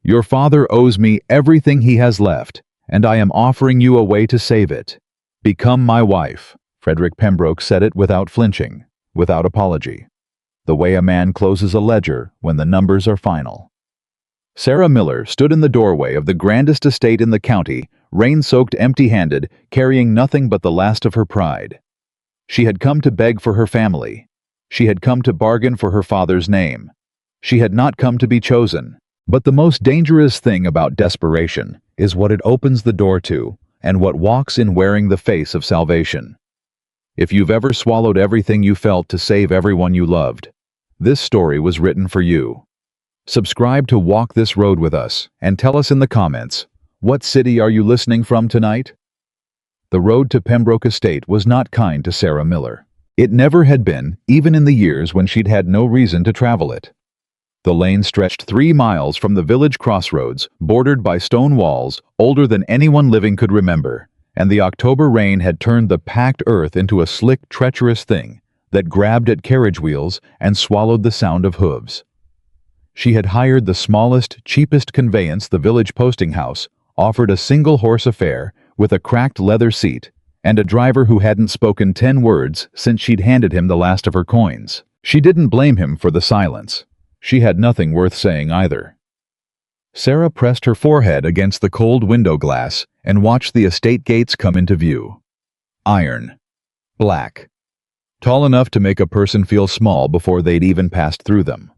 Your father owes me everything he has left, and I am offering you a way to save it. Become my wife." Frederick Pembroke said it without flinching, without apology. The way a man closes a ledger when the numbers are final. Sarah Miller stood in the doorway of the grandest estate in the county, rain-soaked, empty-handed, carrying nothing but the last of her pride. She had come to beg for her family. She had come to bargain for her father's name. She had not come to be chosen. But the most dangerous thing about desperation is what it opens the door to, and what walks in wearing the face of salvation. If you've ever swallowed everything you felt to save everyone you loved, this story was written for you. Subscribe to Walk This Road with us, and tell us in the comments, what city are you listening from tonight? The road to Pembroke Estate was not kind to Sarah Miller. It never had been, even in the years when she'd had no reason to travel it. The lane stretched 3 miles from the village crossroads, bordered by stone walls, older than anyone living could remember, and the October rain had turned the packed earth into a slick, treacherous thing that grabbed at carriage wheels and swallowed the sound of hooves. She had hired the smallest, cheapest conveyance the village posting house offered, a single-horse affair with a cracked leather seat and a driver who hadn't spoken 10 words since she'd handed him the last of her coins. She didn't blame him for the silence. She had nothing worth saying either. Sarah pressed her forehead against the cold window glass and watched the estate gates come into view. Iron. Black. Tall enough to make a person feel small before they'd even passed through them.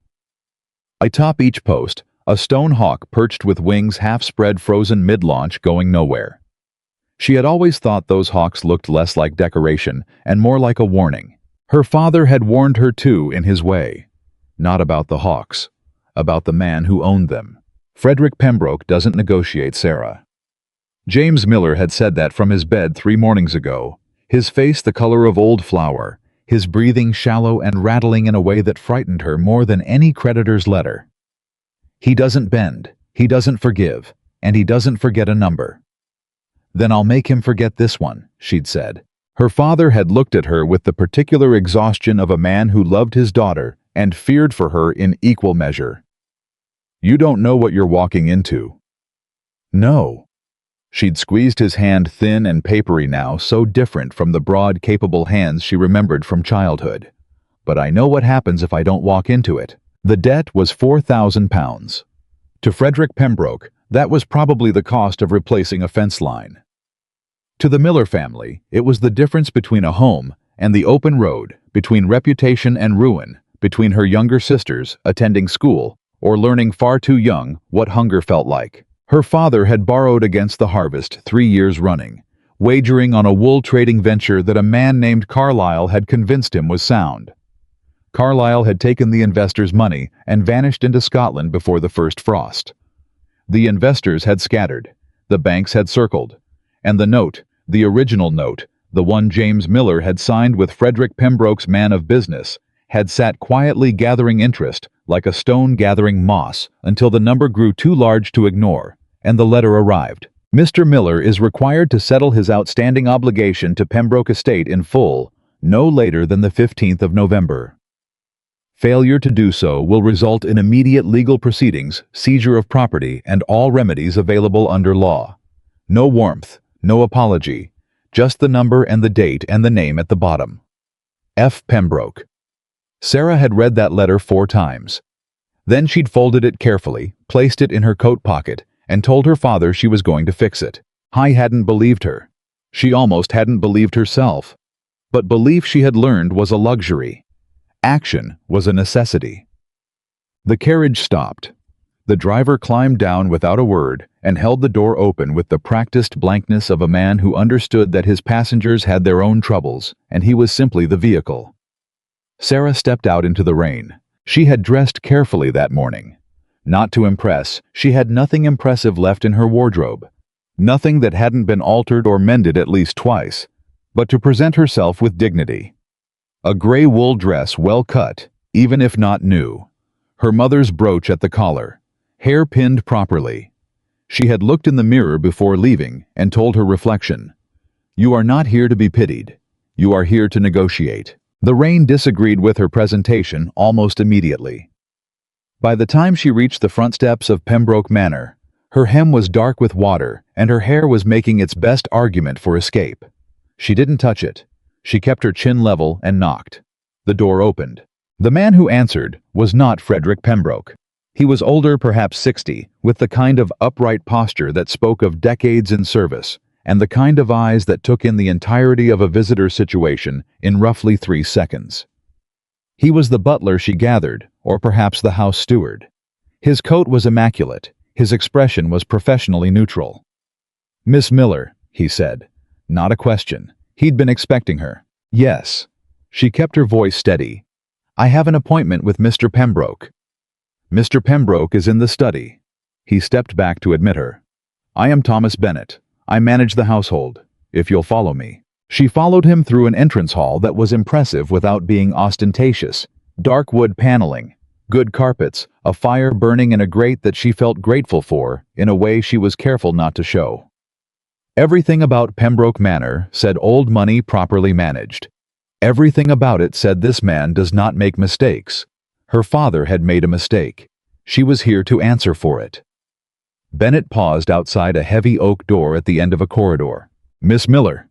Atop each post, a stone hawk perched with wings half spread, frozen mid-launch, going nowhere. She had always thought those hawks looked less like decoration and more like a warning. Her father had warned her too, in his way. Not about the hawks, about the man who owned them. Frederick Pembroke doesn't negotiate, Sarah. James Miller had said that from his bed 3 mornings ago, his face the color of old flour, his breathing shallow and rattling in a way that frightened her more than any creditor's letter. He doesn't bend, he doesn't forgive, and he doesn't forget a number. Then I'll make him forget this one, she'd said. Her father had looked at her with the particular exhaustion of a man who loved his daughter and feared for her in equal measure. You don't know what you're walking into. No. She'd squeezed his hand, thin and papery now, so different from the broad, capable hands she remembered from childhood. But I know what happens if I don't walk into it. The debt was £4,000. To Frederick Pembroke, that was probably the cost of replacing a fence line. To the Miller family, it was the difference between a home and the open road, between reputation and ruin, between her younger sisters attending school or learning far too young what hunger felt like. Her father had borrowed against the harvest 3 years running, wagering on a wool trading venture that a man named Carlyle had convinced him was sound. Carlyle had taken the investors' money and vanished into Scotland before the first frost. The investors had scattered, the banks had circled, and the note, the original note, the one James Miller had signed with Frederick Pembroke's man of business, had sat quietly gathering interest, like a stone gathering moss, until the number grew too large to ignore, and the letter arrived. Mr. Miller is required to settle his outstanding obligation to Pembroke Estate in full, no later than the 15th of November. Failure to do so will result in immediate legal proceedings, seizure of property, and all remedies available under law. No warmth, no apology, just the number and the date and the name at the bottom. F. Pembroke. Sarah had read that letter 4 times. Then she'd folded it carefully, placed it in her coat pocket, and told her father she was going to fix it. I hadn't believed her. She almost hadn't believed herself. But belief, she had learned, was a luxury. Action was a necessity. The carriage stopped. The driver climbed down without a word and held the door open with the practiced blankness of a man who understood that his passengers had their own troubles, and he was simply the vehicle. Sarah stepped out into the rain. She had dressed carefully that morning. Not to impress, she had nothing impressive left in her wardrobe. Nothing that hadn't been altered or mended at least twice, but to present herself with dignity. A gray wool dress, well cut, even if not new. Her mother's brooch at the collar. Hair pinned properly. She had looked in the mirror before leaving and told her reflection, "You are not here to be pitied. You are here to negotiate." The rain disagreed with her presentation almost immediately. By the time she reached the front steps of Pembroke Manor, her hem was dark with water and her hair was making its best argument for escape. She didn't touch it. She kept her chin level and knocked. The door opened. The man who answered was not Frederick Pembroke. He was older, perhaps 60, with the kind of upright posture that spoke of decades in service, and the kind of eyes that took in the entirety of a visitor's situation in roughly 3 seconds. He was the butler she gathered, or perhaps the house steward. His coat was immaculate. His expression was professionally neutral. "Miss Miller," he said. Not a question. He'd been expecting her. "Yes." She kept her voice steady. "I have an appointment with Mr. Pembroke." "Mr. Pembroke is in the study." He stepped back to admit her. "I am Thomas Bennett. I manage the household. If you'll follow me." She followed him through an entrance hall that was impressive without being ostentatious. Dark wood paneling, good carpets, a fire burning in a grate that she felt grateful for in a way she was careful not to show. Everything about Pembroke Manor said old money properly managed. Everything about it said this man does not make mistakes. Her father had made a mistake. She was here to answer for it. Bennett paused outside a heavy oak door at the end of a corridor. "Miss Miller."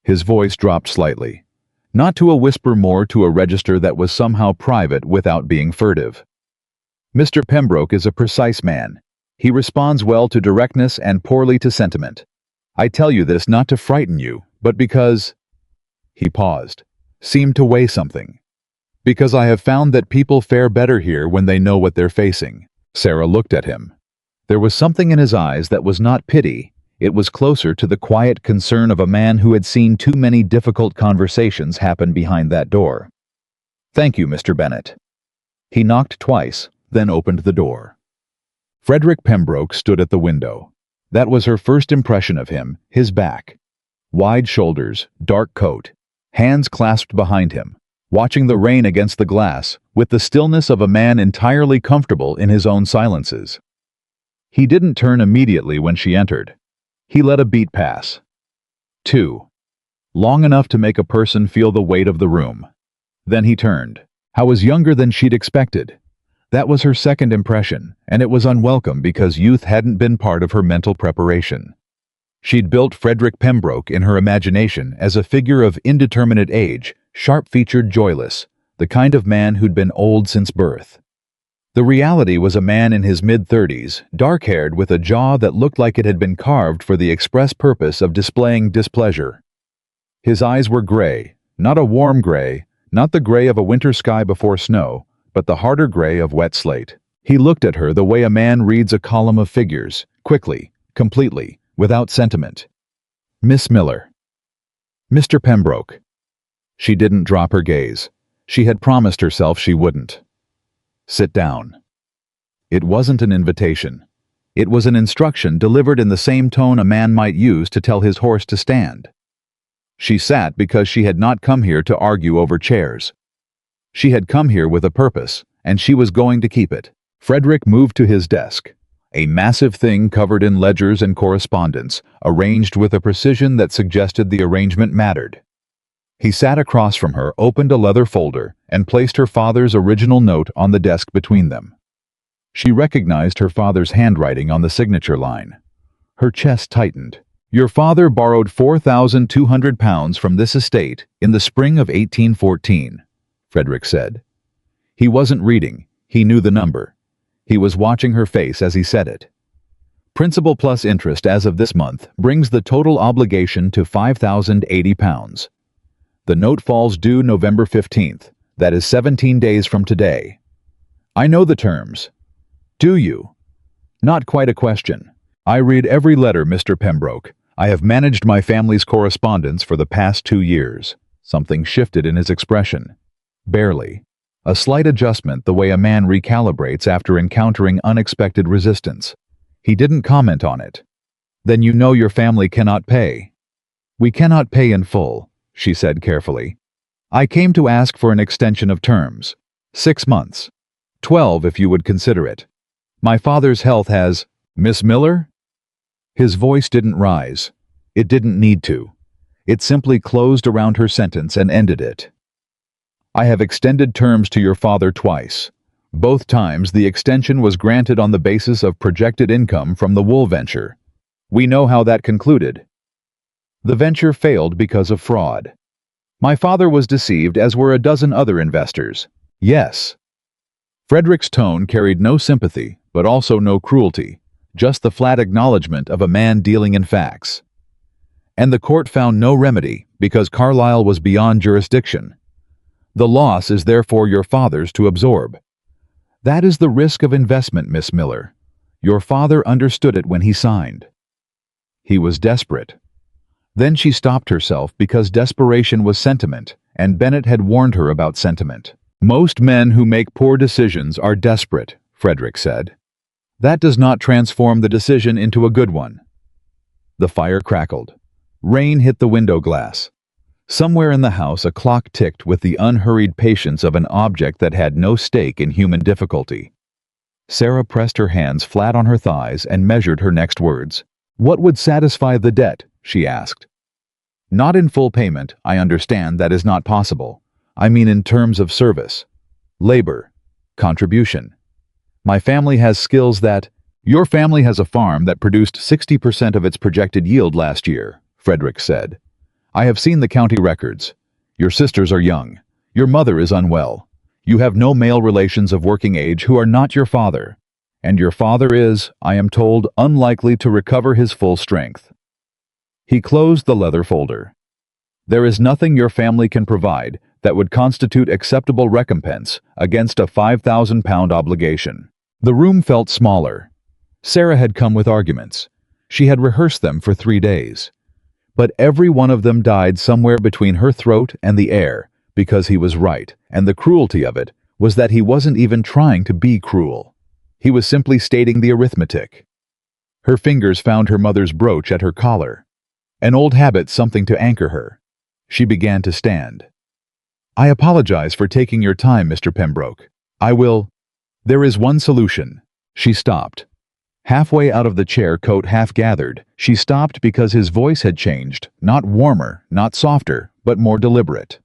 His voice dropped slightly. Not to a whisper, more to a register that was somehow private without being furtive. "Mr. Pembroke is a precise man. He responds well to directness and poorly to sentiment. I tell you this not to frighten you, but because—" He paused, seemed to weigh something. "Because I have found that people fare better here when they know what they're facing." Sarah looked at him. There was something in his eyes that was not pity. It was closer to the quiet concern of a man who had seen too many difficult conversations happen behind that door. "Thank you, Mr. Bennett." He knocked twice, then opened the door. Frederick Pembroke stood at the window. That was her first impression of him, his back. Wide shoulders, dark coat, hands clasped behind him, watching the rain against the glass, with the stillness of a man entirely comfortable in his own silences. He didn't turn immediately when she entered. He let a beat pass. 2. Long enough to make a person feel the weight of the room. Then he turned. I was younger than she'd expected. That was her second impression, and it was unwelcome because youth hadn't been part of her mental preparation. She'd built Frederick Pembroke in her imagination as a figure of indeterminate age, sharp-featured, joyless, the kind of man who'd been old since birth. The reality was a man in his mid-30s, dark-haired with a jaw that looked like it had been carved for the express purpose of displaying displeasure. His eyes were gray, not a warm gray, not the gray of a winter sky before snow, but the harder gray of wet slate. He looked at her the way a man reads a column of figures, quickly, completely, without sentiment. "Miss Miller." "Mr. Pembroke." She didn't drop her gaze. She had promised herself she wouldn't. "Sit down." It wasn't an invitation. It was an instruction delivered in the same tone a man might use to tell his horse to stand. She sat because she had not come here to argue over chairs. She had come here with a purpose, and she was going to keep it. Frederick moved to his desk. A massive thing covered in ledgers and correspondence, arranged with a precision that suggested the arrangement mattered. He sat across from her, opened a leather folder, and placed her father's original note on the desk between them. She recognized her father's handwriting on the signature line. Her chest tightened. "Your father borrowed £4,200 from this estate in the spring of 1814, Frederick said. He wasn't reading. He knew the number. He was watching her face as he said it. "Principal plus interest as of this month brings the total obligation to £5,080. The note falls due November 15th. That is 17 days from today." "I know the terms." "Do you?" "Not quite a question. I read every letter, Mr. Pembroke. I have managed my family's correspondence for the past 2 years. Something shifted in his expression. Barely. A slight adjustment, the way a man recalibrates after encountering unexpected resistance. He didn't comment on it. "Then you know your family cannot pay." "We cannot pay in full," she said carefully. "I came to ask for an extension of terms. 6 months. 12 if you would consider it. My father's health has—" "Miss Miller?" His voice didn't rise. It didn't need to. It simply closed around her sentence and ended it. "I have extended terms to your father twice. Both times, the extension was granted on the basis of projected income from the wool venture. We know how that concluded. The venture failed because of fraud. My father was deceived, as were a dozen other investors. Yes. Frederick's tone carried no sympathy, but also no cruelty, just the flat acknowledgement of a man dealing in facts. And the court found no remedy, because Carlyle was beyond jurisdiction. The loss is therefore your father's to absorb. That is the risk of investment, Miss Miller. Your father understood it when he signed. He was desperate. Then she stopped herself because desperation was sentiment, and Bennett had warned her about sentiment. Most men who make poor decisions are desperate, Frederick said. That does not transform the decision into a good one. The fire crackled. Rain hit the window glass. Somewhere in the house a clock ticked with the unhurried patience of an object that had no stake in human difficulty. Sarah pressed her hands flat on her thighs and measured her next words. What would satisfy the debt? She asked. Not in full payment, I understand that is not possible. I mean in terms of service. Labor. Contribution. My family has skills that... Your family has a farm that produced 60% of its projected yield last year, Frederick said. I have seen the county records. Your sisters are young. Your mother is unwell. You have no male relations of working age who are not your father. And your father is, I am told, unlikely to recover his full strength. He closed the leather folder. There is nothing your family can provide that would constitute acceptable recompense against a 5,000-pound obligation. The room felt smaller. Sarah had come with arguments. She had rehearsed them for 3 days. But every one of them died somewhere between her throat and the air, because he was right, and the cruelty of it was that he wasn't even trying to be cruel. He was simply stating the arithmetic. Her fingers found her mother's brooch at her collar. An old habit, something to anchor her. She began to stand. I apologize for taking your time, Mr. Pembroke. I will... There is one solution. She stopped. Halfway out of the chair, coat half gathered, she stopped because his voice had changed, not warmer, not softer, but more deliberate.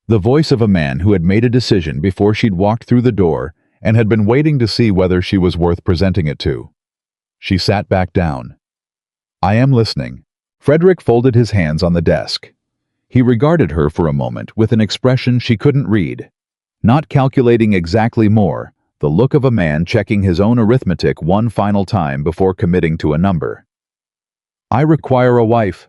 The voice of a man who had made a decision before she'd walked through the door and had been waiting to see whether she was worth presenting it to. She sat back down. I am listening. Frederick folded his hands on the desk. He regarded her for a moment with an expression she couldn't read. Not calculating exactly more, the look of a man checking his own arithmetic one final time before committing to a number. I require a wife.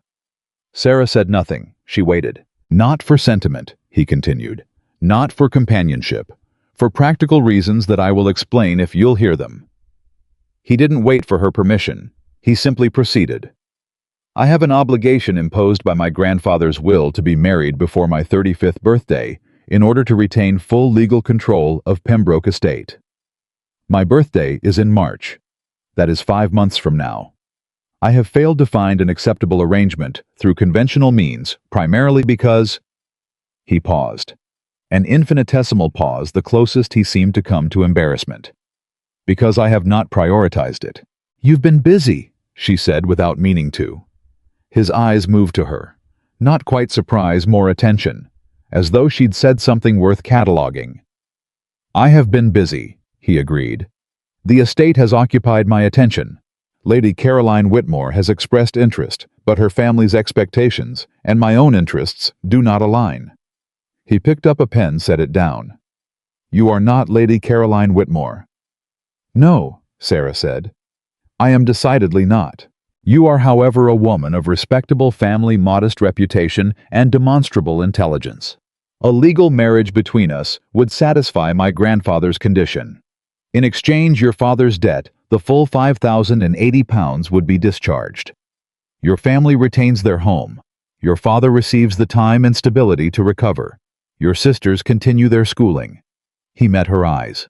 Sarah said nothing. She waited. Not for sentiment, he continued. Not for companionship. For practical reasons that I will explain if you'll hear them. He didn't wait for her permission. He simply proceeded. I have an obligation imposed by my grandfather's will to be married before my 35th birthday in order to retain full legal control of Pembroke Estate. My birthday is in March. That is 5 months from now. I have failed to find an acceptable arrangement through conventional means, primarily because... He paused. An infinitesimal pause, the closest he seemed to come to embarrassment. Because I have not prioritized it. You've been busy, she said without meaning to. His eyes moved to her. Not quite surprise, more attention, as though she'd said something worth cataloging. I have been busy, he agreed. The estate has occupied my attention. Lady Caroline Whitmore has expressed interest, but her family's expectations and my own interests do not align. He picked up a pen, set it down. You are not Lady Caroline Whitmore. No, Sarah said. I am decidedly not. You are, however, a woman of respectable family, modest reputation, and demonstrable intelligence. A legal marriage between us would satisfy my grandfather's condition. In exchange, your father's debt, the full £5,080, would be discharged. Your family retains their home. Your father receives the time and stability to recover. Your sisters continue their schooling. He met her eyes.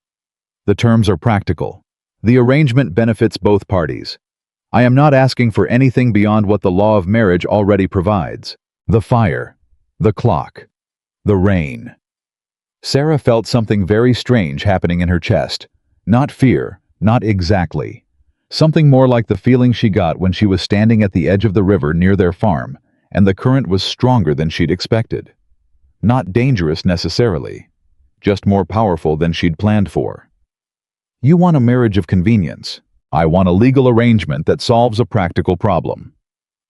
The terms are practical. The arrangement benefits both parties. I am not asking for anything beyond what the law of marriage already provides. The fire, the clock, the rain. Sarah felt something very strange happening in her chest. Not fear, not exactly. Something more like the feeling she got when she was standing at the edge of the river near their farm, and the current was stronger than she'd expected. Not dangerous necessarily, just more powerful than she'd planned for. You want a marriage of convenience. I want a legal arrangement that solves a practical problem.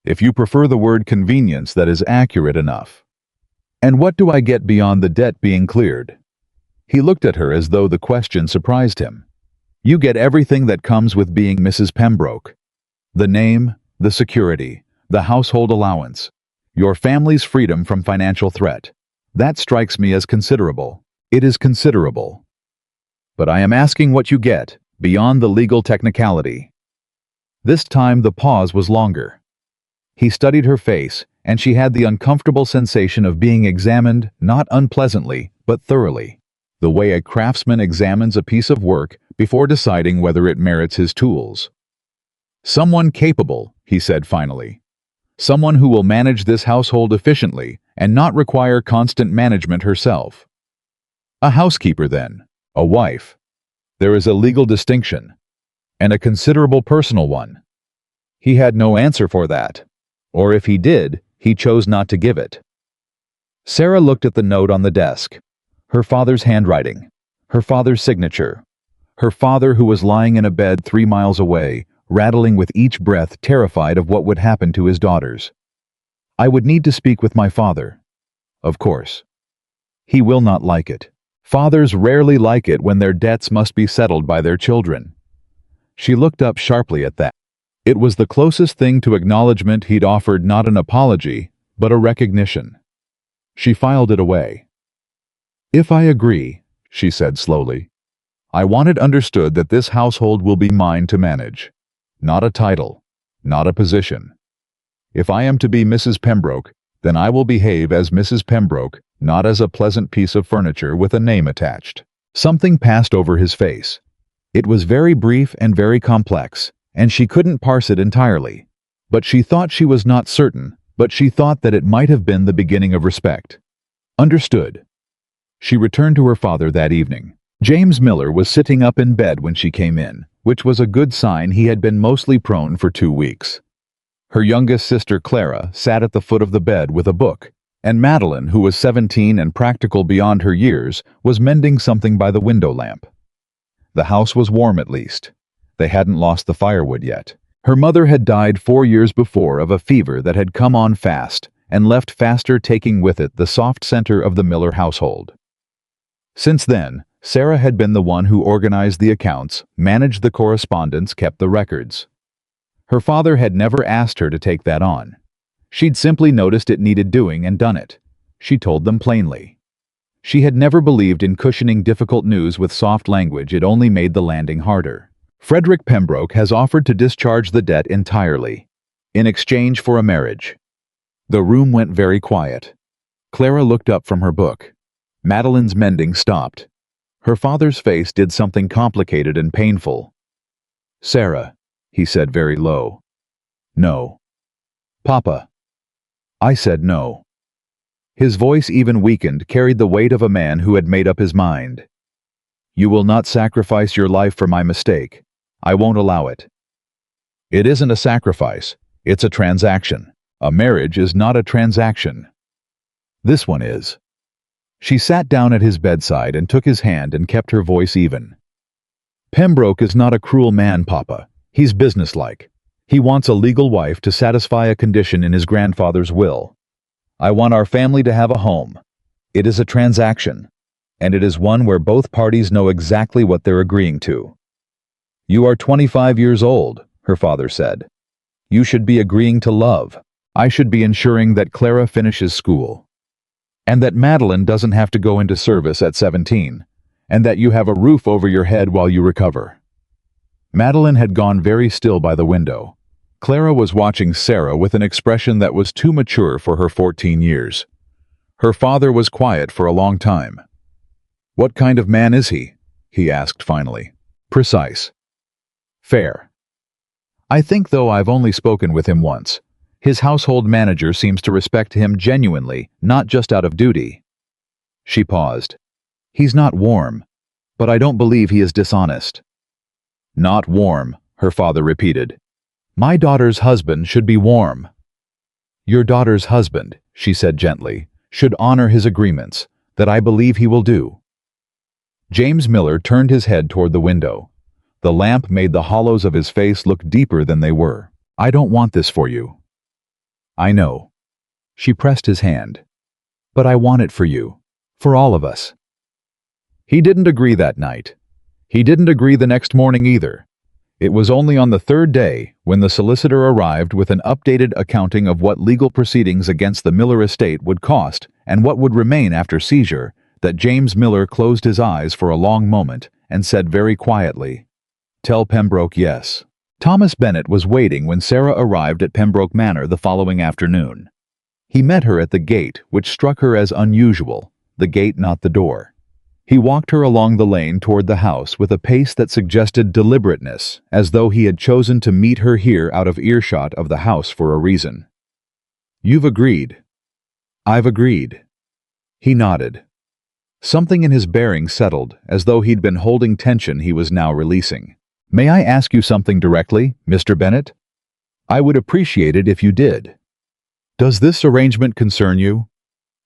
If you prefer the word convenience, that is accurate enough. And what do I get beyond the debt being cleared? He looked at her as though the question surprised him. You get everything that comes with being Mrs. Pembroke. The name, the security, the household allowance, your family's freedom from financial threat. That strikes me as considerable. It is considerable. But I am asking what you get, beyond the legal technicality. This time the pause was longer. He studied her face, and she had the uncomfortable sensation of being examined, not unpleasantly, but thoroughly, the way a craftsman examines a piece of work before deciding whether it merits his tools. Someone capable, he said finally. Someone who will manage this household efficiently and not require constant management herself. A housekeeper, then. A wife. There is a legal distinction, and a considerable personal one. He had no answer for that, or if he did, he chose not to give it. Sarah looked at the note on the desk. Her father's handwriting, her father's signature, her father who was lying in a bed 3 miles away, rattling with each breath, terrified of what would happen to his daughters. I would need to speak with my father. Of course. He will not like it. Fathers rarely like it when their debts must be settled by their children. She looked up sharply at that. It was the closest thing to acknowledgement he'd offered, not an apology, but a recognition. She filed it away. If I agree, she said slowly, I want it understood that this household will be mine to manage. Not a title, not a position. If I am to be Mrs. Pembroke, then I will behave as Mrs. Pembroke, not as a pleasant piece of furniture with a name attached. Something passed over his face. It was very brief and very complex, and she couldn't parse it entirely. But she thought she was not certain, but she thought that it might have been the beginning of respect. Understood. She returned to her father that evening. James Miller was sitting up in bed when she came in, which was a good sign. He had been mostly prone for 2 weeks. Her youngest sister Clara sat at the foot of the bed with a book, and Madeline, who was 17 and practical beyond her years, was mending something by the window lamp. The house was warm at least. They hadn't lost the firewood yet. Her mother had died 4 years before of a fever that had come on fast and left faster, taking with it the soft center of the Miller household. Since then, Sarah had been the one who organized the accounts, managed the correspondence, kept the records. Her father had never asked her to take that on. She'd simply noticed it needed doing and done it. She told them plainly. She had never believed in cushioning difficult news with soft language. It only made the landing harder. Frederick Pembroke has offered to discharge the debt entirely, in exchange for a marriage. The room went very quiet. Clara looked up from her book. Madeline's mending stopped. Her father's face did something complicated and painful. Sarah, he said very low. No. Papa. I said no. His voice, even weakened, carried the weight of a man who had made up his mind. You will not sacrifice your life for my mistake. I won't allow it. It isn't a sacrifice. It's a transaction. A marriage is not a transaction. This one is. She sat down at his bedside and took his hand and kept her voice even. Pembroke is not a cruel man, Papa. He's businesslike. He wants a legal wife to satisfy a condition in his grandfather's will. I want our family to have a home. It is a transaction, and it is one where both parties know exactly what they're agreeing to. You are 25 years old, her father said. You should be agreeing to love. I should be ensuring that Clara finishes school, and that Madeline doesn't have to go into service at 17, and that you have a roof over your head while you recover. Madeline had gone very still by the window. Clara was watching Sarah with an expression that was too mature for her 14 years. Her father was quiet for a long time. What kind of man is he? He asked finally. Precise. Fair. I think, though, I've only spoken with him once. His household manager seems to respect him genuinely, not just out of duty. She paused. He's not warm, but I don't believe he is dishonest. Not warm, her father repeated. My daughter's husband should be warm. Your daughter's husband, she said gently, should honor his agreements, that I believe he will do. James Miller turned his head toward the window. The lamp made the hollows of his face look deeper than they were. "I don't want this for you." "I know." She pressed his hand. "But I want it for you. For all of us." He didn't agree that night. He didn't agree the next morning either. It was only on the third day, when the solicitor arrived with an updated accounting of what legal proceedings against the Miller estate would cost and what would remain after seizure, that James Miller closed his eyes for a long moment and said very quietly, "Tell Pembroke yes." Thomas Bennet was waiting when Sarah arrived at Pembroke Manor the following afternoon. He met her at the gate, which struck her as unusual, the gate, not the door. He walked her along the lane toward the house with a pace that suggested deliberateness, as though he had chosen to meet her here out of earshot of the house for a reason. "You've agreed." "I've agreed." He nodded. Something in his bearing settled, as though he'd been holding tension he was now releasing. "May I ask you something directly, Mr. Bennet?" "I would appreciate it if you did." "Does this arrangement concern you?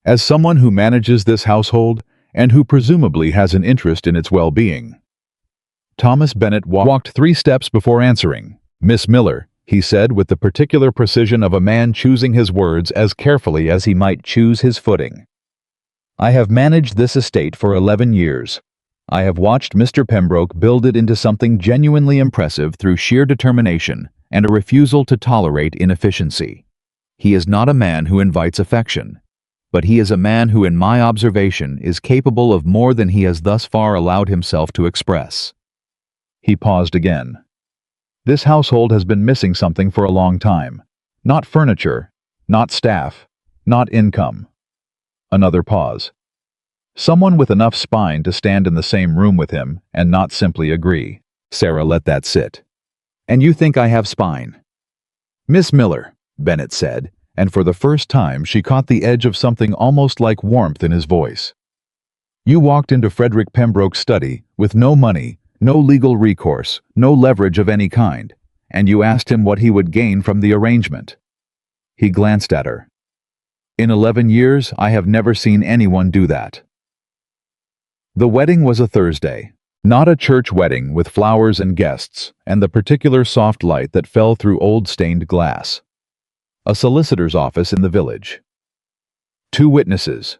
As someone who manages this household, and who presumably has an interest in its well-being." Thomas Bennet walked 3 steps before answering. "Miss Miller," he said with the particular precision of a man choosing his words as carefully as he might choose his footing. "I have managed this estate for 11 years. I have watched Mr. Pembroke build it into something genuinely impressive through sheer determination and a refusal to tolerate inefficiency. He is not a man who invites affection, but he is a man who, in my observation, is capable of more than he has thus far allowed himself to express." He paused again. "This household has been missing something for a long time. Not furniture, not staff, not income." Another pause. "Someone with enough spine to stand in the same room with him and not simply agree." Sarah let that sit. "And you think I have spine?" "Miss Miller," Bennet said, and for the first time she caught the edge of something almost like warmth in his voice. "You walked into Frederick Pembroke's study with no money, no legal recourse, no leverage of any kind, and you asked him what he would gain from the arrangement." He glanced at her. "In 11 years, I have never seen anyone do that." The wedding was a Thursday. Not a church wedding with flowers and guests, and the particular soft light that fell through old stained glass. A solicitor's office in the village. 2 witnesses.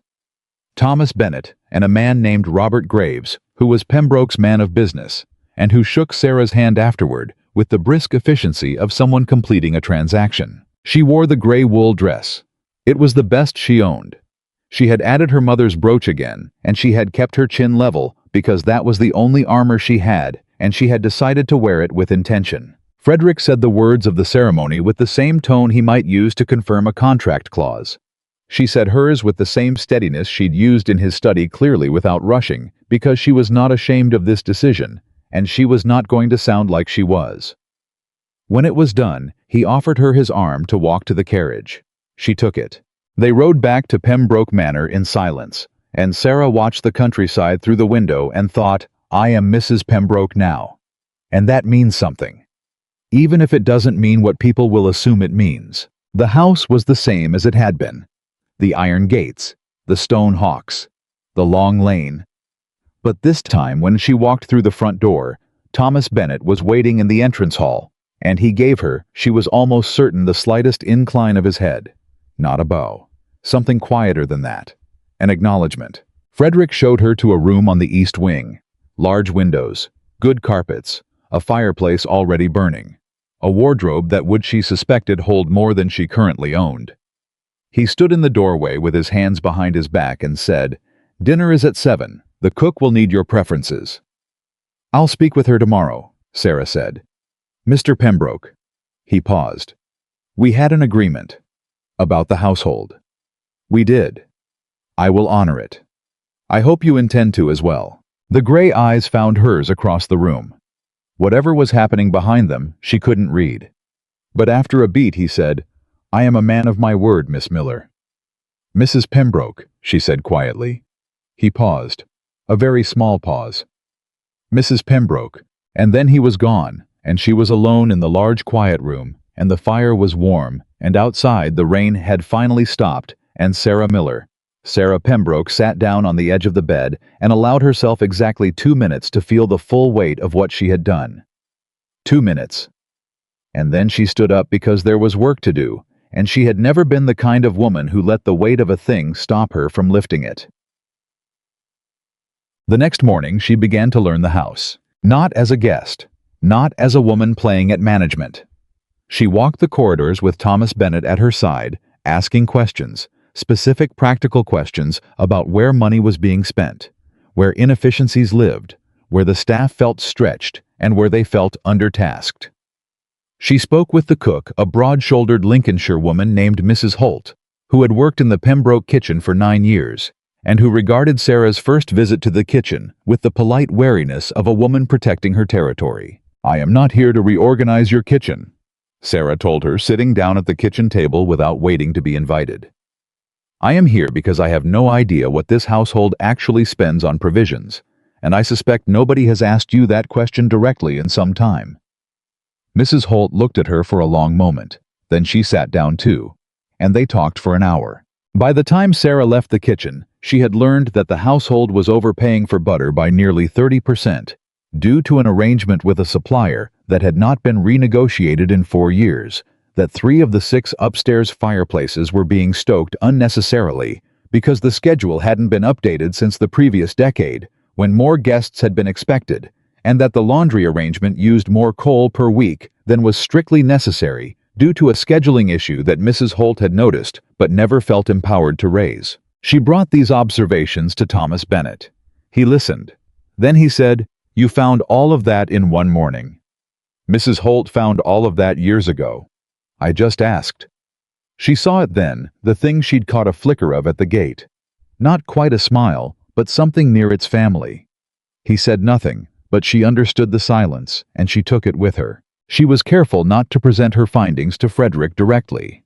Thomas Bennet and a man named Robert Graves, who was Pembroke's man of business, and who shook Sarah's hand afterward with the brisk efficiency of someone completing a transaction. She wore the gray wool dress. It was the best she owned. She had added her mother's brooch again, and she had kept her chin level because that was the only armor she had, and she had decided to wear it with intention. Frederick said the words of the ceremony with the same tone he might use to confirm a contract clause. She said hers with the same steadiness she'd used in his study, clearly without rushing, because she was not ashamed of this decision, and she was not going to sound like she was. When it was done, he offered her his arm to walk to the carriage. She took it. They rode back to Pembroke Manor in silence, and Sarah watched the countryside through the window and thought, "I am Mrs. Pembroke now." And that means something. Even if it doesn't mean what people will assume it means. The house was the same as it had been. The iron gates, the stone hawks, the long lane. But this time, when she walked through the front door, Thomas Bennet was waiting in the entrance hall, and he gave her, she was almost certain, the slightest incline of his head. Not a bow. Something quieter than that. An acknowledgement. Frederick showed her to a room on the east wing. Large windows, good carpets, a fireplace already burning. A wardrobe that would, she suspected, hold more than she currently owned. He stood in the doorway with his hands behind his back and said, "Dinner is at 7. The cook will need your preferences." "I'll speak with her tomorrow," Sarah said. "Mr. Pembroke." He paused. "We had an agreement. About the household." "We did. I will honor it. I hope you intend to as well." The gray eyes found hers across the room. Whatever was happening behind them, she couldn't read. But after a beat he said, "I am a man of my word, Miss Miller." "Mrs. Pembroke," she said quietly. He paused. A very small pause. "Mrs. Pembroke." And then he was gone, and she was alone in the large quiet room, and the fire was warm, and outside the rain had finally stopped, and Sarah Miller, Sarah Pembroke sat down on the edge of the bed and allowed herself exactly 2 minutes to feel the full weight of what she had done. 2 minutes. And then she stood up because there was work to do, and she had never been the kind of woman who let the weight of a thing stop her from lifting it. The next morning she began to learn the house. Not as a guest. Not as a woman playing at management. She walked the corridors with Thomas Bennett at her side, asking questions, specific practical questions about where money was being spent, where inefficiencies lived, where the staff felt stretched, and where they felt undertasked. She spoke with the cook, a broad-shouldered Lincolnshire woman named Mrs. Holt, who had worked in the Pembroke kitchen for 9 years, and who regarded Sarah's first visit to the kitchen with the polite wariness of a woman protecting her territory. "I am not here to reorganize your kitchen," Sarah told her, sitting down at the kitchen table without waiting to be invited. "I am here because I have no idea what this household actually spends on provisions, and I suspect nobody has asked you that question directly in some time." Mrs. Holt looked at her for a long moment. Then she sat down too, and they talked for an hour. By the time Sarah left the kitchen, she had learned that the household was overpaying for butter by nearly 30%, due to an arrangement with a supplier that had not been renegotiated in 4 years, that 3 of the 6 upstairs fireplaces were being stoked unnecessarily because the schedule hadn't been updated since the previous decade, when more guests had been expected, and that the laundry arrangement used more coal per week than was strictly necessary due to a scheduling issue that Mrs. Holt had noticed but never felt empowered to raise. She brought these observations to Thomas Bennett. He listened. Then he said, "You found all of that in one morning." "Mrs. Holt found all of that years ago. I just asked." She saw it then, the thing she'd caught a flicker of at the gate. Not quite a smile, but something near its family. He said nothing, but she understood the silence, and she took it with her. She was careful not to present her findings to Frederick directly.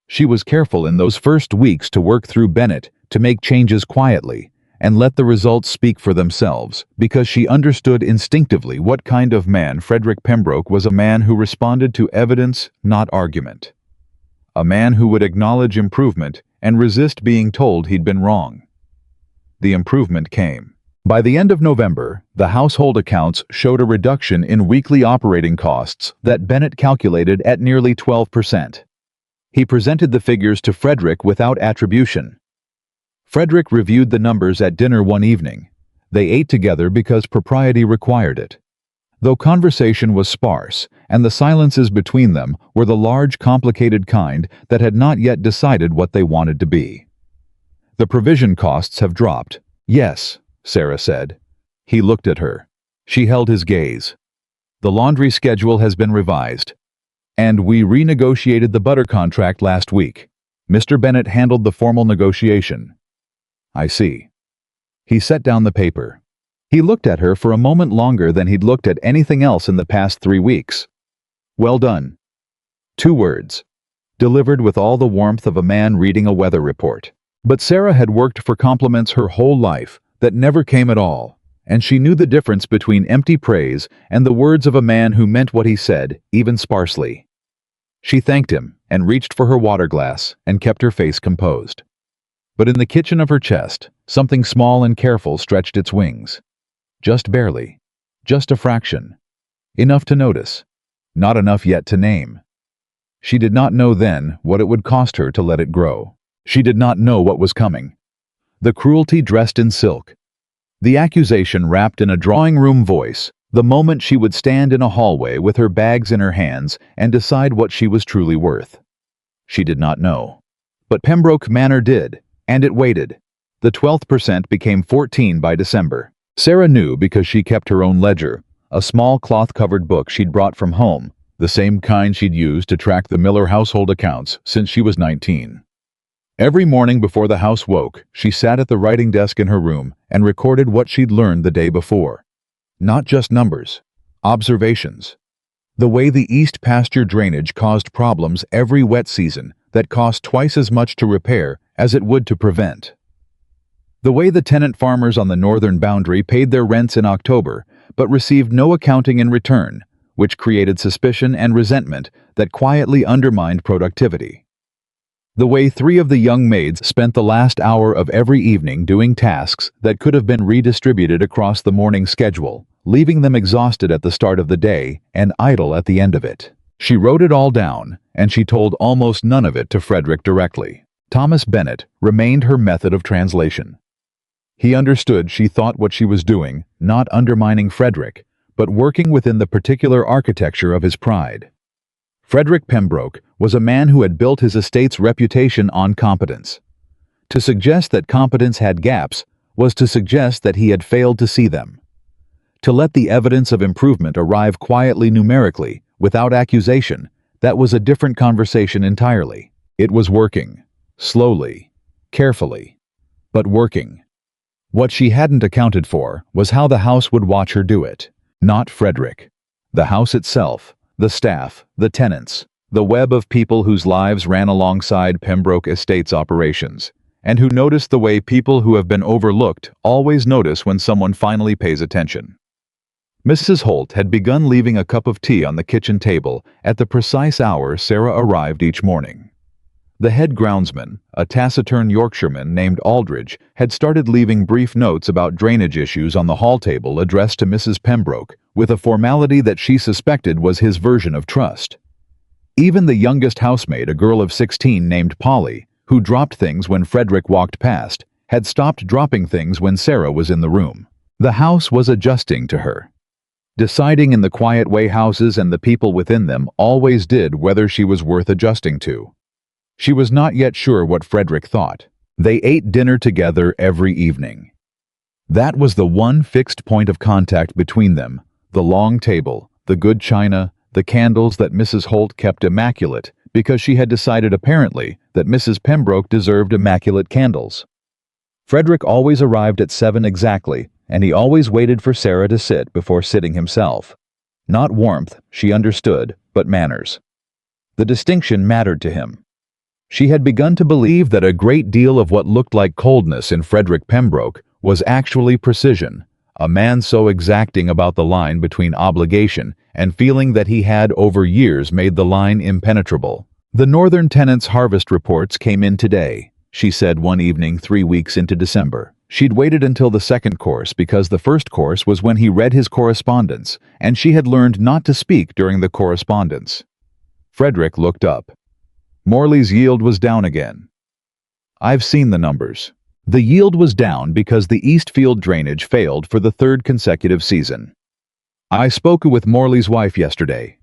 She was careful in those first weeks to work through Bennett, to make changes quietly, and let the results speak for themselves, because she understood instinctively what kind of man Frederick Pembroke was, a man who responded to evidence, not argument. A man who would acknowledge improvement and resist being told he'd been wrong. The improvement came. By the end of November, the household accounts showed a reduction in weekly operating costs that Bennett calculated at nearly 12%. He presented the figures to Frederick without attribution. Frederick reviewed the numbers at dinner one evening. They ate together because propriety required it. Though conversation was sparse, and the silences between them were the large, complicated kind that had not yet decided what they wanted to be. "The provision costs have dropped." "Yes," Sarah said. He looked at her. She held his gaze. "The laundry schedule has been revised. And we renegotiated the butter contract last week. Mr. Bennett handled the formal negotiation." "I see." He set down the paper. He looked at her for a moment longer than he'd looked at anything else in the past 3 weeks. "Well done." 2 words. Delivered with all the warmth of a man reading a weather report. But Sarah had worked for compliments her whole life that never came at all, and she knew the difference between empty praise and the words of a man who meant what he said, even sparsely. She thanked him and reached for her water glass and kept her face composed. But in the kitchen of her chest, something small and careful stretched its wings. Just barely. Just a fraction. Enough to notice. Not enough yet to name. She did not know then what it would cost her to let it grow. She did not know what was coming. The cruelty dressed in silk. The accusation wrapped in a drawing-room voice, the moment she would stand in a hallway with her bags in her hands and decide what she was truly worth. She did not know. But Pembroke Manor did, and it waited. The 12th percent became 14 by December. Sarah knew because she kept her own ledger, a small cloth-covered book she'd brought from home, the same kind she'd used to track the Miller household accounts since she was 19. Every morning before the house woke, she sat at the writing desk in her room and recorded what she'd learned the day before. Not just numbers, observations. The way the east pasture drainage caused problems every wet season that cost twice as much to repair as it would to prevent. The way the tenant farmers on the northern boundary paid their rents in October but received no accounting in return, which created suspicion and resentment that quietly undermined productivity. The way three of the young maids spent the last hour of every evening doing tasks that could have been redistributed across the morning schedule, leaving them exhausted at the start of the day and idle at the end of it. She wrote it all down, and she told almost none of it to Frederick directly. Thomas Bennett remained her method of translation. He understood she thought what she was doing, not undermining Frederick, but working within the particular architecture of his pride. Frederick Pembroke was a man who had built his estate's reputation on competence. To suggest that competence had gaps was to suggest that he had failed to see them. To let the evidence of improvement arrive quietly numerically, without accusation, that was a different conversation entirely. It was working. Slowly. Carefully. But working. What she hadn't accounted for was how the house would watch her do it. Not Frederick. The house itself, the staff, the tenants, the web of people whose lives ran alongside Pembroke Estate's operations, and who noticed the way people who have been overlooked always notice when someone finally pays attention. Mrs. Holt had begun leaving a cup of tea on the kitchen table at the precise hour Sarah arrived each morning. The head groundsman, a taciturn Yorkshireman named Aldridge, had started leaving brief notes about drainage issues on the hall table addressed to Mrs. Pembroke, with a formality that she suspected was his version of trust. Even the youngest housemaid, a girl of 16 named Polly, who dropped things when Frederick walked past, had stopped dropping things when Sarah was in the room. The house was adjusting to her. Deciding in the quiet way houses and the people within them always did whether she was worth adjusting to. She was not yet sure what Frederick thought. They ate dinner together every evening. That was the one fixed point of contact between them, the long table, the good china, the candles that Mrs. Holt kept immaculate because she had decided apparently that Mrs. Pembroke deserved immaculate candles. Frederick always arrived at 7 exactly, and he always waited for Sarah to sit before sitting himself. Not warmth, she understood, but manners. The distinction mattered to him. She had begun to believe that a great deal of what looked like coldness in Frederick Pembroke was actually precision, a man so exacting about the line between obligation and feeling that he had over years made the line impenetrable. The Northern tenants' harvest reports came in today, she said one evening 3 weeks into December. She'd waited until the second course because the first course was when he read his correspondence, and she had learned not to speak during the correspondence. Frederick looked up. Morley's yield was down again. I've seen the numbers. The yield was down because the Eastfield drainage failed for the 3rd consecutive season. I spoke with Morley's wife yesterday.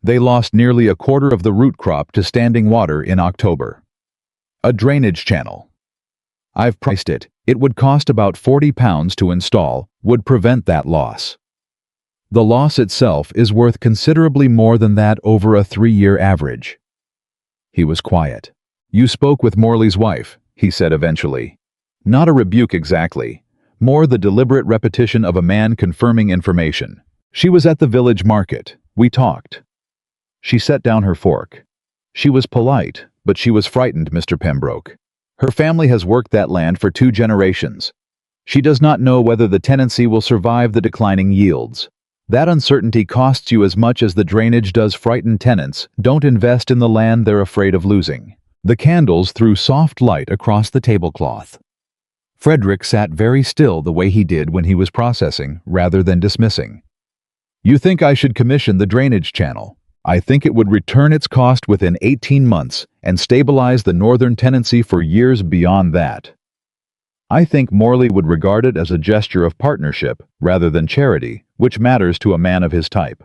They lost nearly a quarter of the root crop to standing water in October. A drainage channel. I've priced it. It would cost about £40 to install, would prevent that loss. The loss itself is worth considerably more than that over a 3-year average. He was quiet. You spoke with Morley's wife, he said eventually. Not a rebuke exactly, more the deliberate repetition of a man confirming information. She was at the village market. We talked. She set down her fork. She was polite, but she was frightened, Mr. Pembroke. Her family has worked that land for 2 generations. She does not know whether the tenancy will survive the declining yields. That uncertainty costs you as much as the drainage does frightened tenants don't invest in the land they're afraid of losing. The candles threw soft light across the tablecloth. Frederick sat very still the way he did when he was processing, rather than dismissing. You think I should commission the drainage channel? I think it would return its cost within 18 months and stabilize the northern tenancy for years beyond that. I think Morley would regard it as a gesture of partnership rather than charity, which matters to a man of his type.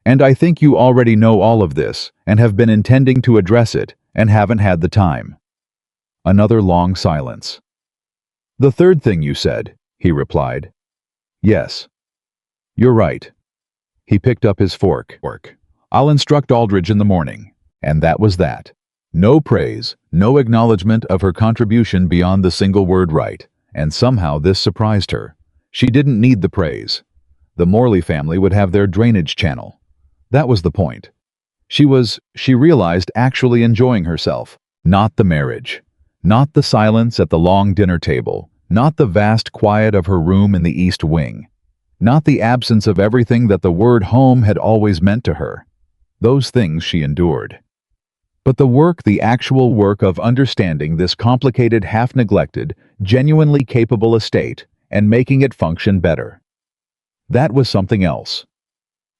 And I think you already know all of this and have been intending to address it and haven't had the time. Another long silence. The third thing you said, he replied. Yes. You're right. He picked up his fork. I'll instruct Aldridge in the morning. And that was that. No praise, no acknowledgement of her contribution beyond the single word right, and somehow this surprised her. She didn't need the praise. The Morley family would have their drainage channel. That was the point. She realized, actually enjoying herself. Not the marriage. Not the silence at the long dinner table. Not the vast quiet of her room in the East Wing. Not the absence of everything that the word home had always meant to her. Those things she endured. But the actual work of understanding this complicated, half-neglected, genuinely capable estate and making it function better. That was something else.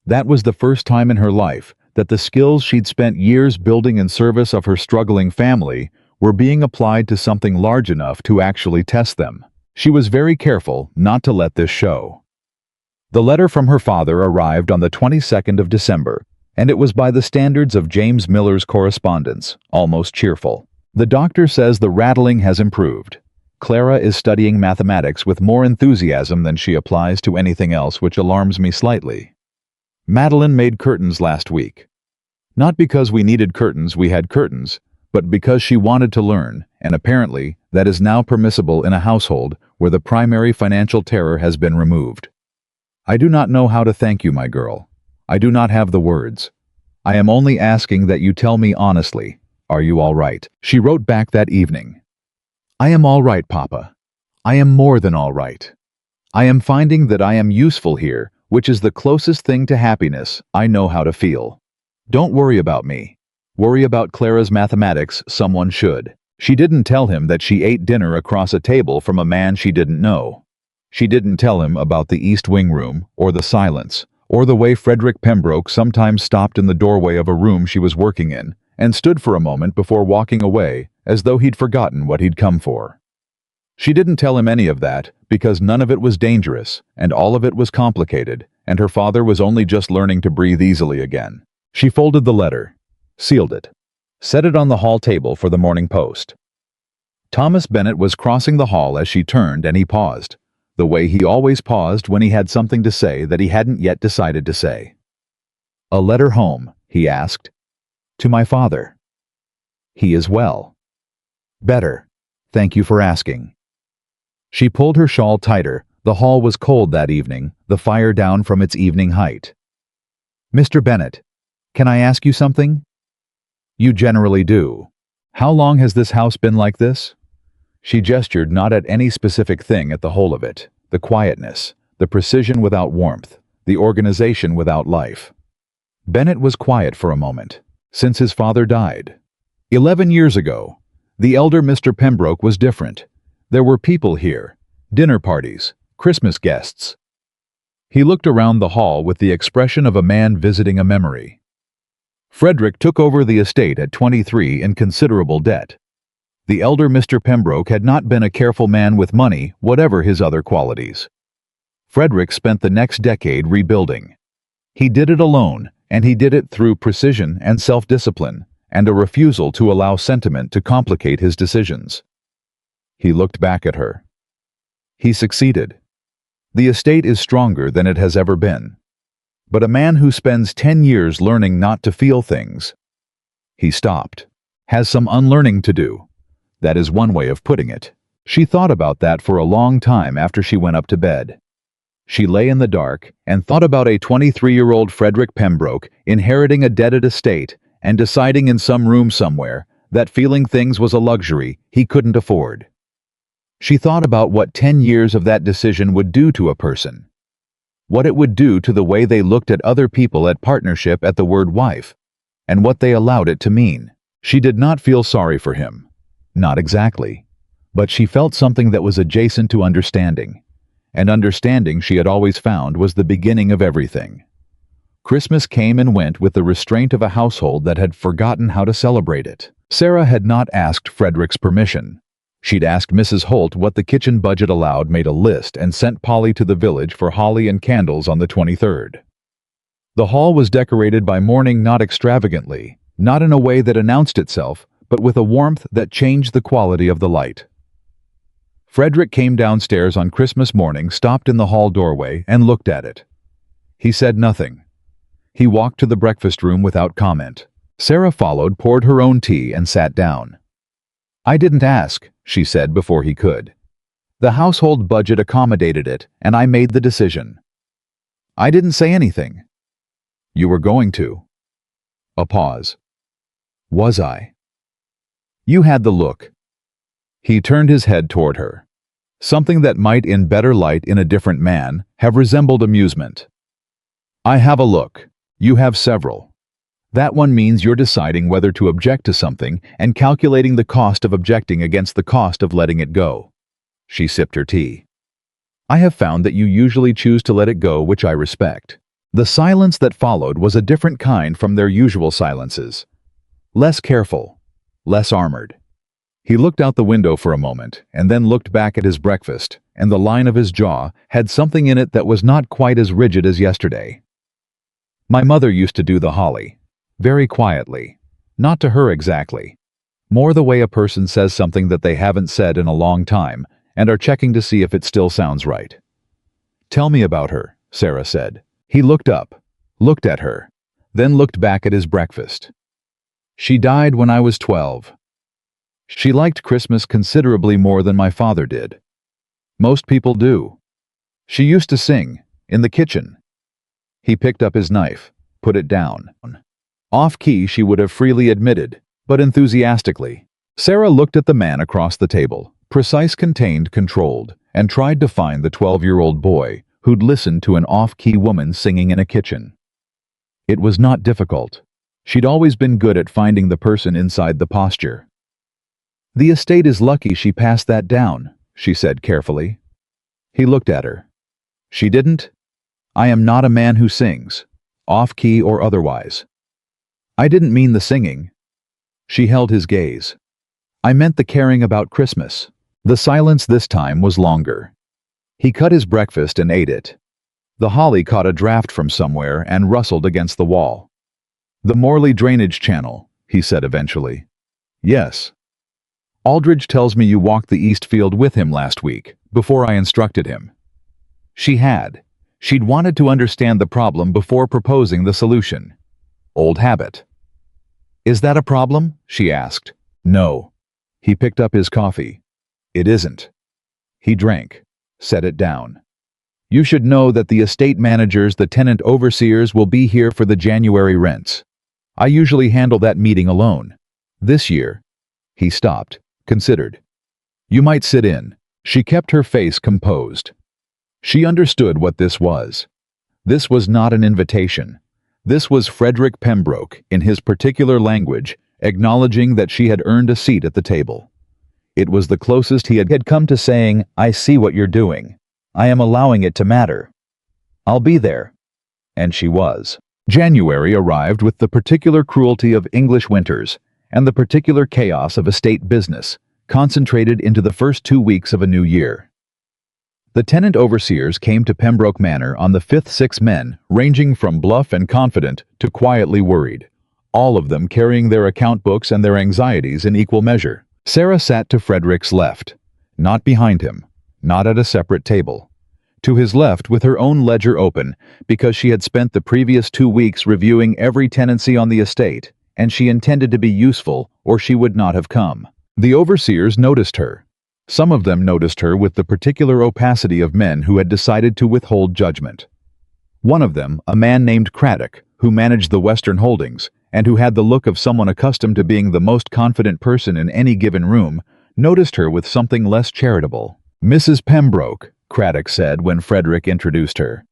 That was the first time in her life that the skills she'd spent years building in service of her struggling family were being applied to something large enough to actually test them. She was very careful not to let this show. The letter from her father arrived on the 22nd of December, and it was by the standards of James Miller's correspondence, almost cheerful. The doctor says the rattling has improved. Clara is studying mathematics with more enthusiasm than she applies to anything else, which alarms me slightly. Madeline made curtains last week. Not because we needed curtains, we had curtains, but because she wanted to learn, and apparently that is now permissible in a household where the primary financial terror has been removed. I do not know how to thank you, my girl. I do not have the words. I am only asking that you tell me honestly, are you all right? She wrote back that evening. I am all right, Papa. I am more than all right. I am finding that I am useful here, which is the closest thing to happiness I know how to feel. Don't worry about me. Worry about Clara's mathematics, someone should. She didn't tell him that she ate dinner across a table from a man she didn't know. She didn't tell him about the East Wing room, or the silence, or the way Frederick Pembroke sometimes stopped in the doorway of a room she was working in, and stood for a moment before walking away, as though he'd forgotten what he'd come for. She didn't tell him any of that, because none of it was dangerous, and all of it was complicated, and her father was only just learning to breathe easily again. She folded the letter, sealed it, set it on the hall table for the Morning Post. Thomas Bennet was crossing the hall as she turned, and he paused, the way he always paused when he had something to say that he hadn't yet decided to say. "A letter home?" he asked. "To my father. He is well. Better. Thank you for asking." She pulled her shawl tighter. The hall was cold that evening, the fire down from its evening height. "Mr. Bennet, can I ask you something?" "You generally do. How long has this house been like this?" She gestured not at any specific thing, at the whole of it, the quietness, the precision without warmth, the organization without life. Bennet was quiet for a moment. Since his father died. 11 years ago. The elder Mr. Pembroke was different. There were people here, dinner parties, Christmas guests. He looked around the hall with the expression of a man visiting a memory. Frederick took over the estate at 23 in considerable debt. The elder Mr. Pembroke had not been a careful man with money, whatever his other qualities. Frederick spent the next decade rebuilding. He did it alone, and he did it through precision and self-discipline, and a refusal to allow sentiment to complicate his decisions. He looked back at her. He succeeded. The estate is stronger than it has ever been. But a man who spends 10 years learning not to feel things, he stopped, has some unlearning to do. That is one way of putting it. She thought about that for a long time after she went up to bed. She lay in the dark and thought about a 23-year-old Frederick Pembroke inheriting a debted estate and deciding in some room somewhere that feeling things was a luxury he couldn't afford. She thought about what 10 years of that decision would do to a person. What it would do to the way they looked at other people, at partnership, at the word wife, and what they allowed it to mean. She did not feel sorry for him. Not exactly. But she felt something that was adjacent to understanding. And understanding, she had always found, was the beginning of everything. Christmas came and went with the restraint of a household that had forgotten how to celebrate it. Sarah had not asked Frederick's permission. She'd asked Mrs. Holt what the kitchen budget allowed, made a list, and sent Polly to the village for holly and candles on the 23rd. The hall was decorated by morning, not extravagantly, not in a way that announced itself, but with a warmth that changed the quality of the light. Frederick came downstairs on Christmas morning, stopped in the hall doorway, and looked at it. He said nothing. He walked to the breakfast room without comment. Sarah followed, poured her own tea, and sat down. "I didn't ask," she said before he could. "The household budget accommodated it, and I made the decision. I didn't say anything." "You were going to." A pause. "Was I?" "You had the look." He turned his head toward her. Something that might, in better light, in a different man, have resembled amusement. "I have a look. You have several. That one means you're deciding whether to object to something and calculating the cost of objecting against the cost of letting it go. She sipped her tea. I have found that you usually choose to let it go, which I respect. The silence that followed was a different kind from their usual silences. Less careful, less armored. He looked out the window for a moment and then looked back at his breakfast, and the line of his jaw had something in it that was not quite as rigid as yesterday. My mother used to do the holly. Very quietly. Not to her exactly. More the way a person says something that they haven't said in a long time and are checking to see if it still sounds right. Tell me about her, Sarah said. He looked up, looked at her, then looked back at his breakfast. She died when I was 12. She liked Christmas considerably more than my father did. Most people do. She used to sing, in the kitchen. He picked up his knife, put it down. Off-key, she would have freely admitted, but enthusiastically. Sarah looked at the man across the table, precise, contained, controlled, and tried to find the 12-year-old boy who'd listened to an off-key woman singing in a kitchen. It was not difficult. She'd always been good at finding the person inside the posture. The estate is lucky she passed that down, she said carefully. He looked at her. She didn't? I am not a man who sings, off-key or otherwise. I didn't mean the singing. She held his gaze. I meant the caring about Christmas. The silence this time was longer. He cut his breakfast and ate it. The holly caught a draft from somewhere and rustled against the wall. The Morley drainage channel, he said eventually. Yes. Aldridge tells me you walked the east field with him last week, before I instructed him. She had. She'd wanted to understand the problem before proposing the solution. Old habit. Is that a problem? She asked. No. He picked up his coffee. It isn't. He drank, set it down. You should know that the estate managers, the tenant overseers, will be here for the January rents. I usually handle that meeting alone. This year. He stopped, considered. You might sit in. She kept her face composed. She understood what this was. This was not an invitation. This was Frederick Pembroke, in his particular language, acknowledging that she had earned a seat at the table. It was the closest he had come to saying, I see what you're doing. I am allowing it to matter. I'll be there. And she was. January arrived with the particular cruelty of English winters and the particular chaos of estate business, concentrated into the first 2 weeks of a new year. The tenant overseers came to Pembroke Manor on the 5th 6 men, ranging from bluff and confident to quietly worried, all of them carrying their account books and their anxieties in equal measure. Sarah sat to Frederick's left, not behind him, not at a separate table. To his left with her own ledger open, because she had spent the previous 2 weeks reviewing every tenancy on the estate, and she intended to be useful or she would not have come. The overseers noticed her. Some of them noticed her with the particular opacity of men who had decided to withhold judgment. One of them, a man named Craddock, who managed the Western Holdings, and who had the look of someone accustomed to being the most confident person in any given room, noticed her with something less charitable. Mrs. Pembroke, Craddock said when Frederick introduced her.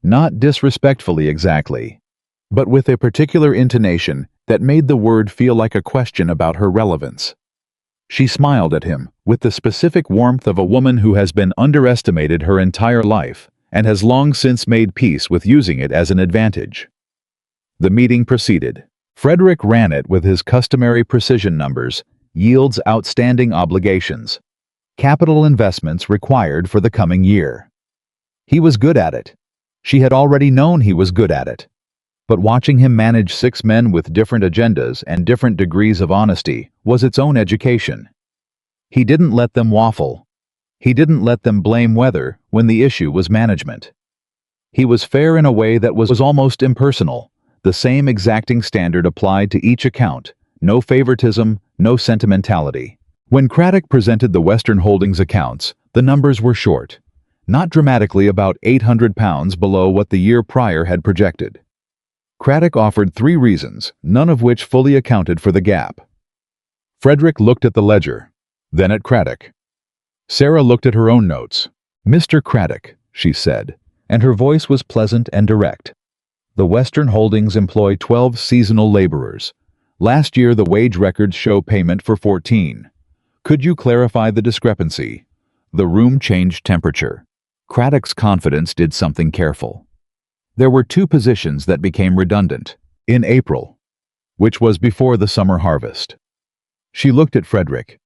Not disrespectfully exactly, but with a particular intonation that made the word feel like a question about her relevance. She smiled at him with the specific warmth of a woman who has been underestimated her entire life and has long since made peace with using it as an advantage. The meeting proceeded. Frederick ran it with his customary precision numbers, yields, outstanding obligations, capital investments required for the coming year. He was good at it. She had already known he was good at it. But watching him manage 6 men with different agendas and different degrees of honesty was its own education. He didn't let them waffle. He didn't let them blame weather when the issue was management. He was fair in a way that was almost impersonal. The same exacting standard applied to each account. No favoritism, no sentimentality. When Craddock presented the Western Holdings accounts, the numbers were short. Not dramatically, about £800 below what the year prior had projected. Craddock offered 3 reasons, none of which fully accounted for the gap. Frederick looked at the ledger, then at Craddock. Sarah looked at her own notes. Mr. Craddock, she said, and her voice was pleasant and direct. The Western Holdings employ 12 seasonal laborers. Last year the wage records show payment for 14. Could you clarify the discrepancy? The room changed temperature. Craddock's confidence did something careful. There were 2 positions that became redundant. In April, which was before the summer harvest. She looked at Frederick.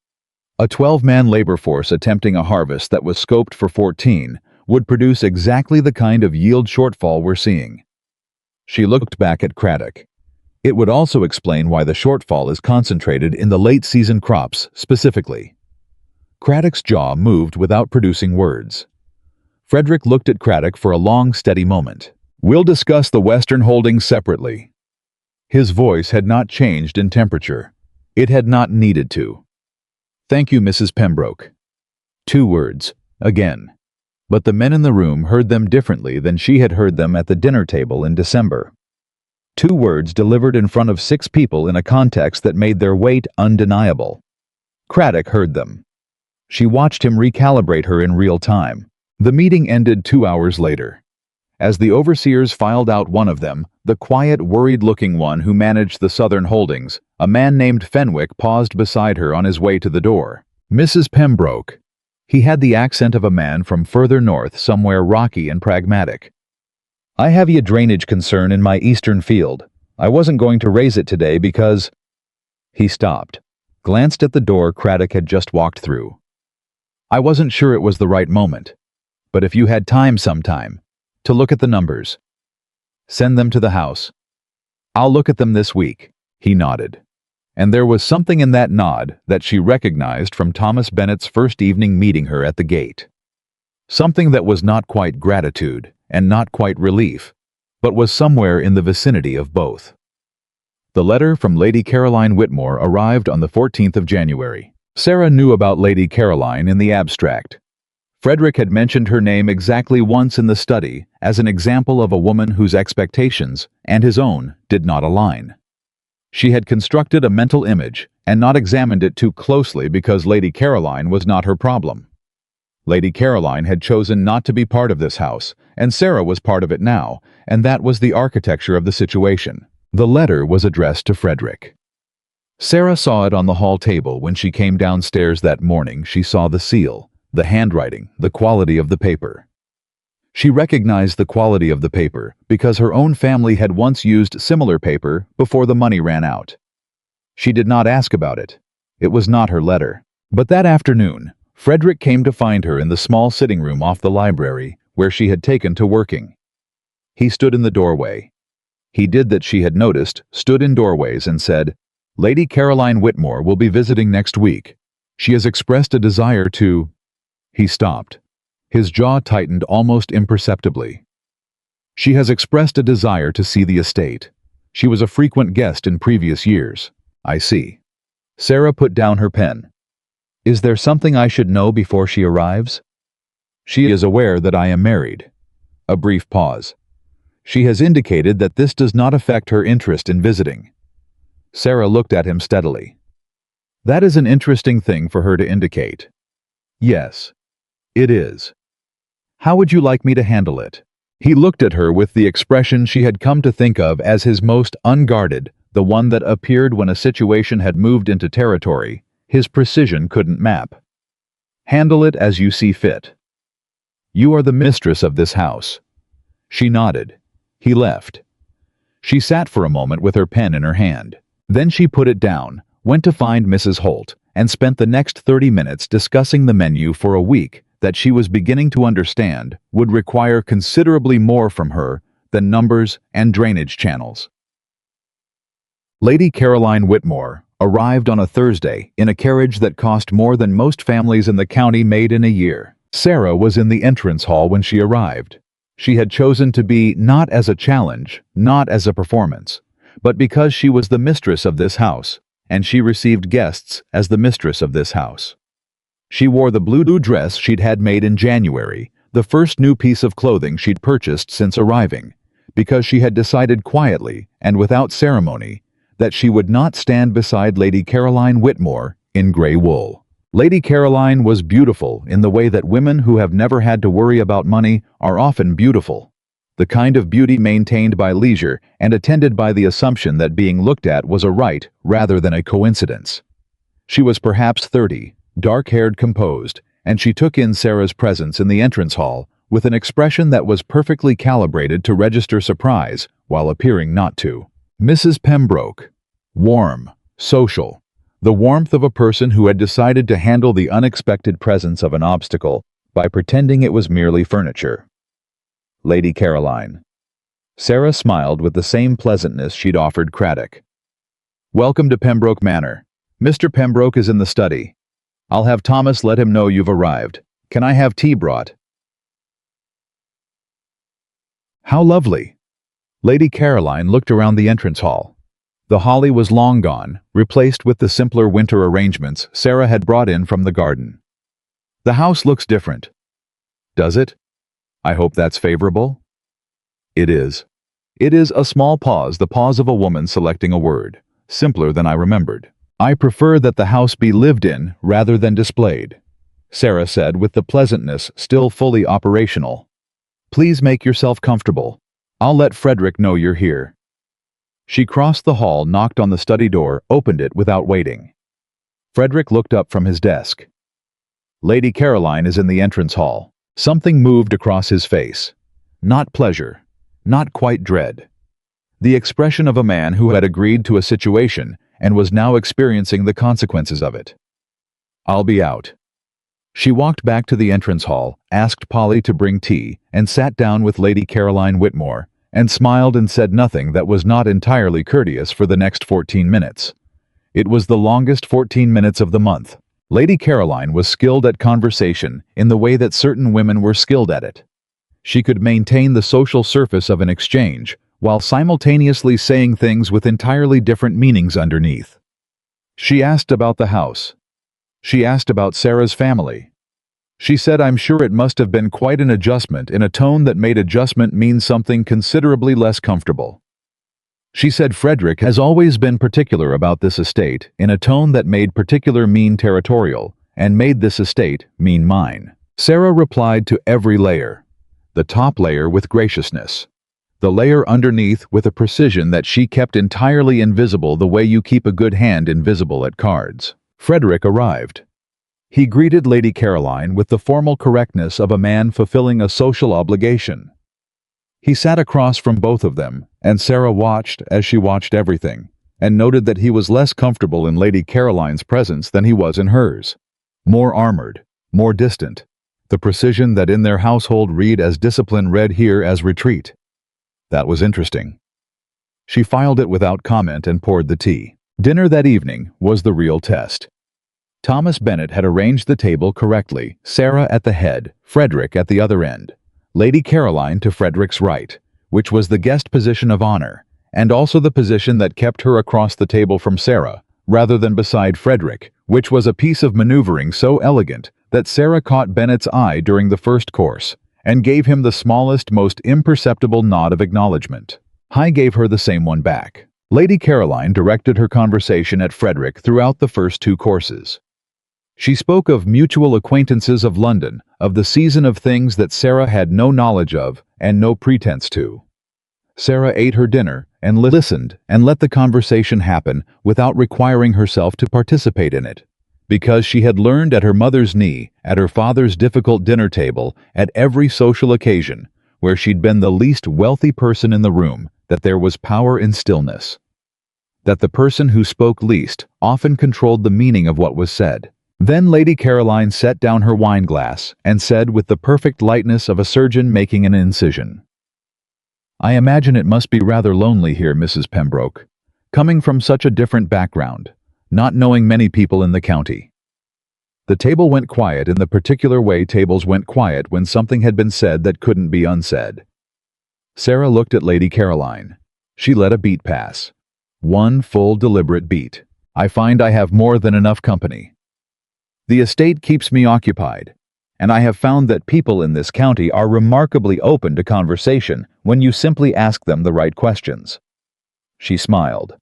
A 12-man labor force attempting a harvest that was scoped for 14 would produce exactly the kind of yield shortfall we're seeing. She looked back at Craddock. It would also explain why the shortfall is concentrated in the late-season crops specifically. Craddock's jaw moved without producing words. Frederick looked at Craddock for a long, steady moment. We'll discuss the Western Holdings separately. His voice had not changed in temperature. It had not needed to. Thank you, Mrs. Pembroke. 2 words, again. But the men in the room heard them differently than she had heard them at the dinner table in December. 2 words delivered in front of 6 people in a context that made their weight undeniable. Craddock heard them. She watched him recalibrate her in real time. The meeting ended 2 hours later. As the overseers filed out one of them, the quiet, worried-looking one who managed the Southern Holdings, a man named Fenwick paused beside her on his way to the door. Mrs. Pembroke. He had the accent of a man from further north, somewhere rocky and pragmatic. I have a drainage concern in my eastern field. I wasn't going to raise it today because... He stopped, glanced at the door Craddock had just walked through. I wasn't sure it was the right moment, but if you had time sometime, to look at the numbers. Send them to the house. I'll look at them this week, he nodded. And there was something in that nod that she recognized from Thomas Bennett's first evening meeting her at the gate. Something that was not quite gratitude and not quite relief, but was somewhere in the vicinity of both. The letter from Lady Caroline Whitmore arrived on the 14th of January. Sarah knew about Lady Caroline in the abstract. Frederick had mentioned her name exactly once in the study as an example of a woman whose expectations, and his own, did not align. She had constructed a mental image and not examined it too closely because Lady Caroline was not her problem. Lady Caroline had chosen not to be part of this house, and Sarah was part of it now, and that was the architecture of the situation. The letter was addressed to Frederick. Sarah saw it on the hall table when she came downstairs that morning. She saw the seal, the handwriting, the quality of the paper. She recognized the quality of the paper because her own family had once used similar paper before the money ran out. She did not ask about it. It was not her letter. But that afternoon, Frederick came to find her in the small sitting room off the library where she had taken to working. He stood in the doorway. He did that she had noticed, stood in doorways and said, Lady Caroline Whitmore will be visiting next week. She has expressed a desire to... He stopped. His jaw tightened almost imperceptibly. She has expressed a desire to see the estate. She was a frequent guest in previous years. I see. Sarah put down her pen. Is there something I should know before she arrives? She is aware that I am married. A brief pause. She has indicated that this does not affect her interest in visiting. Sarah looked at him steadily. That is an interesting thing for her to indicate. Yes, it is. How would you like me to handle it? He looked at her with the expression she had come to think of as his most unguarded, the one that appeared when a situation had moved into territory his precision couldn't map. Handle it as you see fit. You are the mistress of this house. She nodded. He left. She sat for a moment with her pen in her hand. Then she put it down, went to find Mrs. Holt, and spent the next 30 minutes discussing the menu for a week that she was beginning to understand would require considerably more from her than numbers and drainage channels. Lady Caroline Whitmore arrived on a Thursday in a carriage that cost more than most families in the county made in a year. Sarah was in the entrance hall when she arrived. She had chosen to be not as a challenge, not as a performance, but because she was the mistress of this house, and she received guests as the mistress of this house. She wore the blue dress she'd had made in January, the first new piece of clothing she'd purchased since arriving, because she had decided quietly and without ceremony that she would not stand beside Lady Caroline Whitmore in gray wool. Lady Caroline was beautiful in the way that women who have never had to worry about money are often beautiful. The kind of beauty maintained by leisure and attended by the assumption that being looked at was a right rather than a coincidence. She was perhaps 30, dark-haired, composed, and she took in Sarah's presence in the entrance hall with an expression that was perfectly calibrated to register surprise while appearing not to. Mrs. Pembroke. Warm, social, the warmth of a person who had decided to handle the unexpected presence of an obstacle by pretending it was merely furniture. Lady Caroline. Sarah smiled with the same pleasantness she'd offered Craddock. Welcome to Pembroke Manor. Mr. Pembroke is in the study. I'll have Thomas let him know you've arrived. Can I have tea brought? How lovely. Lady Caroline looked around the entrance hall. The holly was long gone, replaced with the simpler winter arrangements Sarah had brought in from the garden. The house looks different. Does it? I hope that's favorable. It is. It is a small pause, the pause of a woman selecting a word, simpler than I remembered. I prefer that the house be lived in rather than displayed, Sarah said with the pleasantness still fully operational. Please make yourself comfortable. I'll let Frederick know you're here. She crossed the hall, knocked on the study door, opened it without waiting. Frederick looked up from his desk. Lady Caroline is in the entrance hall. Something moved across his face. Not pleasure, not quite dread. The expression of a man who had agreed to a situation and was now experiencing the consequences of it. I'll be out. She walked back to the entrance hall, asked Polly to bring tea, and sat down with Lady Caroline Whitmore, and smiled and said nothing that was not entirely courteous for the next 14 minutes. It was the longest 14 minutes of the month. Lady Caroline was skilled at conversation in the way that certain women were skilled at it. She could maintain the social surface of an exchange while simultaneously saying things with entirely different meanings underneath. She asked about the house. She asked about Sarah's family. She said, I'm sure it must have been quite an adjustment, in a tone that made adjustment mean something considerably less comfortable. She said Frederick has always been particular about this estate, in a tone that made particular mean territorial, and made this estate mean mine. Sarah replied to every layer. The top layer with graciousness. The layer underneath with a precision that she kept entirely invisible, the way you keep a good hand invisible at cards. Frederick arrived. He greeted Lady Caroline with the formal correctness of a man fulfilling a social obligation. He sat across from both of them, and Sarah watched as she watched everything, and noted that he was less comfortable in Lady Caroline's presence than he was in hers. More armored, more distant. The precision that in their household read as discipline read here as retreat. That was interesting. She filed it without comment and poured the tea. Dinner that evening was the real test. Thomas Bennet had arranged the table correctly, Sarah at the head, Frederick at the other end. Lady Caroline to Frederick's right, which was the guest position of honor, and also the position that kept her across the table from Sarah, rather than beside Frederick, which was a piece of maneuvering so elegant that Sarah caught Bennet's eye during the first course, and gave him the smallest, most imperceptible nod of acknowledgement. He gave her the same one back. Lady Caroline directed her conversation at Frederick throughout the first two courses. She spoke of mutual acquaintances of London, of the season of things that Sarah had no knowledge of and no pretense to. Sarah ate her dinner and listened and let the conversation happen without requiring herself to participate in it, because she had learned at her mother's knee, at her father's difficult dinner table, at every social occasion, where she'd been the least wealthy person in the room, that there was power in stillness. That the person who spoke least often controlled the meaning of what was said. Then Lady Caroline set down her wine-glass and said with the perfect lightness of a surgeon making an incision, I imagine it must be rather lonely here, Mrs. Pembroke, coming from such a different background, not knowing many people in the county. The table went quiet in the particular way tables went quiet when something had been said that couldn't be unsaid. Sarah looked at Lady Caroline. She let a beat pass. One full deliberate beat. I find I have more than enough company. The estate keeps me occupied, and I have found that people in this county are remarkably open to conversation when you simply ask them the right questions. She smiled.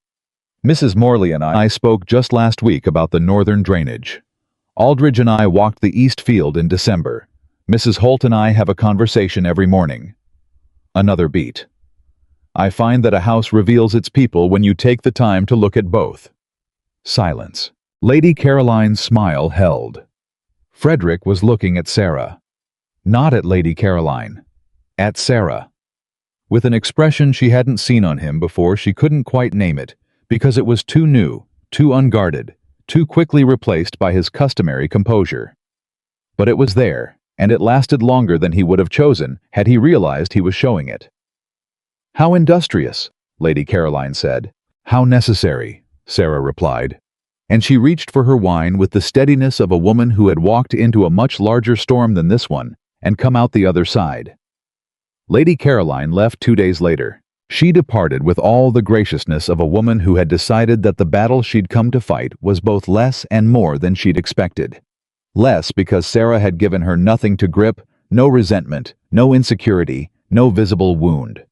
Mrs. Morley and I spoke just last week about the northern drainage. Aldridge and I walked the east field in December. Mrs. Holt and I have a conversation every morning. Another beat. I find that a house reveals its people when you take the time to look at both. Silence. Lady Caroline's smile held. Frederick was looking at Sarah. Not at Lady Caroline. At Sarah. With an expression she hadn't seen on him before, she couldn't quite name it, because it was too new, too unguarded, too quickly replaced by his customary composure. But it was there, and it lasted longer than he would have chosen had he realized he was showing it. "How industrious," Lady Caroline said. "How necessary," Sarah replied. And she reached for her wine with the steadiness of a woman who had walked into a much larger storm than this one and come out the other side. Lady Caroline left 2 days later. She departed with all the graciousness of a woman who had decided that the battle she'd come to fight was both less and more than she'd expected. Less because Sarah had given her nothing to grip, no resentment, no insecurity, no visible wound.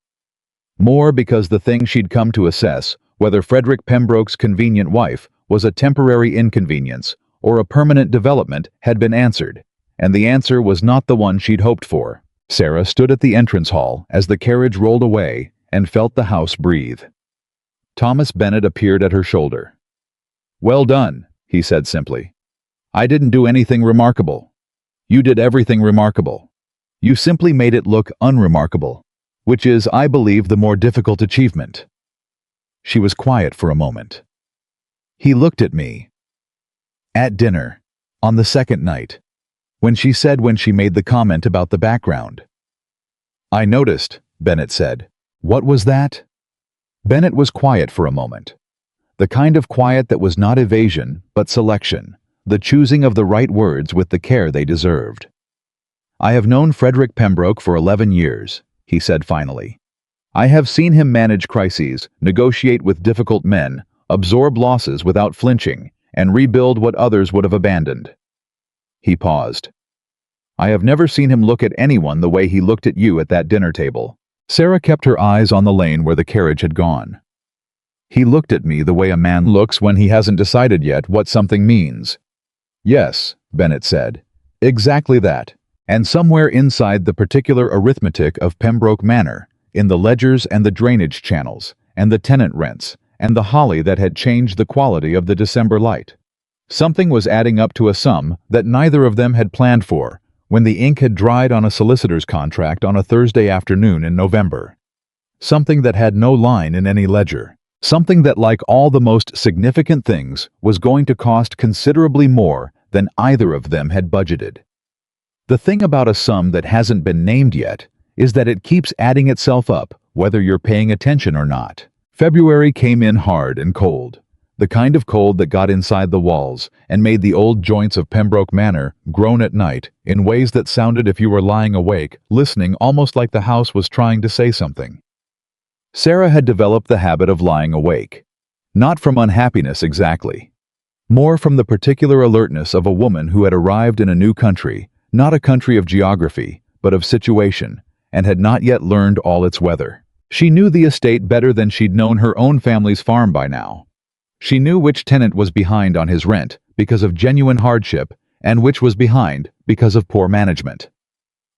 More because the thing she'd come to assess, whether Frederick Pembroke's convenient wife was a temporary inconvenience or a permanent development, had been answered, and the answer was not the one she'd hoped for. Sarah stood at the entrance hall as the carriage rolled away and felt the house breathe. Thomas Bennet appeared at her shoulder. "Well done," he said simply. "I didn't do anything remarkable. You did everything remarkable. You simply made it look unremarkable, which is, I believe, the more difficult achievement." She was quiet for a moment. He looked at me. At dinner, on the second night, when she made the comment about the background. "I noticed," Bennet said. "What was that?" Bennet was quiet for a moment. The kind of quiet that was not evasion, but selection, the choosing of the right words with the care they deserved. "I have known Frederick Pembroke for 11 years, he said finally. "I have seen him manage crises, negotiate with difficult men, absorb losses without flinching, and rebuild what others would have abandoned." He paused. "I have never seen him look at anyone the way he looked at you at that dinner table." Sarah kept her eyes on the lane where the carriage had gone. "He looked at me the way a man looks when he hasn't decided yet what something means." "Yes," Bennet said. "Exactly that. And somewhere inside the particular arithmetic of Pembroke Manor, in the ledgers and the drainage channels, and the tenant rents, and the holly that had changed the quality of the December light, something was adding up to a sum that neither of them had planned for, when the ink had dried on a solicitor's contract on a Thursday afternoon in November. Something that had no line in any ledger. Something that, like all the most significant things, was going to cost considerably more than either of them had budgeted. The thing about a sum that hasn't been named yet is that it keeps adding itself up, whether you're paying attention or not. February came in hard and cold. The kind of cold that got inside the walls and made the old joints of Pembroke Manor groan at night in ways that sounded, if you were lying awake, listening, almost like the house was trying to say something. Sarah had developed the habit of lying awake. Not from unhappiness exactly. More from the particular alertness of a woman who had arrived in a new country, not a country of geography, but of situation, and had not yet learned all its weather. She knew the estate better than she'd known her own family's farm by now. She knew which tenant was behind on his rent because of genuine hardship and which was behind because of poor management.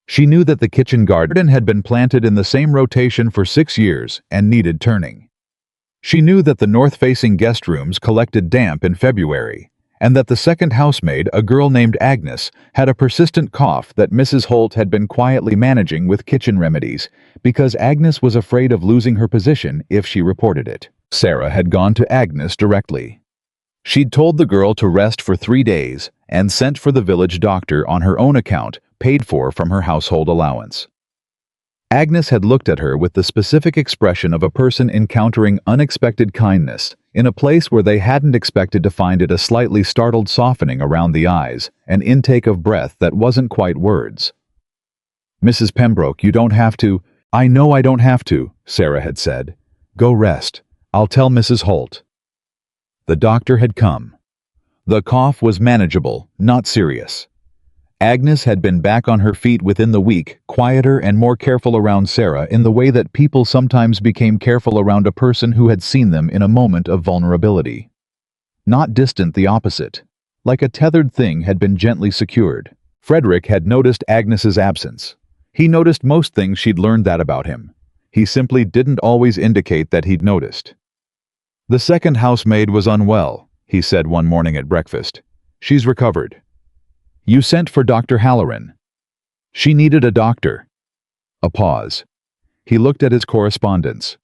She knew that the kitchen garden had been planted in the same rotation for 6 years and needed turning. She knew that the north-facing guest rooms collected damp in February, and that the second housemaid, a girl named Agnes, had a persistent cough that Mrs. Holt had been quietly managing with kitchen remedies because Agnes was afraid of losing her position if she reported it. Sarah had gone to Agnes directly. She'd told the girl to rest for 3 days and sent for the village doctor on her own account, paid for from her household allowance. Agnes had looked at her with the specific expression of a person encountering unexpected kindness in a place where they hadn't expected to find it, a slightly startled softening around the eyes, an intake of breath that wasn't quite words. "Mrs. Pembroke, you don't have to." "I know I don't have to," Sarah had said. "Go rest. I'll tell Mrs. Holt." The doctor had come. The cough was manageable, not serious. Agnes had been back on her feet within the week, quieter and more careful around Sarah in the way that people sometimes became careful around a person who had seen them in a moment of vulnerability. Not distant, the opposite. Like a tethered thing had been gently secured. Frederick had noticed Agnes's absence. He noticed most things she'd learned that about him. He simply didn't always indicate that he'd noticed. The second housemaid was unwell, he said one morning at breakfast. She's recovered. You sent for Dr. Halloran. She needed a doctor. A pause. He looked at his correspondence.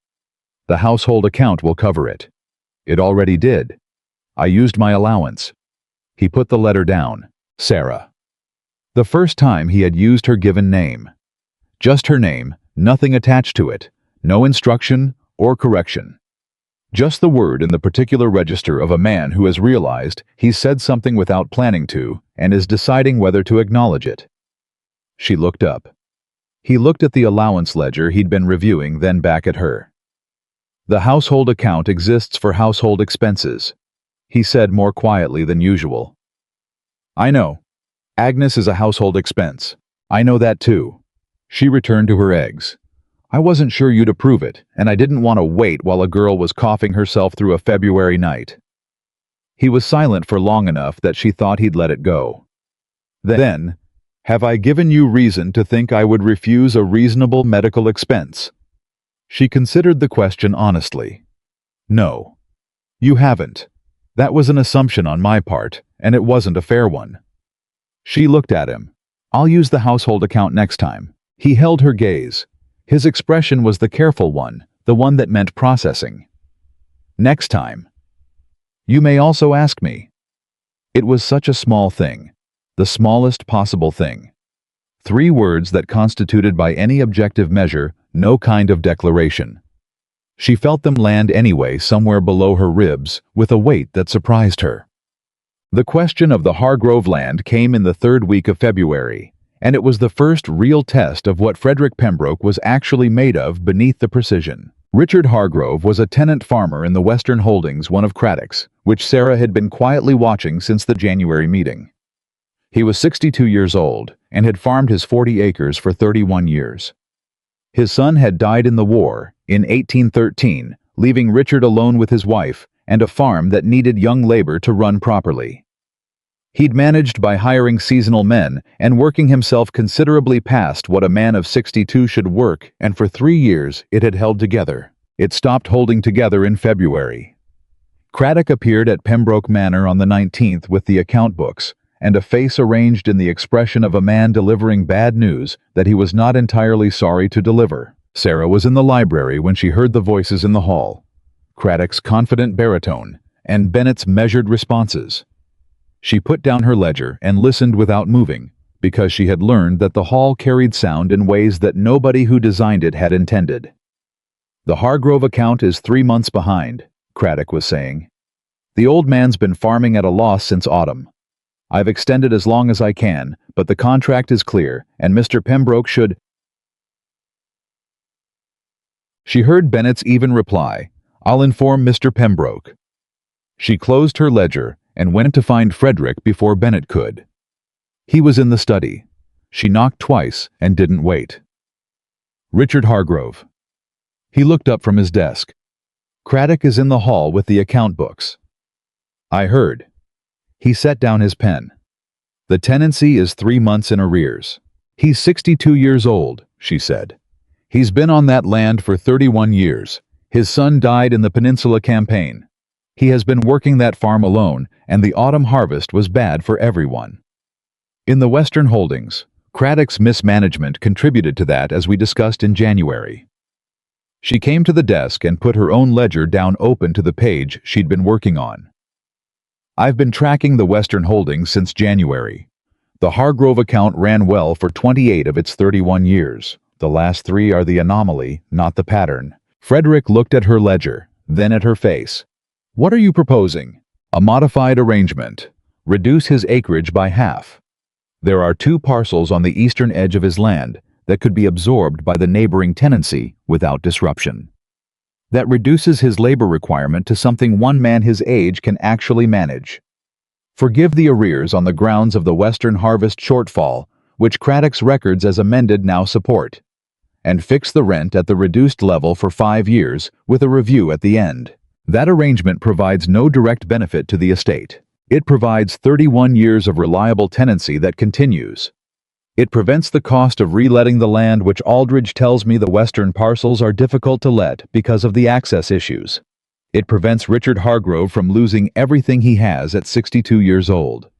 The household account will cover it. It already did. I used my allowance. He put the letter down. Sarah. The first time he had used her given name. Just her name, nothing attached to it, no instruction or correction. Just the word in the particular register of a man who has realized he's said something without planning to and is deciding whether to acknowledge it. She looked up. He looked at the allowance ledger he'd been reviewing, then back at her. The household account exists for household expenses, he said more quietly than usual. I know. Agnes is a household expense. I know that too. She returned to her eggs. I wasn't sure you'd approve it, and I didn't want to wait while a girl was coughing herself through a February night. He was silent for long enough that she thought he'd let it go. Then, have I given you reason to think I would refuse a reasonable medical expense? She considered the question honestly. No. You haven't. That was an assumption on my part, and it wasn't a fair one. She looked at him. I'll use the household account next time. He held her gaze. His expression was the careful one, the one that meant processing. Next time. You may also ask me. It was such a small thing. The smallest possible thing. 3 words that constituted by any objective measure no kind of declaration. She felt them land anyway somewhere below her ribs with a weight that surprised her. The question of the Hargrove land came in the 3rd week of February, and it was the first real test of what Frederick Pembroke was actually made of beneath the precision. Richard Hargrove was a tenant farmer in the Western Holdings, one of Craddock's, which Sarah had been quietly watching since the January meeting. He was 62 years old and had farmed his 40 acres for 31 years. His son had died in the war in 1813, leaving Richard alone with his wife and a farm that needed young labor to run properly. He'd managed by hiring seasonal men and working himself considerably past what a man of 62 should work, and for 3 years it had held together. It stopped holding together in February. Craddock appeared at Pembroke Manor on the 19th with the account books, and a face arranged in the expression of a man delivering bad news that he was not entirely sorry to deliver. Sarah was in the library when she heard the voices in the hall, Craddock's confident baritone, and Bennett's measured responses. She put down her ledger and listened without moving, because she had learned that the hall carried sound in ways that nobody who designed it had intended. The Hargrove account is 3 months behind, Craddock was saying. The old man's been farming at a loss since autumn. I've extended as long as I can, but the contract is clear, and Mr. Pembroke should... She heard Bennett's even reply, I'll inform Mr. Pembroke. She closed her ledger and went to find Frederick before Bennett could. He was in the study. She knocked twice and didn't wait. Richard Hargrove. He looked up from his desk. Craddock is in the hall with the account books. I heard. He set down his pen. The tenancy is 3 months in arrears. He's 62 years old, she said. He's been on that land for 31 years. His son died in the Peninsula Campaign. He has been working that farm alone, and the autumn harvest was bad for everyone. In the Western Holdings, Craddock's mismanagement contributed to that, as we discussed in January. She came to the desk and put her own ledger down open to the page she'd been working on. I've been tracking the Western Holdings since January. The Hargrove account ran well for 28 of its 31 years. The last 3 are the anomaly, not the pattern. Frederick looked at her ledger, then at her face. What are you proposing? A modified arrangement. Reduce his acreage by half. There are 2 parcels on the eastern edge of his land that could be absorbed by the neighboring tenancy without disruption. That reduces his labor requirement to something one man his age can actually manage. Forgive the arrears on the grounds of the Western harvest shortfall, which Craddock's records as amended now support, and fix the rent at the reduced level for 5 years with a review at the end. That arrangement provides no direct benefit to the estate. It provides 31 years of reliable tenancy that continues. It prevents the cost of reletting the land, which Aldridge tells me the western parcels are difficult to let because of the access issues. It prevents Richard Hargrove from losing everything he has at 62 years old.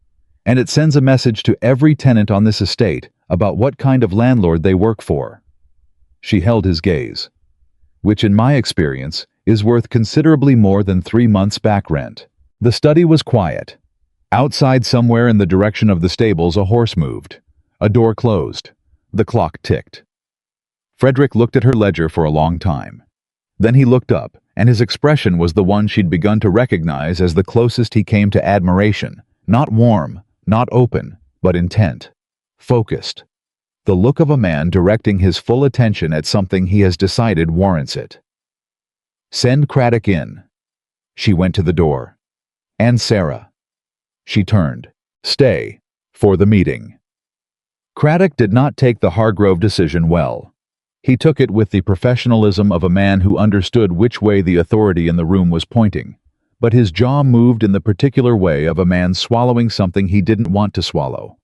And it sends a message to every tenant on this estate about what kind of landlord they work for. She held his gaze. Which, in my experience, is worth considerably more than 3 months' back rent. The study was quiet. Outside, somewhere in the direction of the stables, a horse moved. A door closed. The clock ticked. Frederick looked at her ledger for a long time. Then he looked up, and his expression was the one she'd begun to recognize as the closest he came to admiration. Not warm, not open, but intent. Focused. The look of a man directing his full attention at something he has decided warrants it. "Send Craddock in." She went to the door. "And Sarah." She turned. "Stay. For the meeting." Craddock did not take the Hargrove decision well. He took it with the professionalism of a man who understood which way the authority in the room was pointing, but his jaw moved in the particular way of a man swallowing something he didn't want to swallow.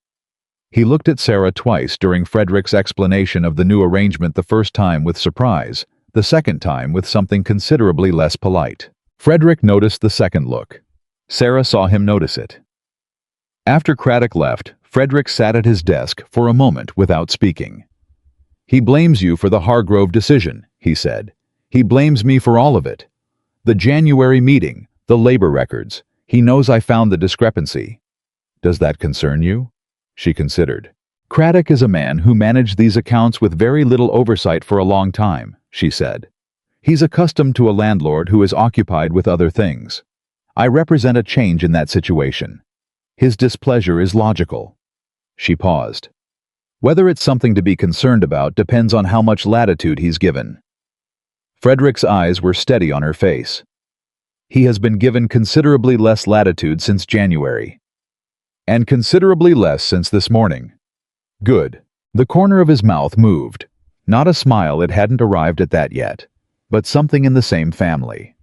He looked at Sarah twice during Frederick's explanation of the new arrangement, the first time with surprise, the second time with something considerably less polite. Frederick noticed the second look. Sarah saw him notice it. After Craddock left, Frederick sat at his desk for a moment without speaking. "He blames you for the Hargrove decision," he said. "He blames me for all of it. The January meeting, the labor records. He knows I found the discrepancy. Does that concern you?" She considered. "Craddock is a man who managed these accounts with very little oversight for a long time," she said. "He's accustomed to a landlord who is occupied with other things. I represent a change in that situation. His displeasure is logical." She paused. "Whether it's something to be concerned about depends on how much latitude he's given." Frederick's eyes were steady on her face. "He has been given considerably less latitude since January. And considerably less since this morning." "Good." The corner of his mouth moved. Not a smile, it hadn't arrived at that yet, but something in the same family.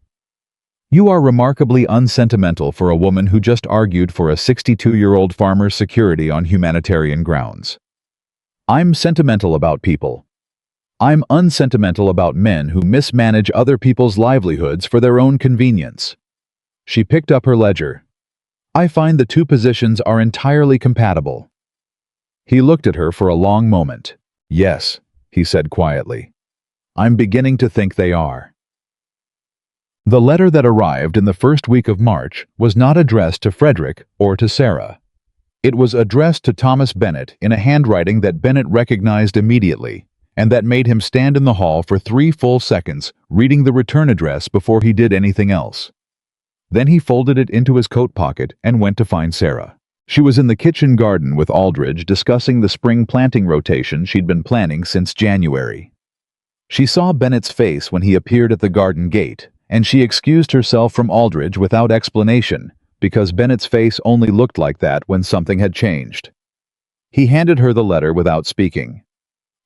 "You are remarkably unsentimental for a woman who just argued for a 62-year-old farmer's security on humanitarian grounds." "I'm sentimental about people. I'm unsentimental about men who mismanage other people's livelihoods for their own convenience." She picked up her ledger. "I find the two positions are entirely compatible." He looked at her for a long moment. "Yes," he said quietly. "I'm beginning to think they are." The letter that arrived in the first week of March was not addressed to Frederick or to Sarah. It was addressed to Thomas Bennett in a handwriting that Bennett recognized immediately, and that made him stand in the hall for 3 full seconds reading the return address before he did anything else. Then he folded it into his coat pocket and went to find Sarah. She was in the kitchen garden with Aldridge discussing the spring planting rotation she'd been planning since January. She saw Bennett's face when he appeared at the garden gate, and she excused herself from Aldridge without explanation, because Bennett's face only looked like that when something had changed. He handed her the letter without speaking.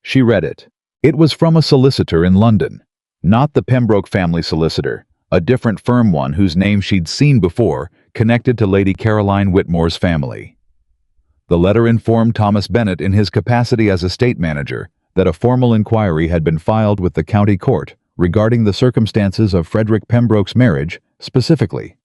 She read it. It was from a solicitor in London, not the Pembroke family solicitor, a different firm one whose name she'd seen before, connected to Lady Caroline Whitmore's family. The letter informed Thomas Bennett in his capacity as estate manager that a formal inquiry had been filed with the county court regarding the circumstances of Frederick Pembroke's marriage, specifically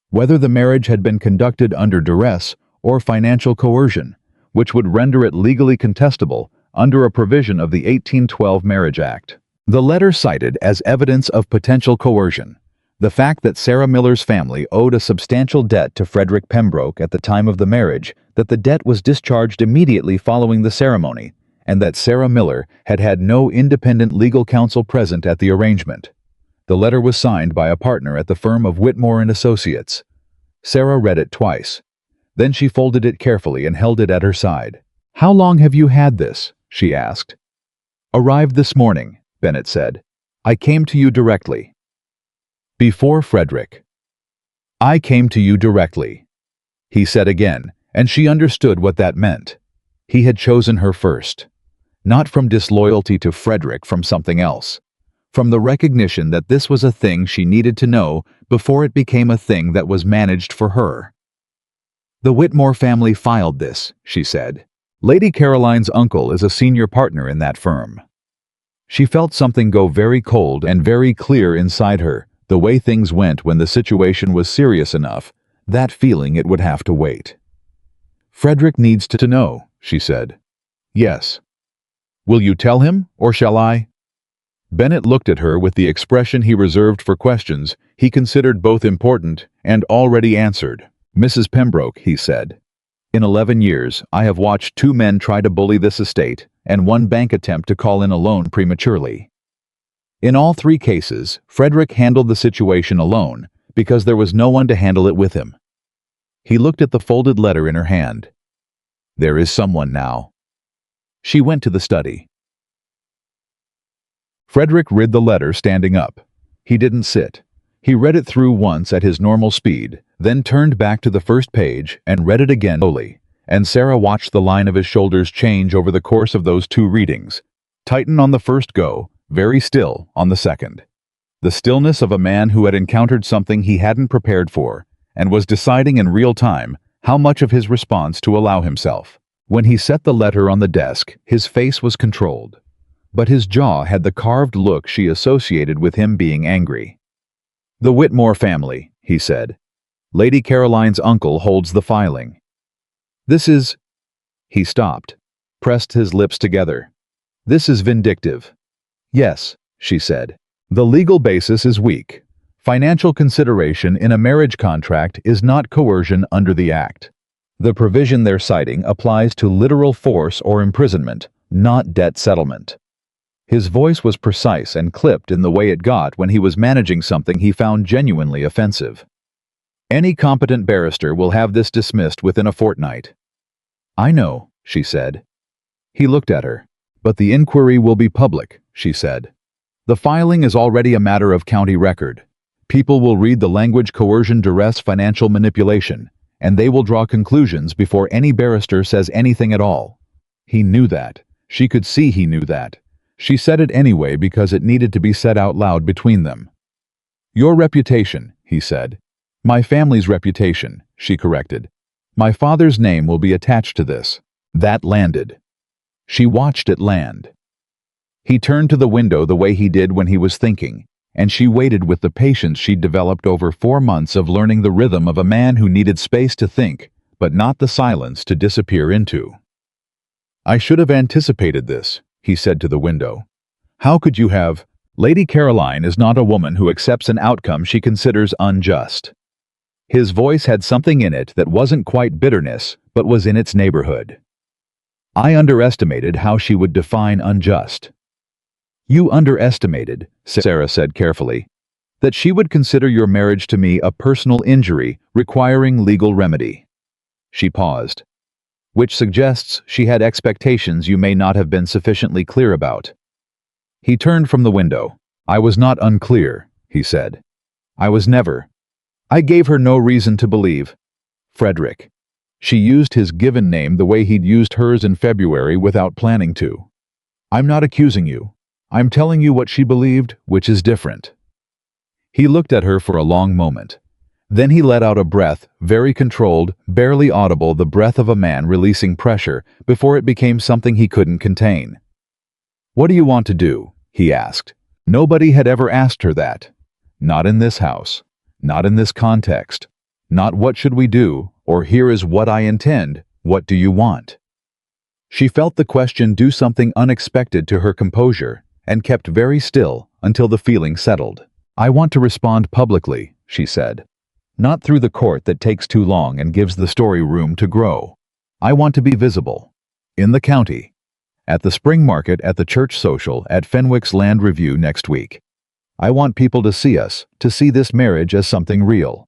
whether the marriage had been conducted under duress or financial coercion, which would render it legally contestable under a provision of the 1812 Marriage Act. The letter cited as evidence of potential coercion the fact that Sarah Miller's family owed a substantial debt to Frederick Pembroke at the time of the marriage, that the debt was discharged immediately following the ceremony, and that Sarah Miller had had no independent legal counsel present at the arrangement. The letter was signed by a partner at the firm of Whitmore and Associates. Sarah read it twice. Then she folded it carefully and held it at her side. "How long have you had this?" she asked. "Arrived this morning," Bennett said. "I came to you directly." Before Frederick. "I came to you directly," he said again, and she understood what that meant. He had chosen her first. Not from disloyalty to Frederick, from something else. From the recognition that this was a thing she needed to know before it became a thing that was managed for her. "The Whitmore family filed this," she said. Lady Caroline's uncle is a senior partner in that firm. She felt something go very cold and very clear inside her, the way things went when the situation was serious enough, that feeling it would have to wait. Frederick needs to know, she said. Yes. Will you tell him, or shall I? Bennett looked at her with the expression he reserved for questions he considered both important and already answered. Mrs. Pembroke, he said. In 11 years, I have watched 2 men try to bully this estate and 1 bank attempt to call in a loan prematurely. In all 3 cases, Frederick handled the situation alone because there was no one to handle it with him. He looked at the folded letter in her hand. There is someone now. She went to the study. Frederick read the letter standing up. He didn't sit. He read it through once at his normal speed, then turned back to the first page and read it again slowly, and Sarah watched the line of his shoulders change over the course of those 2 readings. Tighten on the first go, very still on the second. The stillness of a man who had encountered something he hadn't prepared for, and was deciding in real time how much of his response to allow himself. When he set the letter on the desk, his face was controlled, but his jaw had the carved look she associated with him being angry. The Whitmore family, he said. Lady Caroline's uncle holds the filing. This is... He stopped, pressed his lips together. This is vindictive. Yes, she said. The legal basis is weak. Financial consideration in a marriage contract is not coercion under the Act. The provision they're citing applies to literal force or imprisonment, not debt settlement. His voice was precise and clipped in the way it got when he was managing something he found genuinely offensive. Any competent barrister will have this dismissed within a fortnight. I know, she said. He looked at her. But the inquiry will be public, she said. The filing is already a matter of county record. People will read the language coercion, duress, financial manipulation, and they will draw conclusions before any barrister says anything at all. He knew that. She could see he knew that. She said it anyway because it needed to be said out loud between them. Your reputation, he said. My family's reputation, she corrected. My father's name will be attached to this. That landed. She watched it land. He turned to the window the way he did when he was thinking, and she waited with the patience she'd developed over 4 months of learning the rhythm of a man who needed space to think, but not the silence to disappear into. I should have anticipated this, he said to the window. How could you have? Lady Caroline is not a woman who accepts an outcome she considers unjust. His voice had something in it that wasn't quite bitterness, but was in its neighborhood. I underestimated how she would define unjust. You underestimated, Sarah said carefully, that she would consider your marriage to me a personal injury requiring legal remedy. She paused. Which suggests she had expectations you may not have been sufficiently clear about. He turned from the window. I was not unclear, he said. I was never. I gave her no reason to believe. Frederick. She used his given name the way he'd used hers in February without planning to. I'm not accusing you. I'm telling you what she believed, which is different. He looked at her for a long moment. Then he let out a breath, very controlled, barely audible, the breath of a man releasing pressure before it became something he couldn't contain. What do you want to do? He asked. Nobody had ever asked her that. Not in this house. Not in this context. Not what should we do, or here is what I intend, what do you want? She felt the question do something unexpected to her composure, and kept very still until the feeling settled. I want to respond publicly, she said. Not through the court that takes too long and gives the story room to grow. I want to be visible. In the county. At the spring market, at the church social, at Fenwick's land review next week. I want people to see us, to see this marriage as something real.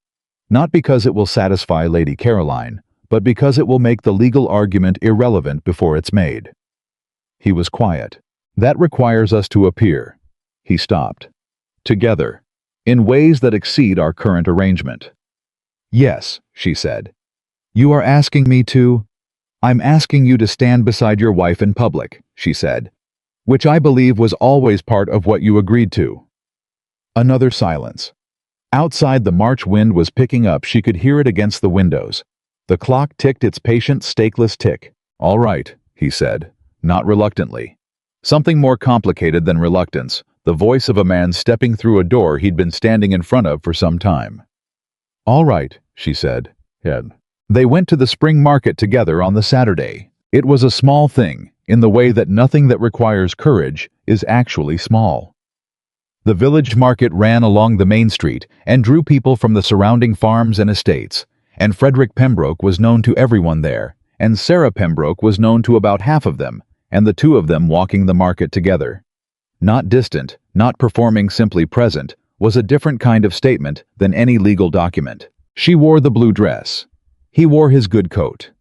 Not because it will satisfy Lady Caroline, but because it will make the legal argument irrelevant before it's made. He was quiet. That requires us to appear. He stopped. Together. In ways that exceed our current arrangement. Yes, she said. You are asking me to? I'm asking you to stand beside your wife in public, she said. Which I believe was always part of what you agreed to. Another silence. Outside, the March wind was picking up. She could hear it against the windows. The clock ticked its patient, stakeless tick. All right, he said, not reluctantly. Something more complicated than reluctance, the voice of a man stepping through a door he'd been standing in front of for some time. All right, she said. They went to the spring market together on the Saturday. It was a small thing, in the way that nothing that requires courage is actually small. The village market ran along the main street and drew people from the surrounding farms and estates, and Frederick Pembroke was known to everyone there, and Sarah Pembroke was known to about half of them, and the two of them walking the market together. Not distant, not performing, simply present, was a different kind of statement than any legal document. She wore the blue dress. He wore his good coat.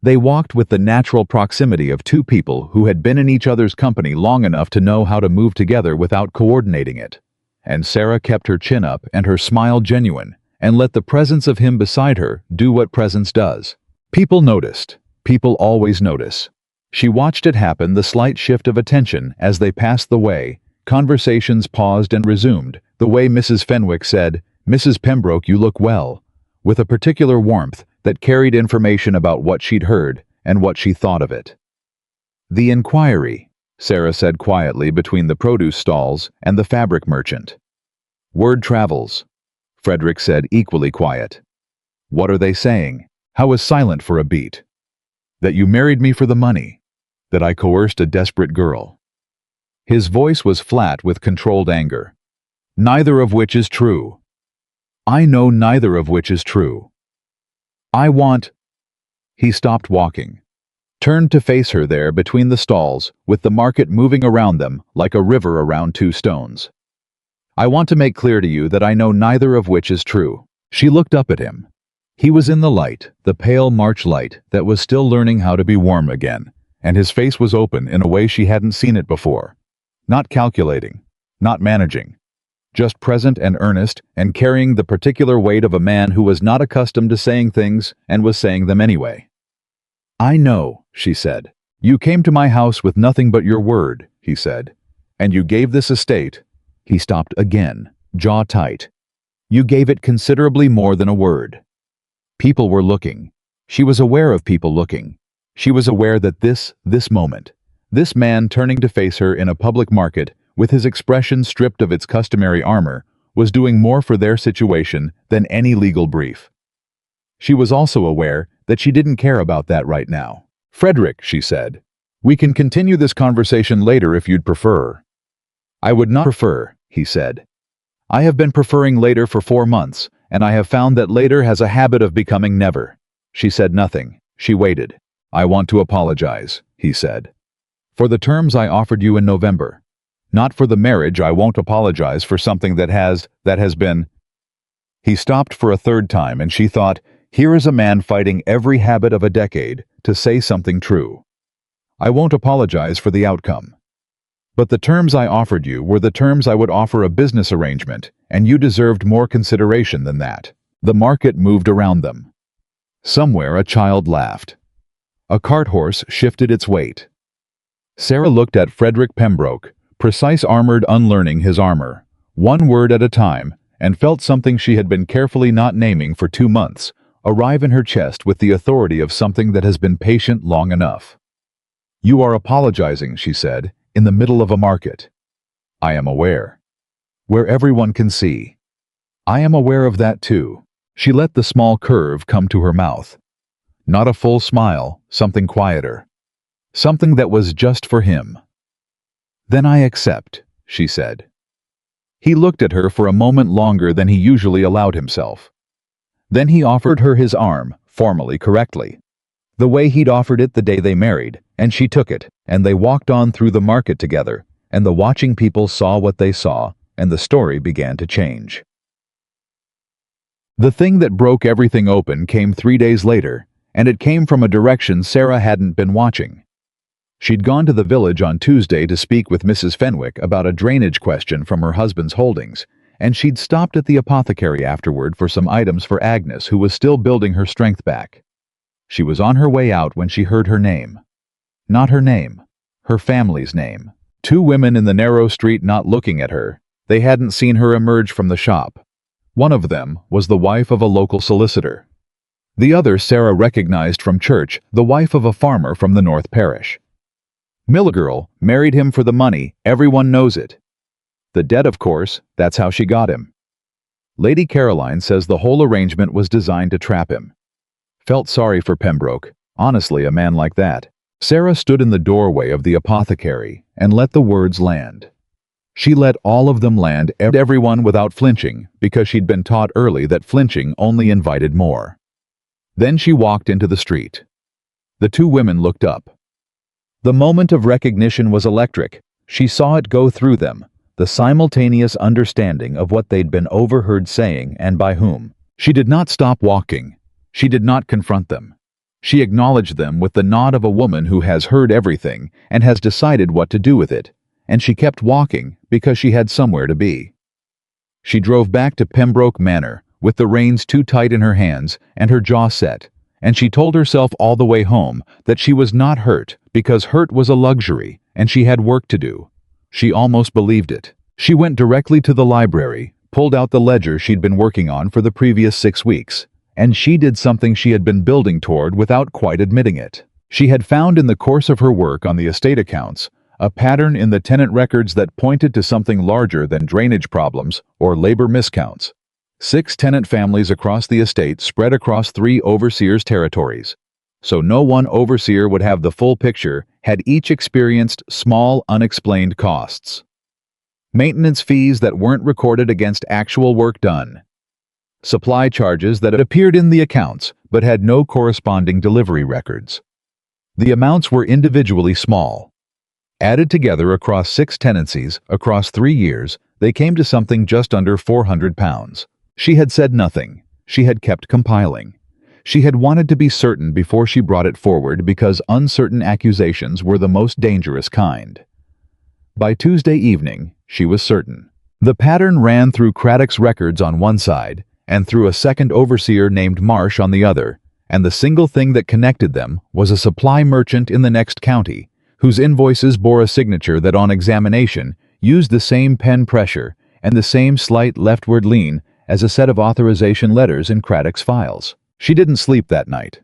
They walked with the natural proximity of two people who had been in each other's company long enough to know how to move together without coordinating it. And Sarah kept her chin up and her smile genuine, and let the presence of him beside her do what presence does. People noticed. People always notice. She watched it happen, the slight shift of attention as they passed the way. Conversations paused and resumed, the way Mrs. Fenwick said, "Mrs. Pembroke, you look well," with a particular warmth that carried information about what she'd heard and what she thought of it. "The inquiry," Sarah said quietly between the produce stalls and the fabric merchant. "Word travels," Frederick said, equally quiet. "What are they saying?" Howe was silent for a beat. "That you married me for the money. That I coerced a desperate girl." His voice was flat with controlled anger. "Neither of which is true. I know neither of which is true. I want—" He stopped walking, turned to face her there between the stalls, with the market moving around them like a river around two stones. "I want to make clear to you that I know neither of which is true." She looked up at him. He was in the light, the pale March light that was still learning how to be warm again, and his face was open in a way she hadn't seen it before. Not calculating, not managing. Just present and earnest, and carrying the particular weight of a man who was not accustomed to saying things and was saying them anyway. "I know," she said. "You came to my house with nothing but your word," he said. "And you gave this estate—" He stopped again, jaw tight. "You gave it considerably more than a word." People were looking. She was aware of people looking. She was aware that this moment, this man turning to face her in a public market, with his expression stripped of its customary armor, was doing more for their situation than any legal brief. She was also aware that she didn't care about that right now. "Frederick," she said, "we can continue this conversation later if you'd prefer." "I would not prefer," he said. "I have been preferring later for 4 months, and I have found that later has a habit of becoming never." She said nothing. She waited. "I want to apologize," he said. "For the terms I offered you in November. Not for the marriage. I won't apologize for something that has been—" He stopped for a third time, and she thought, here is a man fighting every habit of a decade to say something true. "I won't apologize for the outcome. But the terms I offered you were the terms I would offer a business arrangement, and you deserved more consideration than that." The market moved around them. Somewhere a child laughed. A cart horse shifted its weight. Sarah looked at Frederick Pembroke, precise armored, unlearning his armor, one word at a time, and felt something she had been carefully not naming for 2 months arrive in her chest with the authority of something that has been patient long enough. "You are apologizing," she said, "in the middle of a market." "I am aware. Where everyone can see." "I am aware of that too." She let the small curve come to her mouth. Not a full smile, something quieter. Something that was just for him. "Then I accept," she said. He looked at her for a moment longer than he usually allowed himself. Then he offered her his arm, formally, correctly, the way he'd offered it the day they married, and she took it, and they walked on through the market together, and the watching people saw what they saw, and the story began to change. The thing that broke everything open came 3 days later, and it came from a direction Sarah hadn't been watching. She'd gone to the village on Tuesday to speak with Mrs. Fenwick about a drainage question from her husband's holdings, and she'd stopped at the apothecary afterward for some items for Agnes, who was still building her strength back. She was on her way out when she heard her name. Not her name, her family's name. 2 women in the narrow street not looking at her. They hadn't seen her emerge from the shop. One of them was the wife of a local solicitor. The other Sarah recognized from church, the wife of a farmer from the North Parish. Milligirl married him for the money, everyone knows it. The debt, of course, that's how she got him. Lady Caroline says the whole arrangement was designed to trap him. Felt sorry for Pembroke, honestly, a man like that. Sarah stood in the doorway of the apothecary and let the words land. She let all of them land, everyone without flinching, because she'd been taught early that flinching only invited more. Then she walked into the street. The two women looked up. The moment of recognition was electric. She saw it go through them, the simultaneous understanding of what they'd been overheard saying and by whom. She did not stop walking. She did not confront them. She acknowledged them with the nod of a woman who has heard everything and has decided what to do with it, and she kept walking because she had somewhere to be. She drove back to Pembroke Manor, with the reins too tight in her hands and her jaw set, and she told herself all the way home that she was not hurt because hurt was a luxury and she had work to do. She almost believed it. She went directly to the library, pulled out the ledger she'd been working on for the previous 6 weeks, and she did something she had been building toward without quite admitting it. She had found in the course of her work on the estate accounts a pattern in the tenant records that pointed to something larger than drainage problems or labor miscounts. 6 tenant families across the estate spread across 3 overseers' territories. So no one overseer would have the full picture, had each experienced small, unexplained costs. Maintenance fees that weren't recorded against actual work done. Supply charges that appeared in the accounts but had no corresponding delivery records. The amounts were individually small. Added together across 6 tenancies, across 3 years, they came to something just under £400. She had said nothing. She had kept compiling. She had wanted to be certain before she brought it forward because uncertain accusations were the most dangerous kind. By Tuesday evening, she was certain. The pattern ran through Craddock's records on one side and through a second overseer named Marsh on the other, and the single thing that connected them was a supply merchant in the next county, whose invoices bore a signature that on examination used the same pen pressure and the same slight leftward lean as a set of authorization letters in Craddock's files. She didn't sleep that night.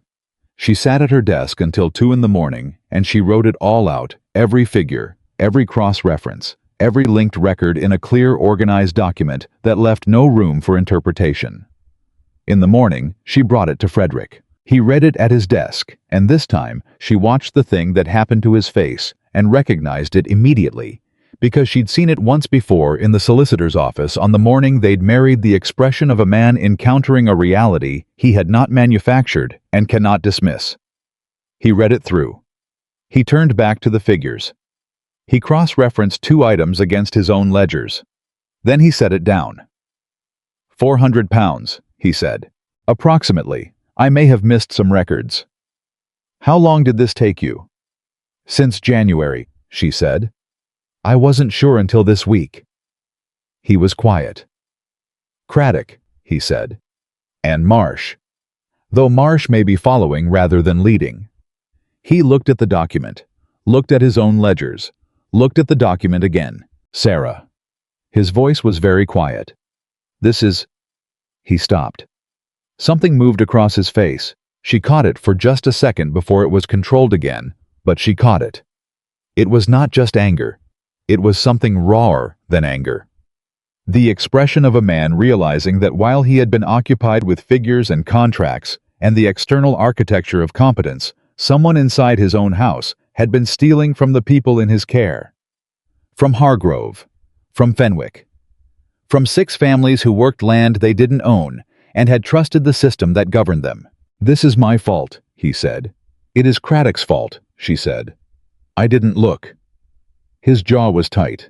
She sat at her desk until 2 in the morning, and she wrote it all out, every figure, every cross-reference, every linked record in a clear, organized document that left no room for interpretation. In the morning, she brought it to Frederick. He read it at his desk, and this time she watched the thing that happened to his face and recognized it immediately, because she'd seen it once before in the solicitor's office on the morning they'd married, the expression of a man encountering a reality he had not manufactured and cannot dismiss. He read it through. He turned back to the figures. He cross-referenced 2 items against his own ledgers. Then he set it down. £400, he said. Approximately. I may have missed some records. How long did this take you? Since January, she said. I wasn't sure until this week. He was quiet. Craddock, he said. And Marsh. Though Marsh may be following rather than leading. He looked at the document, looked at his own ledgers, looked at the document again. Sarah. His voice was very quiet. This is... He stopped. Something moved across his face. She caught it for just a second before it was controlled again, but she caught it. It was not just anger. It was something rawer than anger. The expression of a man realizing that while he had been occupied with figures and contracts and the external architecture of competence, someone inside his own house had been stealing from the people in his care. From Hargrove, from Fenwick, from 6 families who worked land they didn't own and had trusted the system that governed them. This is my fault, he said. It is Craddock's fault, she said. I didn't look. His jaw was tight.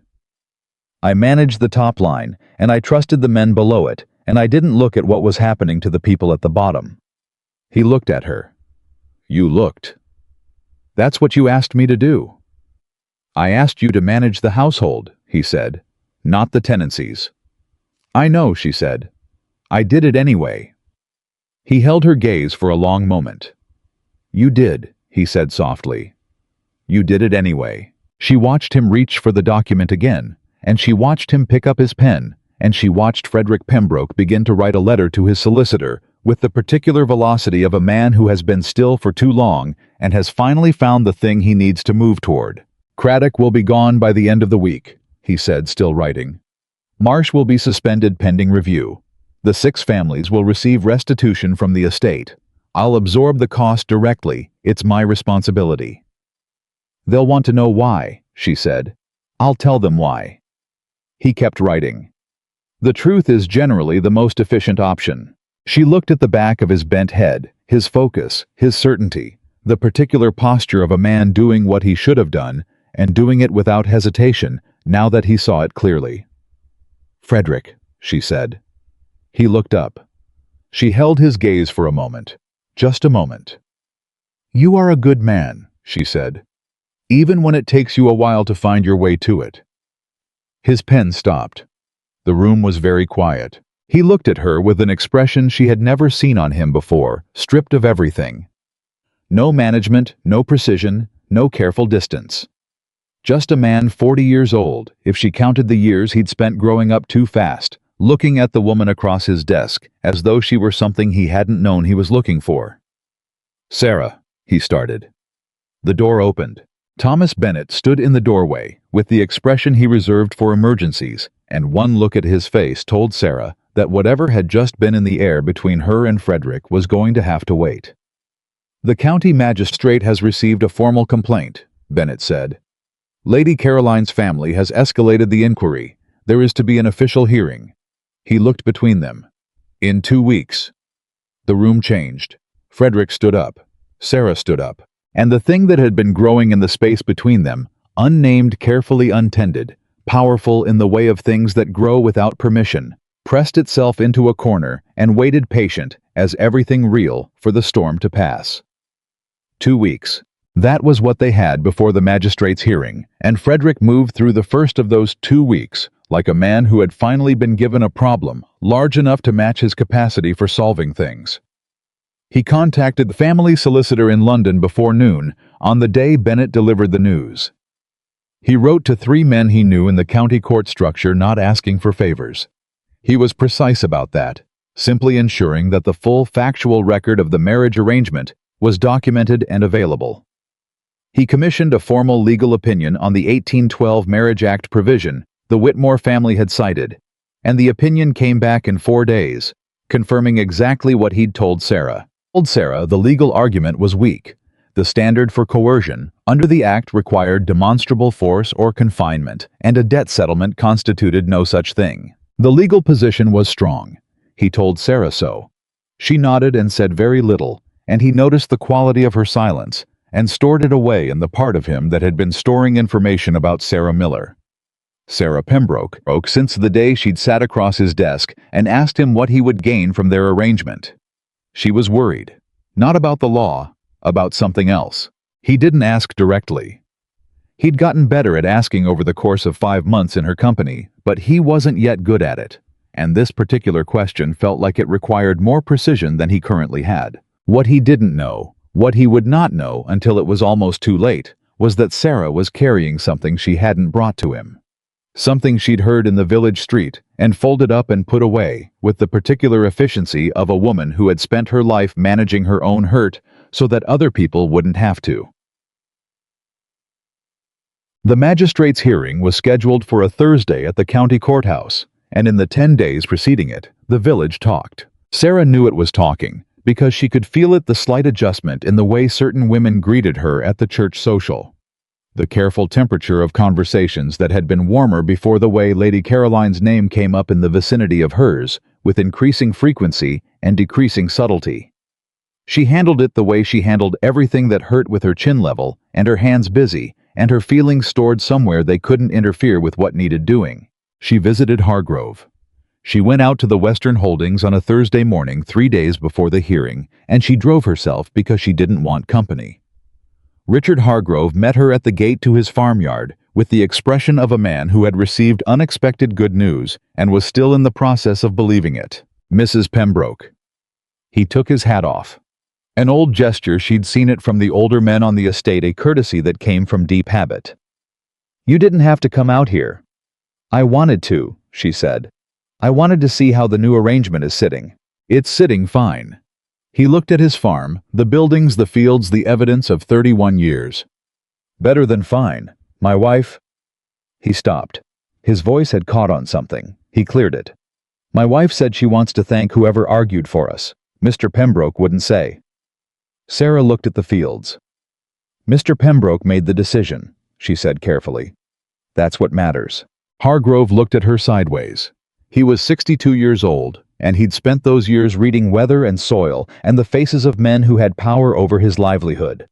I managed the top line, and I trusted the men below it, and I didn't look at what was happening to the people at the bottom. He looked at her. You looked. That's what you asked me to do. I asked you to manage the household, he said, not the tenancies. I know, she said. I did it anyway. He held her gaze for a long moment. You did, he said softly. You did it anyway. She watched him reach for the document again, and she watched him pick up his pen, and she watched Frederick Pembroke begin to write a letter to his solicitor with the particular velocity of a man who has been still for too long and has finally found the thing he needs to move toward. Craddock will be gone by the end of the week, he said, still writing. Marsh will be suspended pending review. The 6 families will receive restitution from the estate. I'll absorb the cost directly. It's my responsibility. They'll want to know why, she said. I'll tell them why. He kept writing. The truth is generally the most efficient option. She looked at the back of his bent head, his focus, his certainty, the particular posture of a man doing what he should have done, and doing it without hesitation, now that he saw it clearly. Frederick, she said. He looked up. She held his gaze for a moment. Just a moment. You are a good man, she said, even when it takes you a while to find your way to it. His pen stopped. The room was very quiet. He looked at her with an expression she had never seen on him before, stripped of everything. No management, no precision, no careful distance. Just a man 40 years old, if she counted the years he'd spent growing up too fast, looking at the woman across his desk, as though she were something he hadn't known he was looking for. Sarah, he started. The door opened. Thomas Bennett stood in the doorway, with the expression he reserved for emergencies, and one look at his face told Sarah that whatever had just been in the air between her and Frederick was going to have to wait. The county magistrate has received a formal complaint, Bennett said. Lady Caroline's family has escalated the inquiry. There is to be an official hearing. He looked between them. In 2 weeks. The room changed. Frederick stood up. Sarah stood up. And the thing that had been growing in the space between them, unnamed, carefully untended, powerful in the way of things that grow without permission, pressed itself into a corner and waited patient, as everything real, for the storm to pass. 2 weeks. That was what they had before the magistrate's hearing, and Frederick moved through the first of those 2 weeks, like a man who had finally been given a problem large enough to match his capacity for solving things. He contacted the family solicitor in London before noon, on the day Bennett delivered the news. He wrote to 3 men he knew in the county court structure, not asking for favors. He was precise about that, simply ensuring that the full factual record of the marriage arrangement was documented and available. He commissioned a formal legal opinion on the 1812 Marriage Act provision the Whitmore family had cited, and the opinion came back in 4 days, confirming exactly what he'd told Sarah. The legal argument was weak. The standard for coercion under the Act required demonstrable force or confinement, and a debt settlement constituted no such thing. The legal position was strong. He told Sarah so. She nodded and said very little, and he noticed the quality of her silence, and stored it away in the part of him that had been storing information about Sarah Miller. Sarah Pembroke since the day she'd sat across his desk and asked him what he would gain from their arrangement. She was worried, not about the law, about something else. He didn't ask directly. He'd gotten better at asking over the course of 5 months in her company, but he wasn't yet good at it, and this particular question felt like it required more precision than he currently had. What he didn't know, what he would not know until it was almost too late, was that Sarah was carrying something she hadn't brought to him. Something she'd heard in the village street and folded up and put away with the particular efficiency of a woman who had spent her life managing her own hurt so that other people wouldn't have to. The magistrate's hearing was scheduled for a Thursday at the county courthouse, and in the 10 days preceding it, the village talked. Sarah knew it was talking because she could feel the slight adjustment in the way certain women greeted her at the church social. The careful temperature of conversations that had been warmer before the way Lady Caroline's name came up in the vicinity of hers, with increasing frequency and decreasing subtlety. She handled it the way she handled everything that hurt, with her chin level and her hands busy and her feelings stored somewhere they couldn't interfere with what needed doing. She visited Hargrove. She went out to the Western Holdings on a Thursday morning 3 days before the hearing, and she drove herself because she didn't want company. Richard Hargrove met her at the gate to his farmyard with the expression of a man who had received unexpected good news and was still in the process of believing it. Mrs. Pembroke. He took his hat off. An old gesture she'd seen it from the older men on the estate, a courtesy that came from deep habit. You didn't have to come out here. I wanted to, she said. I wanted to see how the new arrangement is sitting. It's sitting fine. He looked at his farm, the buildings, the fields, the evidence of 31 years. Better than fine. My wife... He stopped. His voice had caught on something. He cleared it. My wife said she wants to thank whoever argued for us. Mr. Pembroke wouldn't say. Sarah looked at the fields. Mr. Pembroke made the decision, she said carefully. That's what matters. Hargrove looked at her sideways. He was 62 years old, and he'd spent those years reading weather and soil and the faces of men who had power over his livelihood.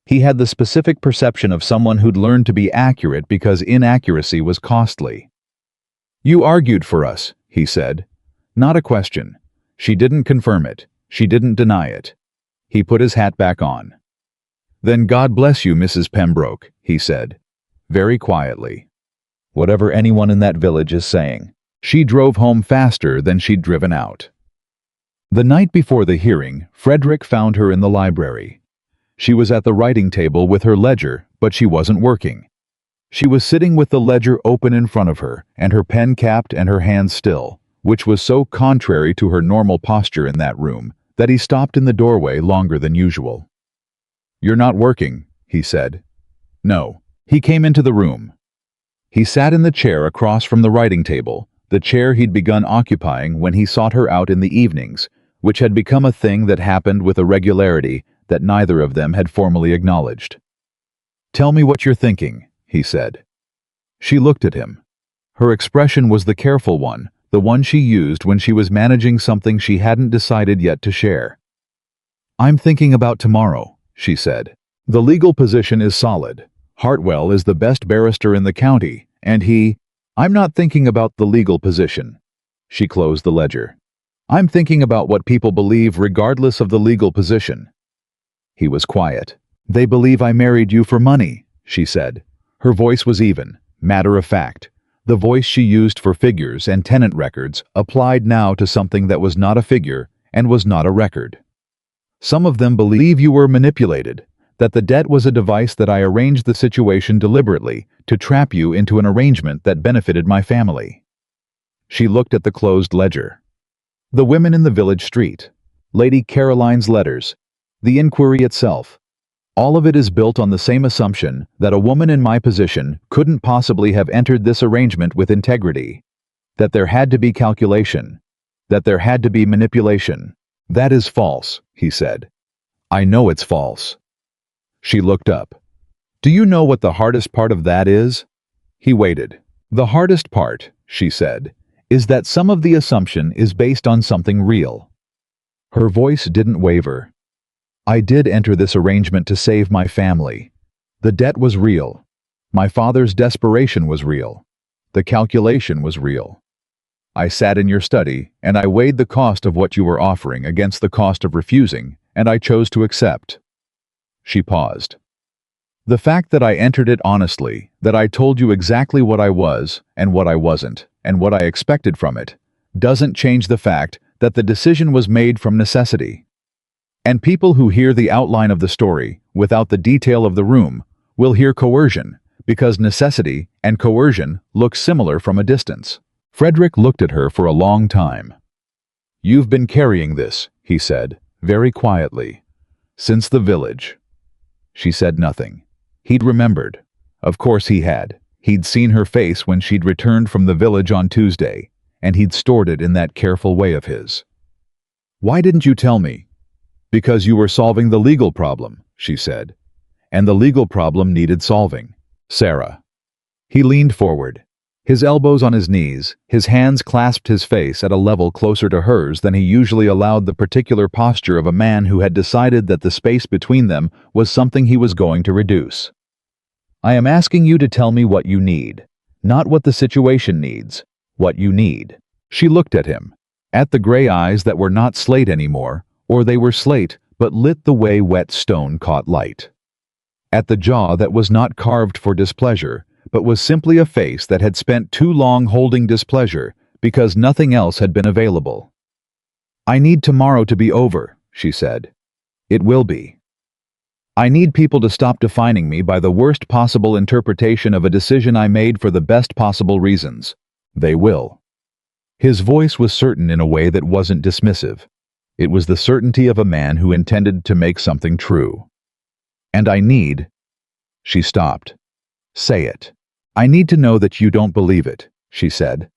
He had the specific perception of someone who'd learned to be accurate because inaccuracy was costly. You argued for us, he said. Not a question. She didn't confirm it. She didn't deny it. He put his hat back on. Then God bless you, Mrs. Pembroke, he said, very quietly. Whatever anyone in that village is saying. She drove home faster than she'd driven out. The night before the hearing, Frederick found her in the library. She was at the writing table with her ledger, but she wasn't working. She was sitting with the ledger open in front of her, and her pen capped and her hands still, which was so contrary to her normal posture in that room that he stopped in the doorway longer than usual. You're not working, he said. No. He came into the room. He sat in the chair across from the writing table, the chair he'd begun occupying when he sought her out in the evenings, which had become a thing that happened with a regularity that neither of them had formally acknowledged. Tell me what you're thinking, he said. She looked at him. Her expression was the careful one, the one she used when she was managing something she hadn't decided yet to share. I'm thinking about tomorrow, she said. The legal position is solid. Hartwell is the best barrister in the county, and I'm not thinking about the legal position. She closed the ledger. I'm thinking about what people believe regardless of the legal position. He was quiet. They believe I married you for money, she said. Her voice was even, matter of fact. The voice she used for figures and tenant records applied now to something that was not a figure and was not a record. Some of them believe you were manipulated, that the debt was a device that I arranged the situation deliberately to trap you into an arrangement that benefited my family. She looked at the closed ledger. The women in the village street, Lady Caroline's letters, the inquiry itself. All of it is built on the same assumption that a woman in my position couldn't possibly have entered this arrangement with integrity, that there had to be calculation, that there had to be manipulation. That is false, he said. I know it's false. She looked up. Do you know what the hardest part of that is? He waited. The hardest part, she said, is that some of the assumption is based on something real. Her voice didn't waver. I did enter this arrangement to save my family. The debt was real. My father's desperation was real. The calculation was real. I sat in your study, and I weighed the cost of what you were offering against the cost of refusing, and I chose to accept. She paused. The fact that I entered it honestly, that I told you exactly what I was and what I wasn't, and what I expected from it, doesn't change the fact that the decision was made from necessity. And people who hear the outline of the story, without the detail of the room, will hear coercion, because necessity and coercion look similar from a distance. Frederick looked at her for a long time. You've been carrying this, he said, very quietly, since the village. She said nothing. He'd remembered. Of course he had. He'd seen her face when she'd returned from the village on Tuesday, and he'd stored it in that careful way of his. Why didn't you tell me? Because you were solving the legal problem, she said. And the legal problem needed solving. Sarah. He leaned forward, his elbows on his knees, his hands clasped his face at a level closer to hers than he usually allowed, the particular posture of a man who had decided that the space between them was something he was going to reduce. I am asking you to tell me what you need, not what the situation needs, what you need. She looked at him, at the gray eyes that were not slate anymore, or they were slate but lit the way wet stone caught light. At the jaw that was not carved for displeasure, but was simply a face that had spent too long holding displeasure because nothing else had been available. I need tomorrow to be over, she said. It will be. I need people to stop defining me by the worst possible interpretation of a decision I made for the best possible reasons. They will. His voice was certain in a way that wasn't dismissive. It was the certainty of a man who intended to make something true. And I need— She stopped. Say it. I need to know that you don't believe it, she said.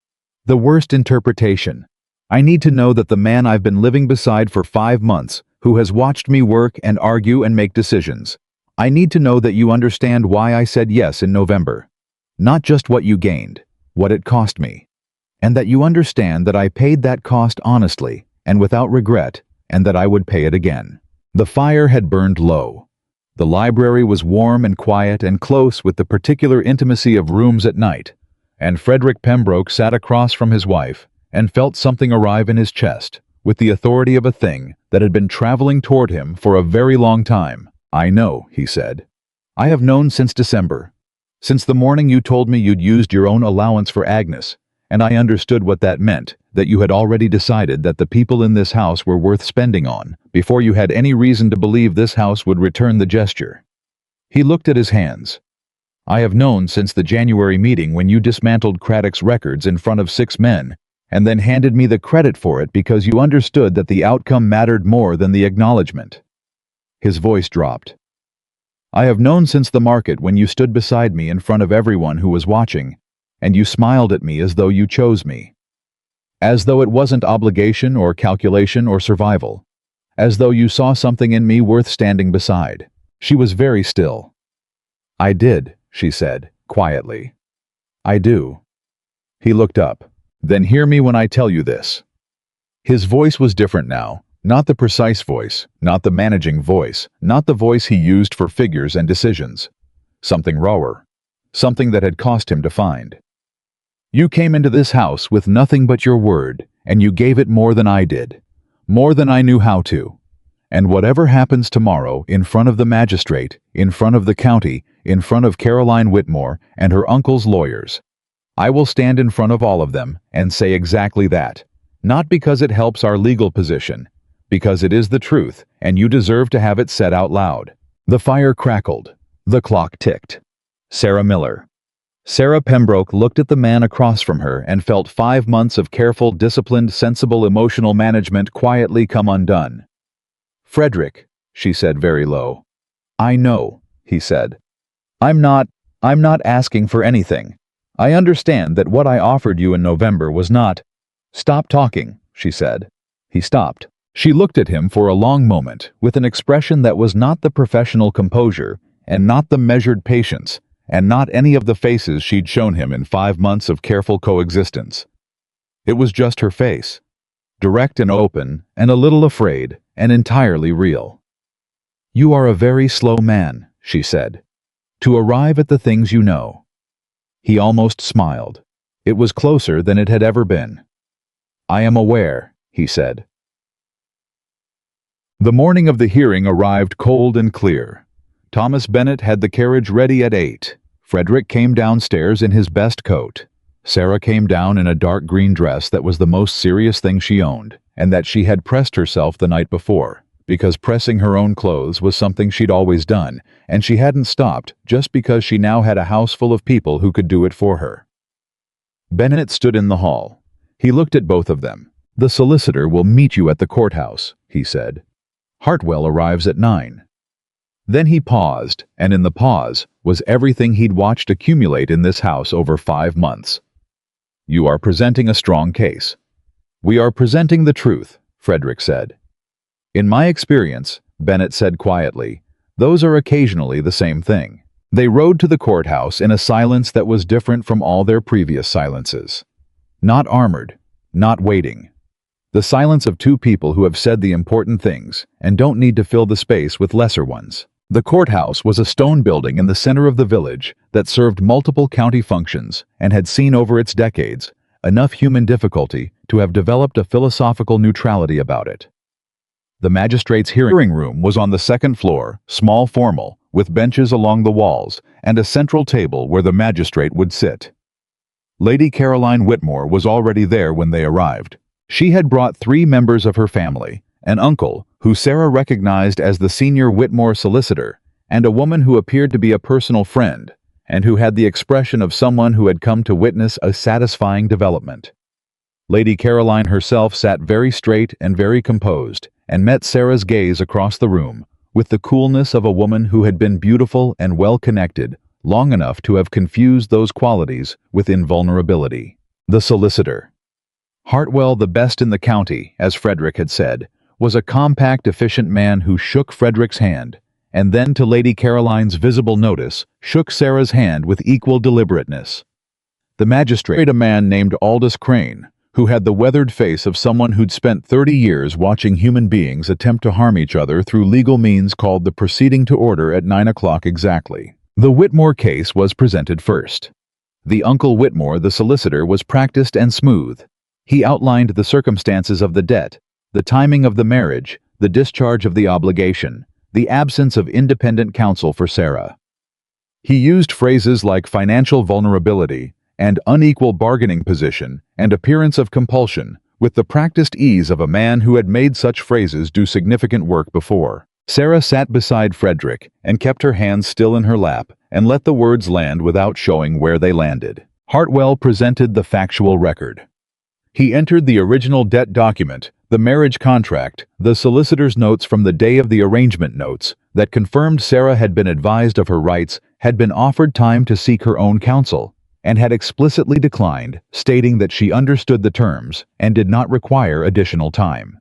The worst interpretation. I need to know that the man I've been living beside for 5 months, who has watched me work and argue and make decisions. I need to know that you understand why I said yes in November. Not just what you gained, what it cost me. And that you understand that I paid that cost honestly and without regret, and that I would pay it again. The fire had burned low. The library was warm and quiet and close with the particular intimacy of rooms at night, and Frederick Pembroke sat across from his wife and felt something arrive in his chest with the authority of a thing that had been traveling toward him for a very long time. I know, he said. I have known since December. Since the morning you told me you'd used your own allowance for Agnes, and I understood what that meant, that you had already decided that the people in this house were worth spending on, before you had any reason to believe this house would return the gesture. He looked at his hands. I have known since the January meeting when you dismantled Craddock's records in front of 6 men, and then handed me the credit for it because you understood that the outcome mattered more than the acknowledgement. His voice dropped. I have known since the market when you stood beside me in front of everyone who was watching, and you smiled at me as though you chose me. As though it wasn't obligation or calculation or survival. As though you saw something in me worth standing beside. She was very still. I did, she said, quietly. I do. He looked up. Then hear me when I tell you this. His voice was different now, not the precise voice, not the managing voice, not the voice he used for figures and decisions. Something rawer. Something that had cost him to find. You came into this house with nothing but your word, and you gave it more than I did, more than I knew how to. And whatever happens tomorrow, in front of the magistrate, in front of the county, in front of Caroline Whitmore and her uncle's lawyers, I will stand in front of all of them and say exactly that, not because it helps our legal position, because it is the truth, and you deserve to have it said out loud. The fire crackled. The clock ticked. Sarah Miller. Sarah Pembroke looked at the man across from her and felt 5 months of careful, disciplined, sensible emotional management quietly come undone. Frederick, she said very low. I know, he said. I'm not asking for anything. I understand that what I offered you in November was not— Stop talking, she said. He stopped. She looked at him for a long moment with an expression that was not the professional composure and not the measured patience, and not any of the faces she'd shown him in 5 months of careful coexistence. It was just her face, direct and open and a little afraid and entirely real. You are a very slow man, she said, to arrive at the things you know. He almost smiled. It was closer than it had ever been. I am aware, he said. The morning of the hearing arrived cold and clear. Thomas Bennett had the carriage ready at 8. Frederick came downstairs in his best coat. Sarah came down in a dark green dress that was the most serious thing she owned, and that she had pressed herself the night before, because pressing her own clothes was something she'd always done, and she hadn't stopped just because she now had a house full of people who could do it for her. Bennett stood in the hall. He looked at both of them. The solicitor will meet you at the courthouse, he said. Hartwell arrives at 9. Then he paused, and in the pause was everything he'd watched accumulate in this house over 5 months. You are presenting a strong case. We are presenting the truth, Frederick said. In my experience, Bennett said quietly, those are occasionally the same thing. They rode to the courthouse in a silence that was different from all their previous silences. Not armored, not waiting. The silence of 2 people who have said the important things and don't need to fill the space with lesser ones. The courthouse was a stone building in the center of the village that served multiple county functions and had seen over its decades enough human difficulty to have developed a philosophical neutrality about it. The magistrate's hearing room was on the 2nd floor, small formal, with benches along the walls and a central table where the magistrate would sit. Lady Caroline Whitmore was already there when they arrived. She had brought 3 members of her family, an uncle, who Sarah recognized as the senior Whitmore solicitor, and a woman who appeared to be a personal friend, and who had the expression of someone who had come to witness a satisfying development. Lady Caroline herself sat very straight and very composed, and met Sarah's gaze across the room, with the coolness of a woman who had been beautiful and well-connected, long enough to have confused those qualities with invulnerability. The solicitor. Hartwell, the best in the county, as Frederick had said, was a compact, efficient man who shook Frederick's hand, and then, to Lady Caroline's visible notice, shook Sarah's hand with equal deliberateness. The magistrate, a man named Aldous Crane, who had the weathered face of someone who'd spent 30 years watching human beings attempt to harm each other through legal means, called the proceeding to order at 9 o'clock exactly. The Whitmore case was presented first. The Uncle Whitmore, the solicitor, was practiced and smooth. He outlined the circumstances of the debt, the timing of the marriage, the discharge of the obligation, the absence of independent counsel for Sarah. He used phrases like financial vulnerability and unequal bargaining position and appearance of compulsion with the practiced ease of a man who had made such phrases do significant work before. Sarah sat beside Frederick and kept her hands still in her lap and let the words land without showing where they landed. Hartwell presented the factual record. He entered the original debt document, the marriage contract, the solicitor's notes from the day of the arrangement notes, that confirmed Sarah had been advised of her rights, had been offered time to seek her own counsel, and had explicitly declined, stating that she understood the terms and did not require additional time.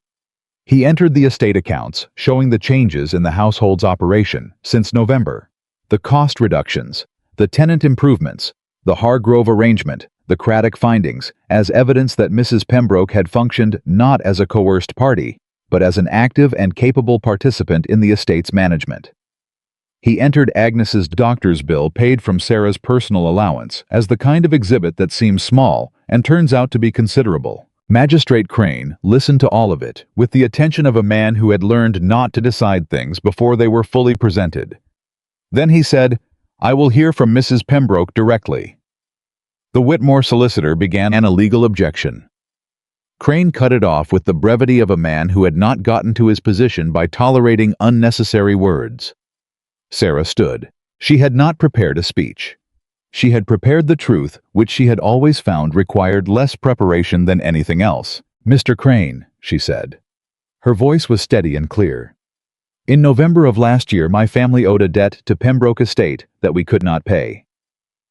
He entered the estate accounts, showing the changes in the household's operation since November, the cost reductions, the tenant improvements, the Hargrove arrangement, the Craddock findings, as evidence that Mrs. Pembroke had functioned not as a coerced party, but as an active and capable participant in the estate's management. He entered Agnes's doctor's bill paid from Sarah's personal allowance as the kind of exhibit that seems small and turns out to be considerable. Magistrate Crane listened to all of it with the attention of a man who had learned not to decide things before they were fully presented. Then he said, "I will hear from Mrs. Pembroke directly." The Whitmore solicitor began a legal objection. Crane cut it off with the brevity of a man who had not gotten to his position by tolerating unnecessary words. Sarah stood. She had not prepared a speech. She had prepared the truth, which she had always found required less preparation than anything else. "Mr. Crane," she said. Her voice was steady and clear. "In November of last year, my family owed a debt to Pembroke Estate that we could not pay.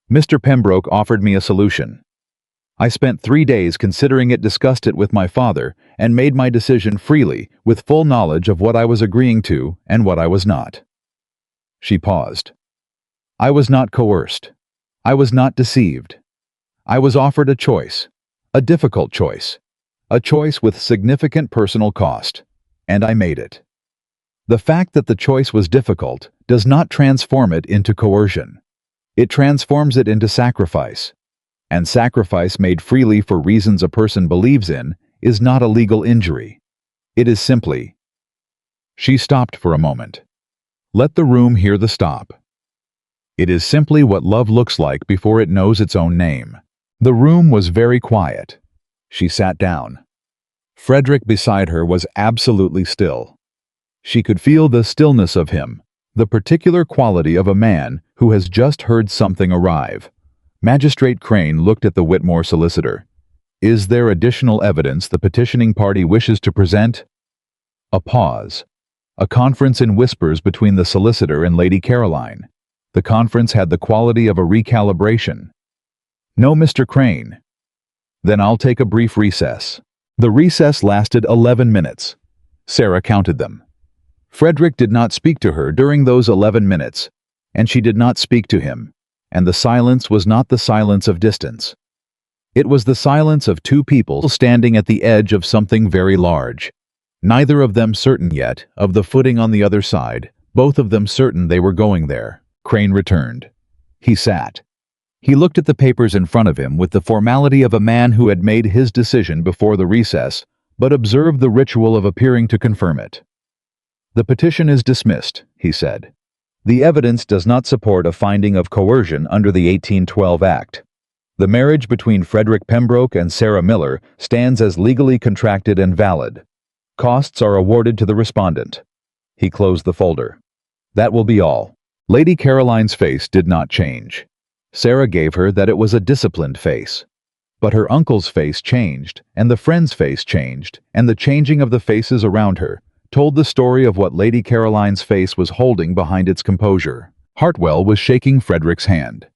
Mr. Pembroke offered me a solution. I spent 3 days considering it, discussed it with my father, and made my decision freely, with full knowledge of what I was agreeing to and what I was not." She paused. "I was not coerced. I was not deceived. I was offered a choice, a difficult choice, a choice with significant personal cost, and I made it. The fact that the choice was difficult does not transform it into coercion. It transforms it into sacrifice, and sacrifice made freely for reasons a person believes in is not a legal injury. It is simply—" She stopped for a moment. Let the room hear the stop. "It is simply what love looks like before it knows its own name." The room was very quiet. She sat down. Frederick beside her was absolutely still. She could feel the stillness of him, the particular quality of a man who has just heard something arrive. Magistrate Crane looked at the Whitmore solicitor. "Is there additional evidence the petitioning party wishes to present?" A pause. A conference in whispers between the solicitor and Lady Caroline. The conference had the quality of a recalibration. "No, Mr. Crane." "Then I'll take a brief recess." The recess lasted 11 minutes. Sarah counted them. Frederick did not speak to her during those 11 minutes, and she did not speak to him, and the silence was not the silence of distance. It was the silence of two people standing at the edge of something very large, neither of them certain yet of the footing on the other side, both of them certain they were going there. Crane returned. He sat. He looked at the papers in front of him with the formality of a man who had made his decision before the recess, but observed the ritual of appearing to confirm it. "The petition is dismissed," he said. "The evidence does not support a finding of coercion under the 1812 Act. The marriage between Frederick Pembroke and Sarah Miller stands as legally contracted and valid. Costs are awarded to the respondent." He closed the folder. "That will be all." Lady Caroline's face did not change. Sarah gave her that it was a disciplined face. But her uncle's face changed, and the friend's face changed, and the changing of the faces around her, told the story of what Lady Caroline's face was holding behind its composure. Hartwell was shaking Frederick's hand.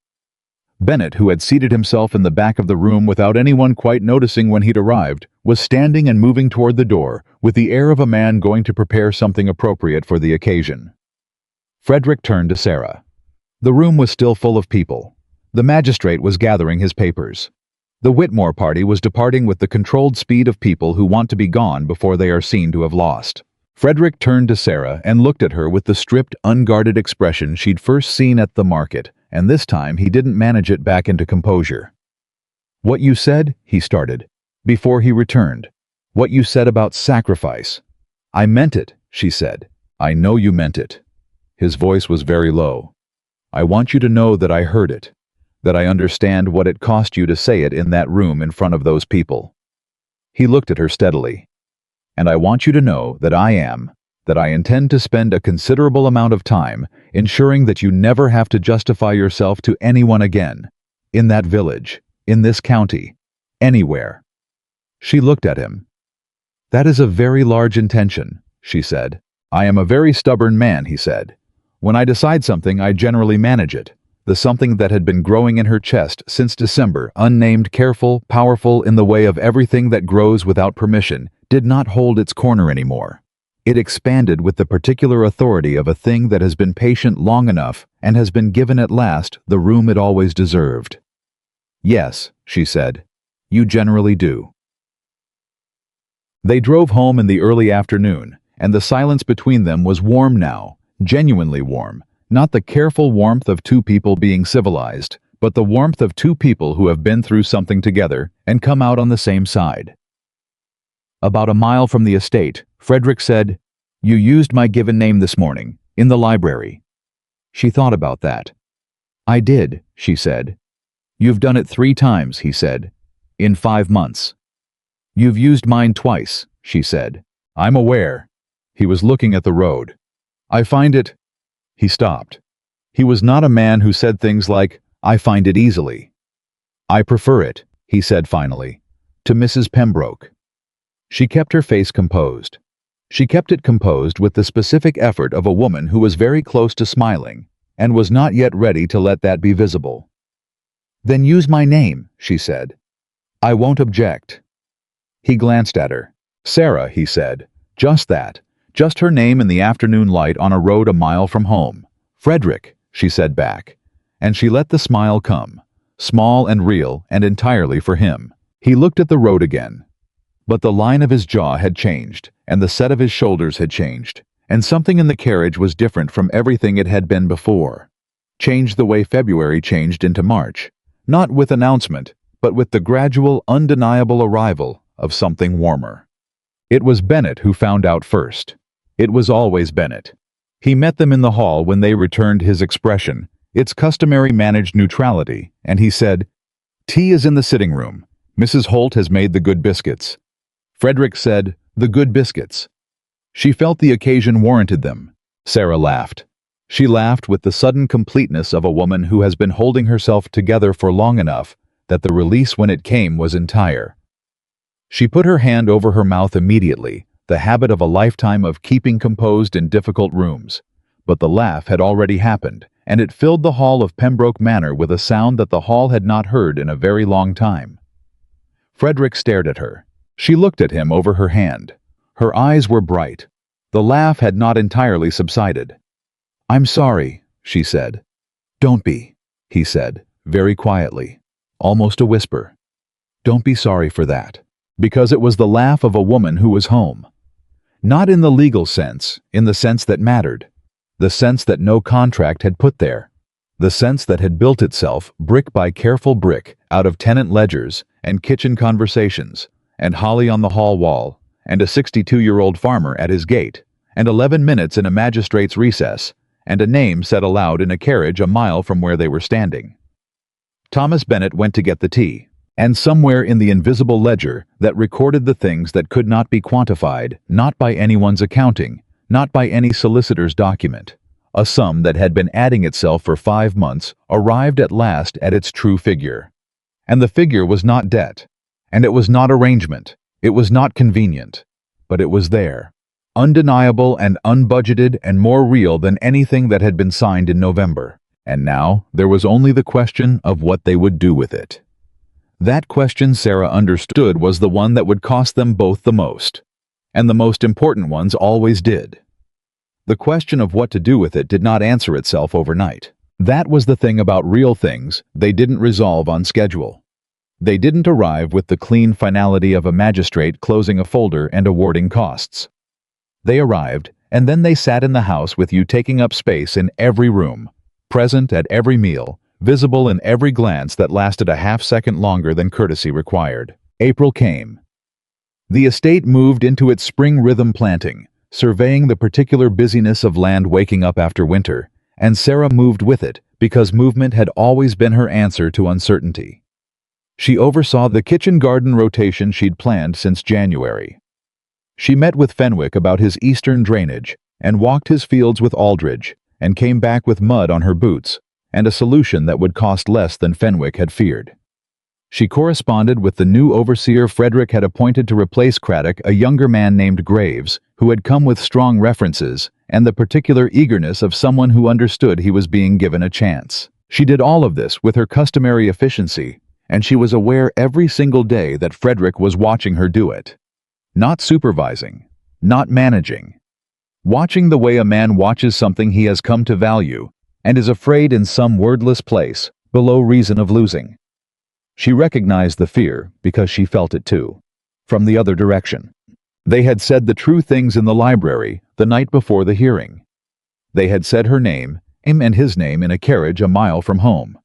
Bennett, who had seated himself in the back of the room without anyone quite noticing when he'd arrived, was standing and moving toward the door with the air of a man going to prepare something appropriate for the occasion. Frederick turned to Sarah. The room was still full of people. The magistrate was gathering his papers. The Whitmore party was departing with the controlled speed of people who want to be gone before they are seen to have lost. Frederick turned to Sarah and looked at her with the stripped, unguarded expression she'd first seen at the market, and this time he didn't manage it back into composure. "What you said," he started, before he returned. "What you said about sacrifice." "I meant it," she said. "I know you meant it." His voice was very low. "I want you to know that I heard it, that I understand what it cost you to say it in that room in front of those people." He looked at her steadily. "And I want you to know that I intend to spend a considerable amount of time ensuring that you never have to justify yourself to anyone again, in that village, in this county, anywhere." She looked at him. "That is a very large intention," she said. "I am a very stubborn man," he said. "When I decide something, I generally manage it." The something that had been growing in her chest since December, unnamed, careful, powerful in the way of everything that grows without permission, did not hold its corner anymore. It expanded with the particular authority of a thing that has been patient long enough and has been given at last the room it always deserved. "Yes," she said, "you generally do." They drove home in the early afternoon, and the silence between them was warm now, genuinely warm, not the careful warmth of two people being civilized, but the warmth of two people who have been through something together and come out on the same side. About a mile from the estate, Frederick said, "You used my given name this morning, in the library." She thought about that. "I did," she said. "You've done it 3 times," he said, "in 5 months." "You've used mine twice," she said. "I'm aware." He was looking at the road. "I find it—" He stopped. He was not a man who said things like, "I find it easily." "I prefer it," he said finally, "to Mrs. Pembroke." She kept her face composed. She kept it composed with the specific effort of a woman who was very close to smiling, and was not yet ready to let that be visible. "Then use my name," she said. "I won't object." He glanced at her. "Sarah," he said. "Just that. Just her name in the afternoon light on a road a mile from home." "Frederick," she said back. And she let the smile come, small and real and entirely for him. He looked at the road again. But the line of his jaw had changed, and the set of his shoulders had changed, and something in the carriage was different from everything it had been before. Changed the way February changed into March, not with announcement, but with the gradual, undeniable arrival of something warmer. It was Bennett who found out first. It was always Bennett. He met them in the hall when they returned his expression, its customary managed neutrality, and he said, "Tea is in the sitting room. Mrs. Holt has made the good biscuits." Frederick said, "The good biscuits." She felt the occasion warranted them. Sarah laughed. She laughed with the sudden completeness of a woman who has been holding herself together for long enough that the release when it came was entire. She put her hand over her mouth immediately, the habit of a lifetime of keeping composed in difficult rooms. But the laugh had already happened, and it filled the hall of Pembroke Manor with a sound that the hall had not heard in a very long time. Frederick stared at her. She looked at him over her hand. Her eyes were bright. The laugh had not entirely subsided. "I'm sorry," she said. "Don't be," he said, very quietly, almost a whisper. "Don't be sorry for that." Because it was the laugh of a woman who was home. Not in the legal sense, in the sense that mattered. The sense that no contract had put there. The sense that had built itself, brick by careful brick, out of tenant ledgers, and kitchen conversations, and holly on the hall wall, and a 62-year-old farmer at his gate, and 11 minutes in a magistrate's recess, and a name said aloud in a carriage a mile from where they were standing. Thomas Bennett went to get the tea, and somewhere in the invisible ledger that recorded the things that could not be quantified, not by anyone's accounting, not by any solicitor's document, a sum that had been adding itself for 5 months arrived at last at its true figure. And the figure was not debt. And it was not arrangement, it was not convenient, but it was there, undeniable and unbudgeted and more real than anything that had been signed in November. And now, there was only the question of what they would do with it. That question Sarah understood was the one that would cost them both the most. And the most important ones always did. The question of what to do with it did not answer itself overnight. That was the thing about real things, they didn't resolve on schedule. They didn't arrive with the clean finality of a magistrate closing a folder and awarding costs. They arrived, and then they sat in the house with you taking up space in every room, present at every meal, visible in every glance that lasted a half-second longer than courtesy required. April came. The estate moved into its spring rhythm planting, surveying the particular busyness of land waking up after winter, and Sarah moved with it because movement had always been her answer to uncertainty. She oversaw the kitchen garden rotation she'd planned since January. She met with Fenwick about his eastern drainage and walked his fields with Aldridge and came back with mud on her boots and a solution that would cost less than Fenwick had feared. She corresponded with the new overseer Frederick had appointed to replace Craddock, a younger man named Graves, who had come with strong references and the particular eagerness of someone who understood he was being given a chance. She did all of this with her customary efficiency, and she was aware every single day that Frederick was watching her do it. Not supervising, not managing. Watching the way a man watches something he has come to value and is afraid in some wordless place, below reason of losing. She recognized the fear because she felt it too, from the other direction. They had said the true things in the library the night before the hearing. They had said her name, him and his name in a carriage a mile from home.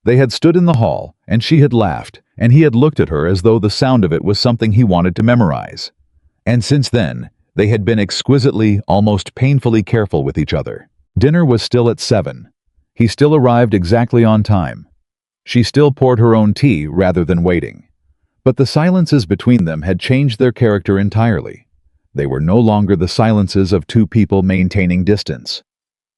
They had stood in the hall, and she had laughed, and he had looked at her as though the sound of it was something he wanted to memorize. And since then, they had been exquisitely, almost painfully careful with each other. Dinner was still at 7. He still arrived exactly on time. She still poured her own tea rather than waiting. But the silences between them had changed their character entirely. They were no longer the silences of two people maintaining distance.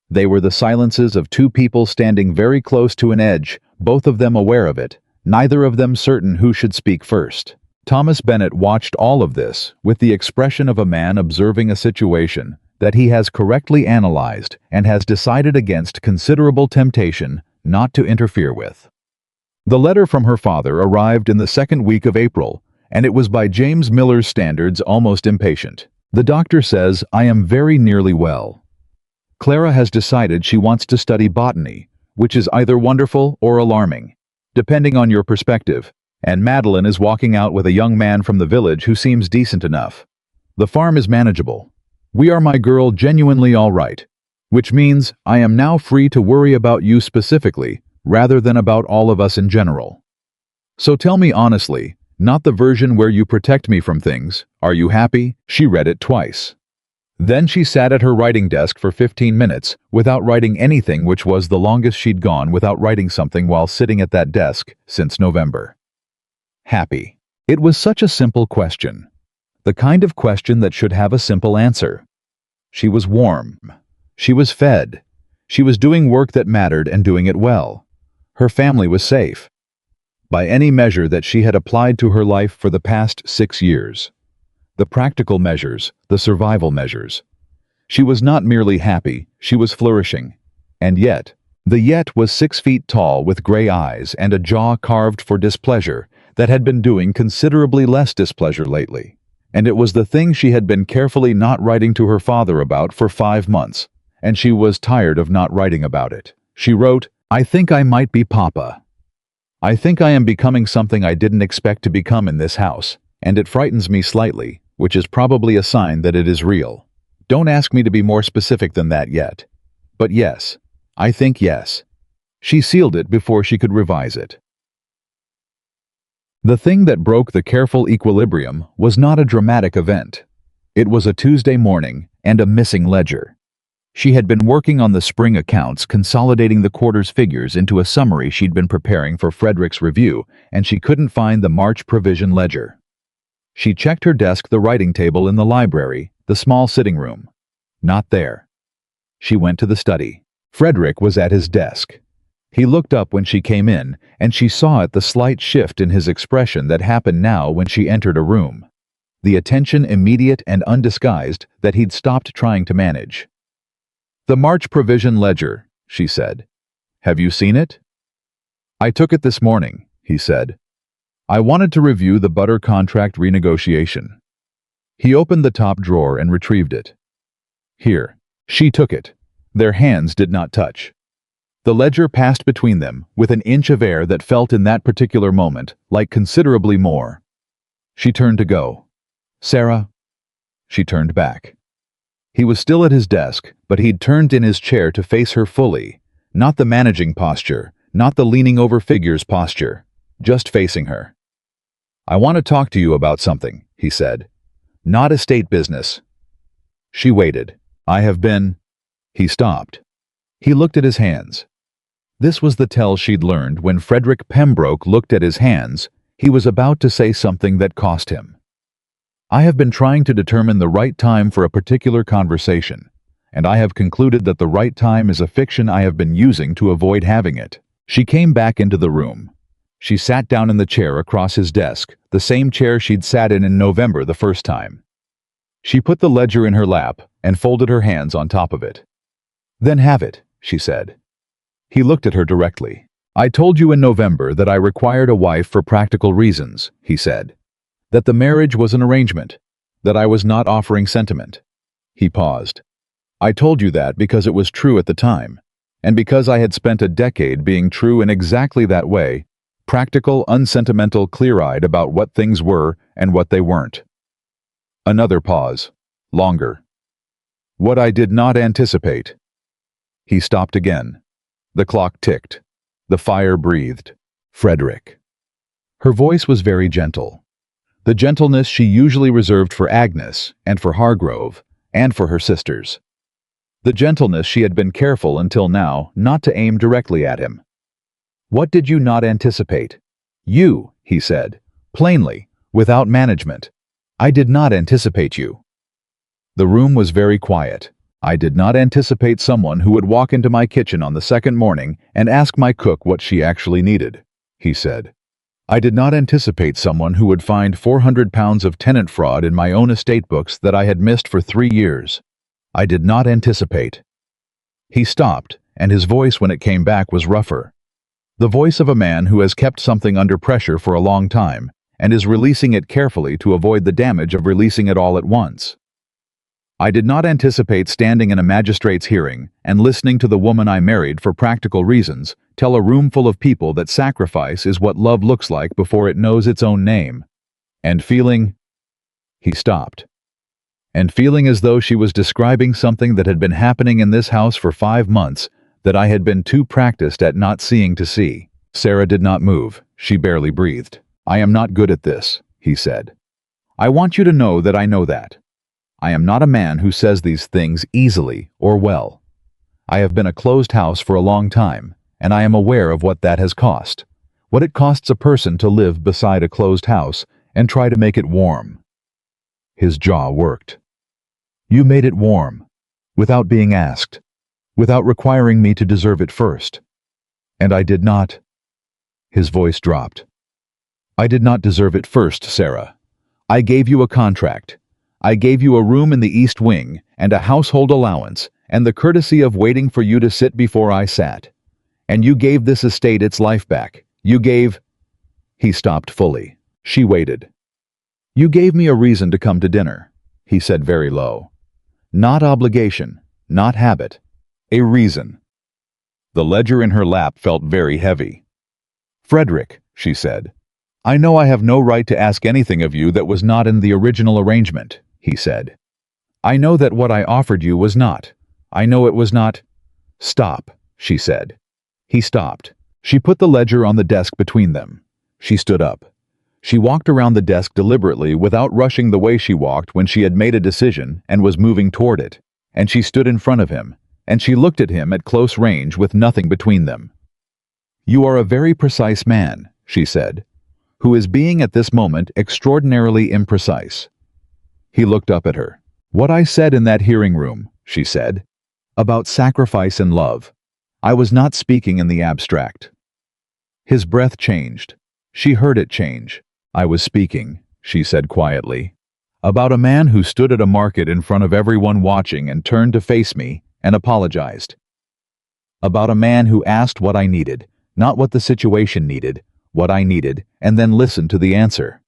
They were the silences of two people standing very close to an edge, both of them aware of it, neither of them certain who should speak first. Thomas Bennett watched all of this with the expression of a man observing a situation that he has correctly analyzed and has decided against considerable temptation not to interfere with. The letter from her father arrived in the second week of April, and it was by James Miller's standards almost impatient. The doctor says, "I am very nearly well. Clara has decided she wants to study botany, which is either wonderful or alarming, depending on your perspective, and Madeline is walking out with a young man from the village who seems decent enough. The farm is manageable. We are my girl genuinely all right, which means I am now free to worry about you specifically, rather than about all of us in general. So tell me honestly, not the version where you protect me from things, are you happy?" She read it twice. Then she sat at her writing desk for 15 minutes without writing anything, which was the longest she'd gone without writing something while sitting at that desk since November. Happy. It was such a simple question. The kind of question that should have a simple answer. She was warm. She was fed. She was doing work that mattered and doing it well. Her family was safe. By any measure that she had applied to her life for the past 6 years. The practical measures, the survival measures. She was not merely happy, she was flourishing. And yet, the yet was 6 feet tall with gray eyes and a jaw carved for displeasure that had been doing considerably less displeasure lately. And it was the thing she had been carefully not writing to her father about for 5 months, and she was tired of not writing about it. She wrote, "I think I might be Papa. I think I am becoming something I didn't expect to become in this house, and it frightens me slightly, which is probably a sign that it is real. Don't ask me to be more specific than that yet. But yes, I think yes." She sealed it before she could revise it. The thing that broke the careful equilibrium was not a dramatic event. It was a Tuesday morning and a missing ledger. She had been working on the spring accounts, consolidating the quarter's figures into a summary she'd been preparing for Frederick's review, and she couldn't find the March provision ledger. She checked her desk, the writing table in the library, the small sitting room. Not there. She went to the study. Frederick was at his desk. He looked up when she came in, and she saw at the slight shift in his expression that happened now when she entered a room. the attention immediate and undisguised that he'd stopped trying to manage. "The March provision ledger," she said. "Have you seen it?" "I took it this morning," he said. "I wanted to review the butter contract renegotiation." He opened the top drawer and retrieved it. "Here." She took it. Their hands did not touch. The ledger passed between them with an inch of air that felt in that particular moment like considerably more. She turned to go. "Sarah?" She turned back. He was still at his desk, but he'd turned in his chair to face her fully, not the managing posture, not the leaning over figures posture, just facing her. "I want to talk to you about something," he said. "Not estate business." She waited. "I have been—" He stopped. He looked at his hands. This was the tell she'd learned when Frederick Pembroke looked at his hands. He was about to say something that cost him. "I have been trying to determine the right time for a particular conversation, and I have concluded that the right time is a fiction I have been using to avoid having it." She came back into the room. She sat down in the chair across his desk, the same chair she'd sat in November the first time. She put the ledger in her lap and folded her hands on top of it. "Then have it," she said. He looked at her directly. "I told you in November that I required a wife for practical reasons," he said. "That the marriage was an arrangement. That I was not offering sentiment." He paused. "I told you that because it was true at the time, and because I had spent a decade being true in exactly that way, practical, unsentimental, clear-eyed about what things were and what they weren't." Another pause. Longer. "What I did not anticipate." He stopped again. The clock ticked. The fire breathed. "Frederick." Her voice was very gentle. The gentleness she usually reserved for Agnes, and for Hargrove, and for her sisters. The gentleness she had been careful until now not to aim directly at him. "What did you not anticipate?" "You," he said, plainly, without management. "I did not anticipate you." The room was very quiet. "I did not anticipate someone who would walk into my kitchen on the second morning and ask my cook what she actually needed," he said. "I did not anticipate someone who would find 400 pounds of tenant fraud in my own estate books that I had missed for 3 years. I did not anticipate." He stopped, and his voice when it came back was rougher. The voice of a man who has kept something under pressure for a long time and is releasing it carefully to avoid the damage of releasing it all at once. "I did not anticipate standing in a magistrate's hearing and listening to the woman I married for practical reasons tell a room full of people that sacrifice is what love looks like before it knows its own name. And feeling—" He stopped. "And feeling as though she was describing something that had been happening in this house for 5 months that I had been too practiced at not seeing to see." Sarah did not move. She barely breathed. "I am not good at this," he said. "I want you to know that I know that. I am not a man who says these things easily or well. I have been a closed house for a long time, and I am aware of what that has cost, what it costs a person to live beside a closed house and try to make it warm." His jaw worked. "You made it warm, without being asked, without requiring me to deserve it first. And I did not—" His voice dropped. "I did not deserve it first, Sarah. I gave you a contract. I gave you a room in the East Wing and a household allowance and the courtesy of waiting for you to sit before I sat. And you gave this estate its life back. You gave—" He stopped fully. She waited. "You gave me a reason to come to dinner," he said very low. "Not obligation, not habit. A reason." The ledger in her lap felt very heavy. "Frederick," she said, "I know I have no right to ask anything of you that was not in the original arrangement," he said. "I know that what I offered you was not. I know it was not—" "Stop," she said. He stopped. She put the ledger on the desk between them. She stood up. She walked around the desk deliberately without rushing the way she walked when she had made a decision and was moving toward it, and she stood in front of him, and she looked at him at close range with nothing between them. "You are a very precise man," she said, "who is being at this moment extraordinarily imprecise." He looked up at her. "What I said in that hearing room," she said, "about sacrifice and love, I was not speaking in the abstract." His breath changed. She heard it change. "I was speaking," she said quietly. About a man who stood at a market in front of everyone watching and turned to face me and apologized. About a man who asked what I needed, not what the situation needed, what I needed, and then listened to the answer.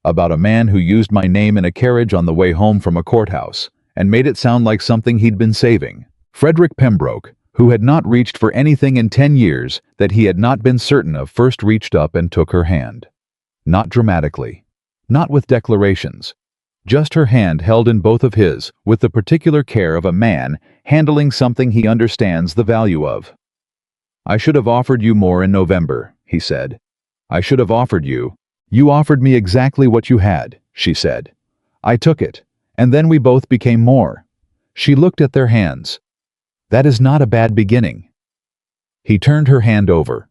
About a man who used my name in a carriage on the way home from a courthouse and made it sound like something he'd been saving. Frederick Pembroke, who had not reached for anything in 10 years that he had not been certain of, first reached up and took her hand. Not dramatically, not with declarations, just her hand held in both of his with the particular care of a man handling something he understands the value of. "I should have offered you more in November," he said. "I should have offered you. You offered me exactly what you had," she said. "I took it, and then we both became more." She looked at their hands. "That is not a bad beginning." He turned her hand over.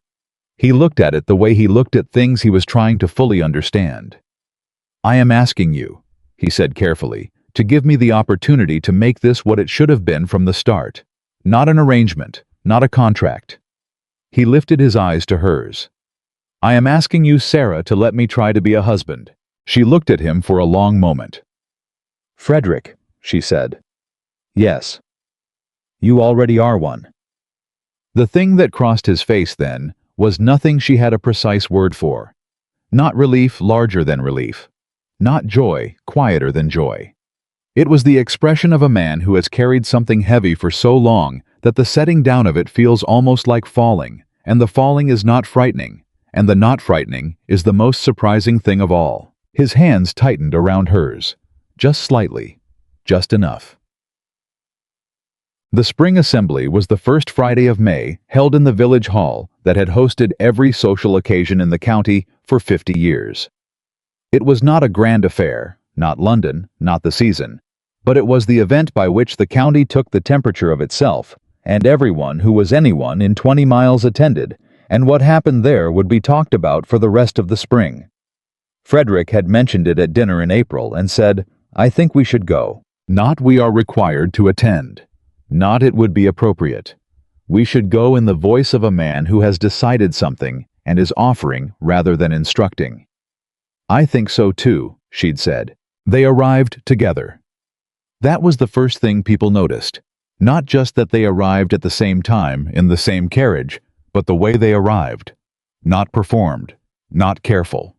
He looked at it the way he looked at things he was trying to fully understand. "I am asking you," he said carefully, "to give me the opportunity to make this what it should have been from the start. Not an arrangement, not a contract." He lifted his eyes to hers. "I am asking you, Sarah, to let me try to be a husband." She looked at him for a long moment. "Frederick," she said. "Yes. You already are one." The thing that crossed his face then was nothing she had a precise word for. Not relief larger than relief. Not joy quieter than joy. It was the expression of a man who has carried something heavy for so long that the setting down of it feels almost like falling, and the falling is not frightening, and the not frightening is the most surprising thing of all. His hands tightened around hers, just slightly, just enough. The spring assembly was the first Friday of May, held in the village hall that had hosted every social occasion in the county for 50 years. It was not a grand affair, not London, not the season, but it was the event by which the county took the temperature of itself, and everyone who was anyone in 20 miles attended, and what happened there would be talked about for the rest of the spring. Frederick had mentioned it at dinner in April and said, "I think we should go. Not we are required to attend. Not it would be appropriate. We should go in the voice of a man who has decided something and is offering rather than instructing." "I think so too," she'd said. They arrived together. That was the first thing people noticed. Not just that they arrived at the same time in the same carriage, but the way they arrived. Not performed, not careful.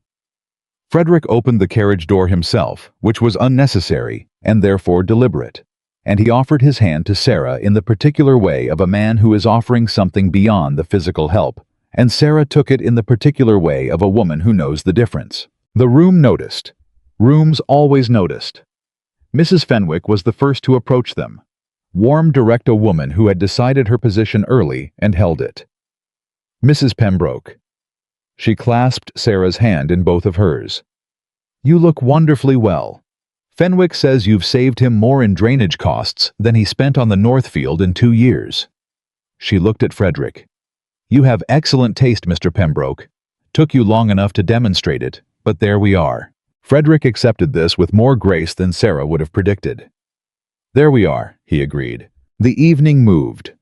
Frederick opened the carriage door himself, which was unnecessary and therefore deliberate, and he offered his hand to Sarah in the particular way of a man who is offering something beyond the physical help, and Sarah took it in the particular way of a woman who knows the difference. The room noticed. Rooms always noticed. Mrs. Fenwick was the first to approach them. Warm, direct, a woman who had decided her position early and held it. "Mrs. Pembroke." She clasped Sarah's hand in both of hers. "You look wonderfully well. Fenwick says you've saved him more in drainage costs than he spent on the Northfield in 2 years. She looked at Frederick. "You have excellent taste, Mr. Pembroke. Took you long enough to demonstrate it, but there we are." Frederick accepted this with more grace than Sarah would have predicted. "There we are," he agreed. The evening moved.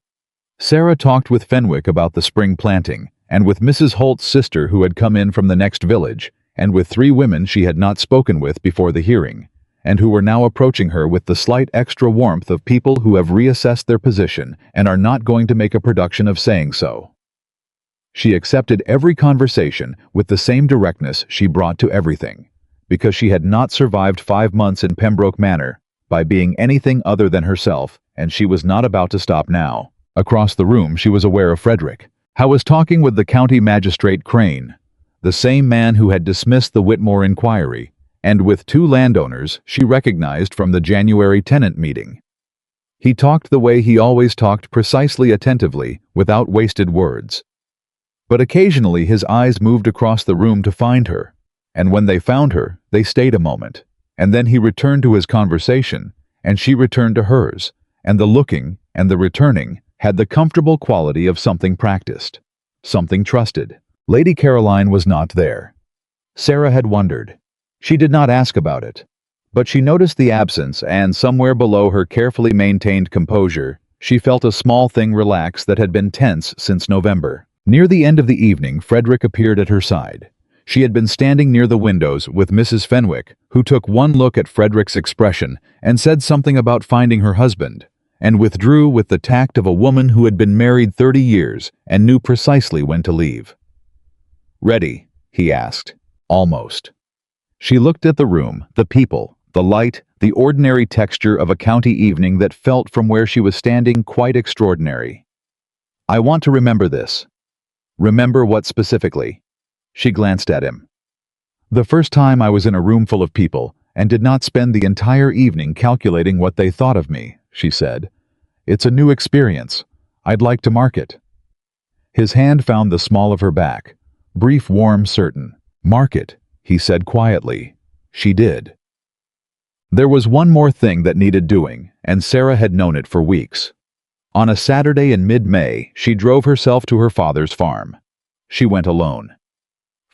Sarah talked with Fenwick about the spring planting, and with Mrs. Holt's sister who had come in from the next village, and with 3 women she had not spoken with before the hearing, and who were now approaching her with the slight extra warmth of people who have reassessed their position and are not going to make a production of saying so. She accepted every conversation with the same directness she brought to everything, because she had not survived 5 months in Pembroke Manor by being anything other than herself, and she was not about to stop now. Across the room she was aware of Frederick. How was talking with the county magistrate Crane, the same man who had dismissed the Whitmore inquiry, and with 2 landowners she recognized from the January tenant meeting. He talked the way he always talked, precisely, attentively, without wasted words. But occasionally his eyes moved across the room to find her, and when they found her, they stayed a moment, and then he returned to his conversation, and she returned to hers, and the looking and the returning had the comfortable quality of something practiced, something trusted. Lady Caroline was not there. Sarah had wondered. She did not ask about it, but she noticed the absence, and somewhere below her carefully maintained composure, she felt a small thing relax that had been tense since November. Near the end of the evening, Frederick appeared at her side. She had been standing near the windows with Mrs. Fenwick, who took one look at Frederick's expression and said something about finding her husband, and withdrew with the tact of a woman who had been married 30 years and knew precisely when to leave. "Ready?" he asked. "Almost." She looked at the room, the people, the light, the ordinary texture of a county evening that felt from where she was standing quite extraordinary. "I want to remember this." "Remember what specifically?" She glanced at him. "The first time I was in a room full of people and did not spend the entire evening calculating what they thought of me," she said. "It's a new experience. I'd like to mark it." His hand found the small of her back. Brief, warm, certain. "Mark it," he said quietly. She did. There was one more thing that needed doing, and Sarah had known it for weeks. On a Saturday in mid-May, she drove herself to her father's farm. She went alone.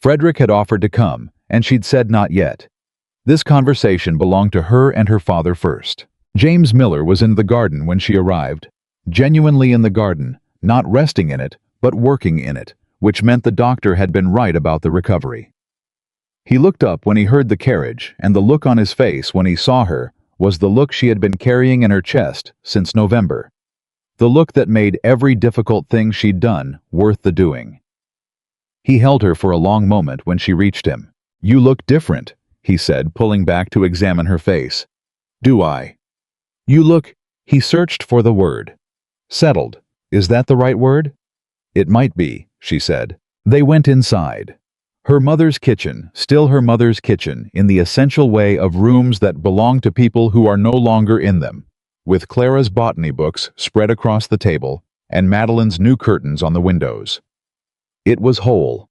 Frederick had offered to come, and she'd said not yet. This conversation belonged to her and her father first. James Miller was in the garden when she arrived. Genuinely in the garden, not resting in it, but working in it, which meant the doctor had been right about the recovery. He looked up when he heard the carriage, and the look on his face when he saw her was the look she had been carrying in her chest since November. The look that made every difficult thing she'd done worth the doing. He held her for a long moment when she reached him. "You look different," he said, pulling back to examine her face. "Do I?" "You look—" He searched for the word. "Settled. Is that the right word?" "It might be," she said. They went inside. Her mother's kitchen, still her mother's kitchen, in the essential way of rooms that belong to people who are no longer in them, with Clara's botany books spread across the table and Madeline's new curtains on the windows. It was whole.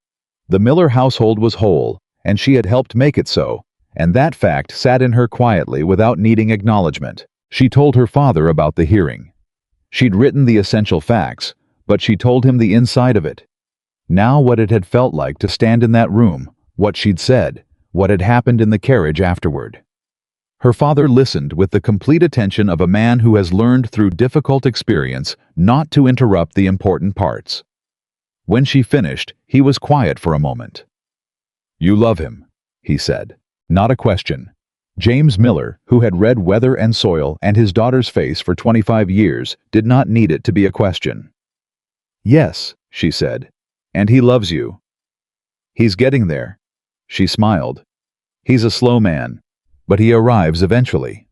The Miller household was whole, and she had helped make it so, and that fact sat in her quietly without needing acknowledgement. She told her father about the hearing. She'd written the essential facts, but she told him the inside of it. Now what it had felt like to stand in that room, what she'd said, what had happened in the carriage afterward. Her father listened with the complete attention of a man who has learned through difficult experience not to interrupt the important parts. When she finished, he was quiet for a moment. "You love him," he said. Not a question. James Miller, who had read Weather and Soil and his daughter's face for 25 years, did not need it to be a question. "Yes," she said. "And he loves you." "He's getting there." She smiled. "He's a slow man, but he arrives eventually."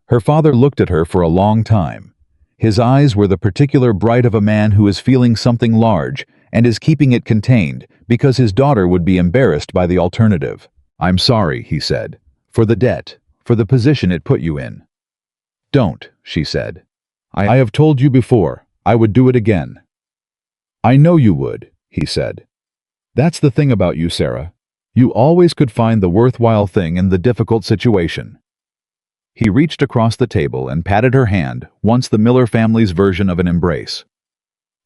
Her father looked at her for a long time. His eyes were the particular bright of a man who is feeling something large and is keeping it contained because his daughter would be embarrassed by the alternative. "I'm sorry," he said, "for the debt, for the position it put you in." "Don't," she said. I have told you before, I would do it again." "I know you would," he said. "That's the thing about you, Sarah. You always could find the worthwhile thing in the difficult situation." He reached across the table and patted her hand, once the Miller family's version of an embrace.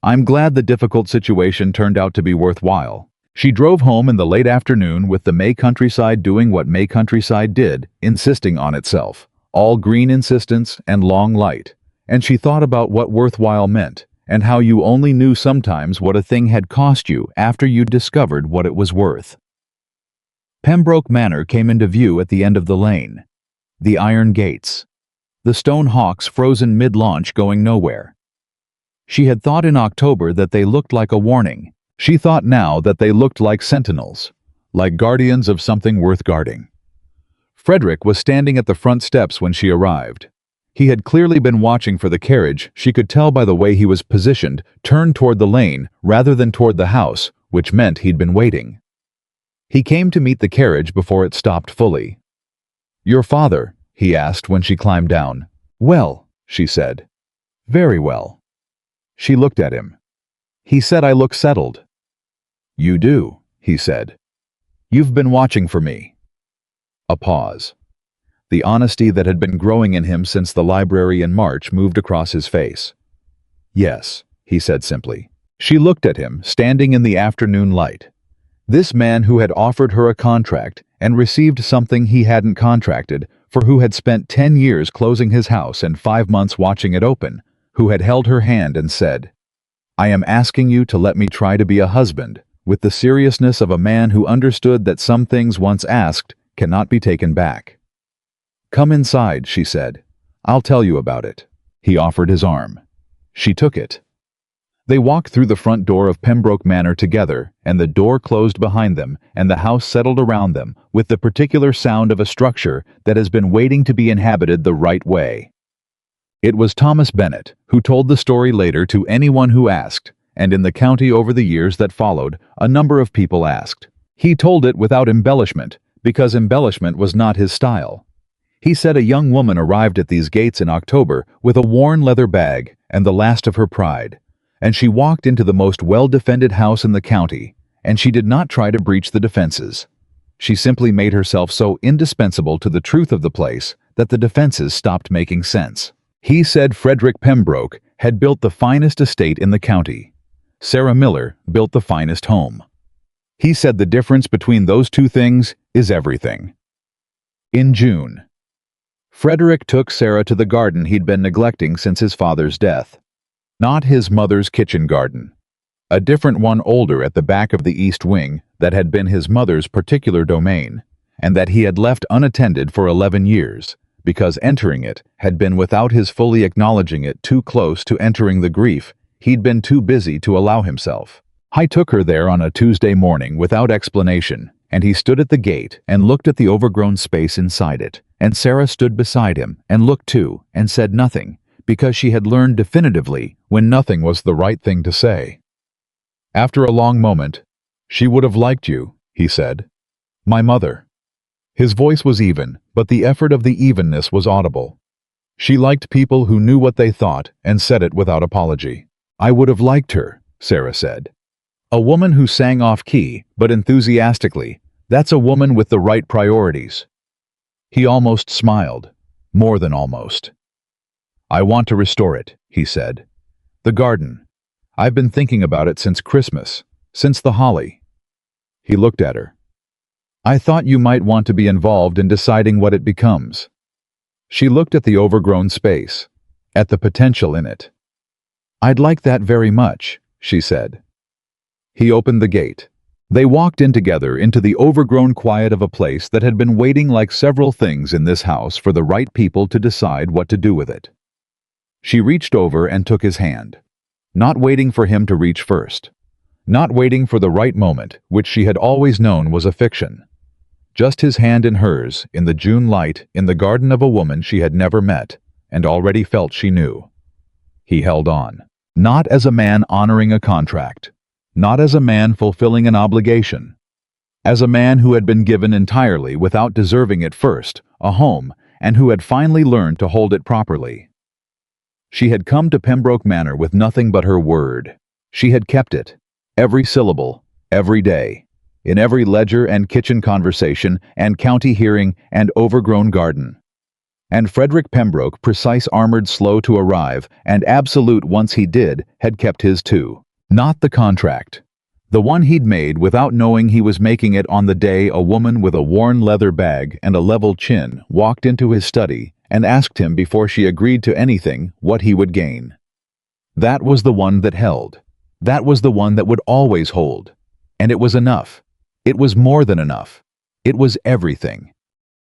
"I'm glad the difficult situation turned out to be worthwhile." She drove home in the late afternoon with the May countryside doing what May countryside did, insisting on itself, all green insistence and long light, and she thought about what worthwhile meant, and how you only knew sometimes what a thing had cost you after you'd discovered what it was worth. Pembroke Manor came into view at the end of the lane. The iron gates. The stone hawks frozen mid-launch going nowhere. She had thought in October that they looked like a warning. She thought now that they looked like sentinels, like guardians of something worth guarding. Frederick was standing at the front steps when she arrived. He had clearly been watching for the carriage, she could tell by the way he was positioned, turned toward the lane rather than toward the house, which meant he'd been waiting. He came to meet the carriage before it stopped fully. "Your father?" he asked when she climbed down. "Well," she said. "Very well." She looked at him. "He said I look settled." "You do," he said. "You've been watching for me." A pause. The honesty that had been growing in him since the library in March moved across his face. "Yes," he said simply. She looked at him, standing in the afternoon light. This man who had offered her a contract and received something he hadn't contracted, for who had spent 10 years closing his house and 5 months watching it open, who had held her hand and said, "I am asking you to let me try to be a husband. with the seriousness of a man who understood that some things once asked cannot be taken back. "Come inside," she said. "I'll tell you about it." He offered his arm. She took it. They walked through the front door of Pembroke Manor together, and the door closed behind them, and the house settled around them with the particular sound of a structure that has been waiting to be inhabited the right way. It was Thomas Bennett who told the story later to anyone who asked, and in the county over the years that followed, a number of people asked. He told it without embellishment, because embellishment was not his style. He said a young woman arrived at these gates in October with a worn leather bag and the last of her pride, and she walked into the most well-defended house in the county, and she did not try to breach the defenses. She simply made herself so indispensable to the truth of the place that the defenses stopped making sense. He said Frederick Pembroke had built the finest estate in the county. Sarah Miller built the finest home. He said the difference between those two things is everything. In June, Frederick took Sarah to the garden he'd been neglecting since his father's death. Not his mother's kitchen garden. A different one older at the back of the east wing that had been his mother's particular domain, and that he had left unattended for 11 years, because entering it had been without his fully acknowledging it too close to entering the grief he'd been too busy to allow himself. I took her there on a Tuesday morning without explanation, and he stood at the gate and looked at the overgrown space inside it, and Sarah stood beside him and looked too and said nothing, because she had learned definitively when nothing was the right thing to say. After a long moment, "She would have liked you," he said. "My mother." His voice was even, but the effort of the evenness was audible. "She liked people who knew what they thought and said it without apology." "I would have liked her," Sarah said. "A woman who sang off-key, but enthusiastically. That's a woman with the right priorities." He almost smiled, more than almost. "I want to restore it," he said. "The garden. I've been thinking about it since Christmas, since the holly." He looked at her. "I thought you might want to be involved in deciding what it becomes." She looked at the overgrown space, at the potential in it. "I'd like that very much," she said. He opened the gate. They walked in together into the overgrown quiet of a place that had been waiting like several things in this house for the right people to decide what to do with it. She reached over and took his hand, not waiting for him to reach first, not waiting for the right moment, which she had always known was a fiction. Just his hand in hers, in the June light, in the garden of a woman she had never met, and already felt she knew. He held on, not as a man honoring a contract, not as a man fulfilling an obligation, as a man who had been given entirely without deserving it first, a home, and who had finally learned to hold it properly. She had come to Pembroke Manor with nothing but her word. She had kept it, every syllable, every day, in every ledger and kitchen conversation and county hearing and overgrown garden. And Frederick Pembroke, precise, armored, slow to arrive, and absolute once he did, had kept his too. Not the contract. The one he'd made without knowing he was making it on the day a woman with a worn leather bag and a level chin walked into his study and asked him before she agreed to anything what he would gain. That was the one that held. That was the one that would always hold. And it was enough. It was more than enough. It was everything.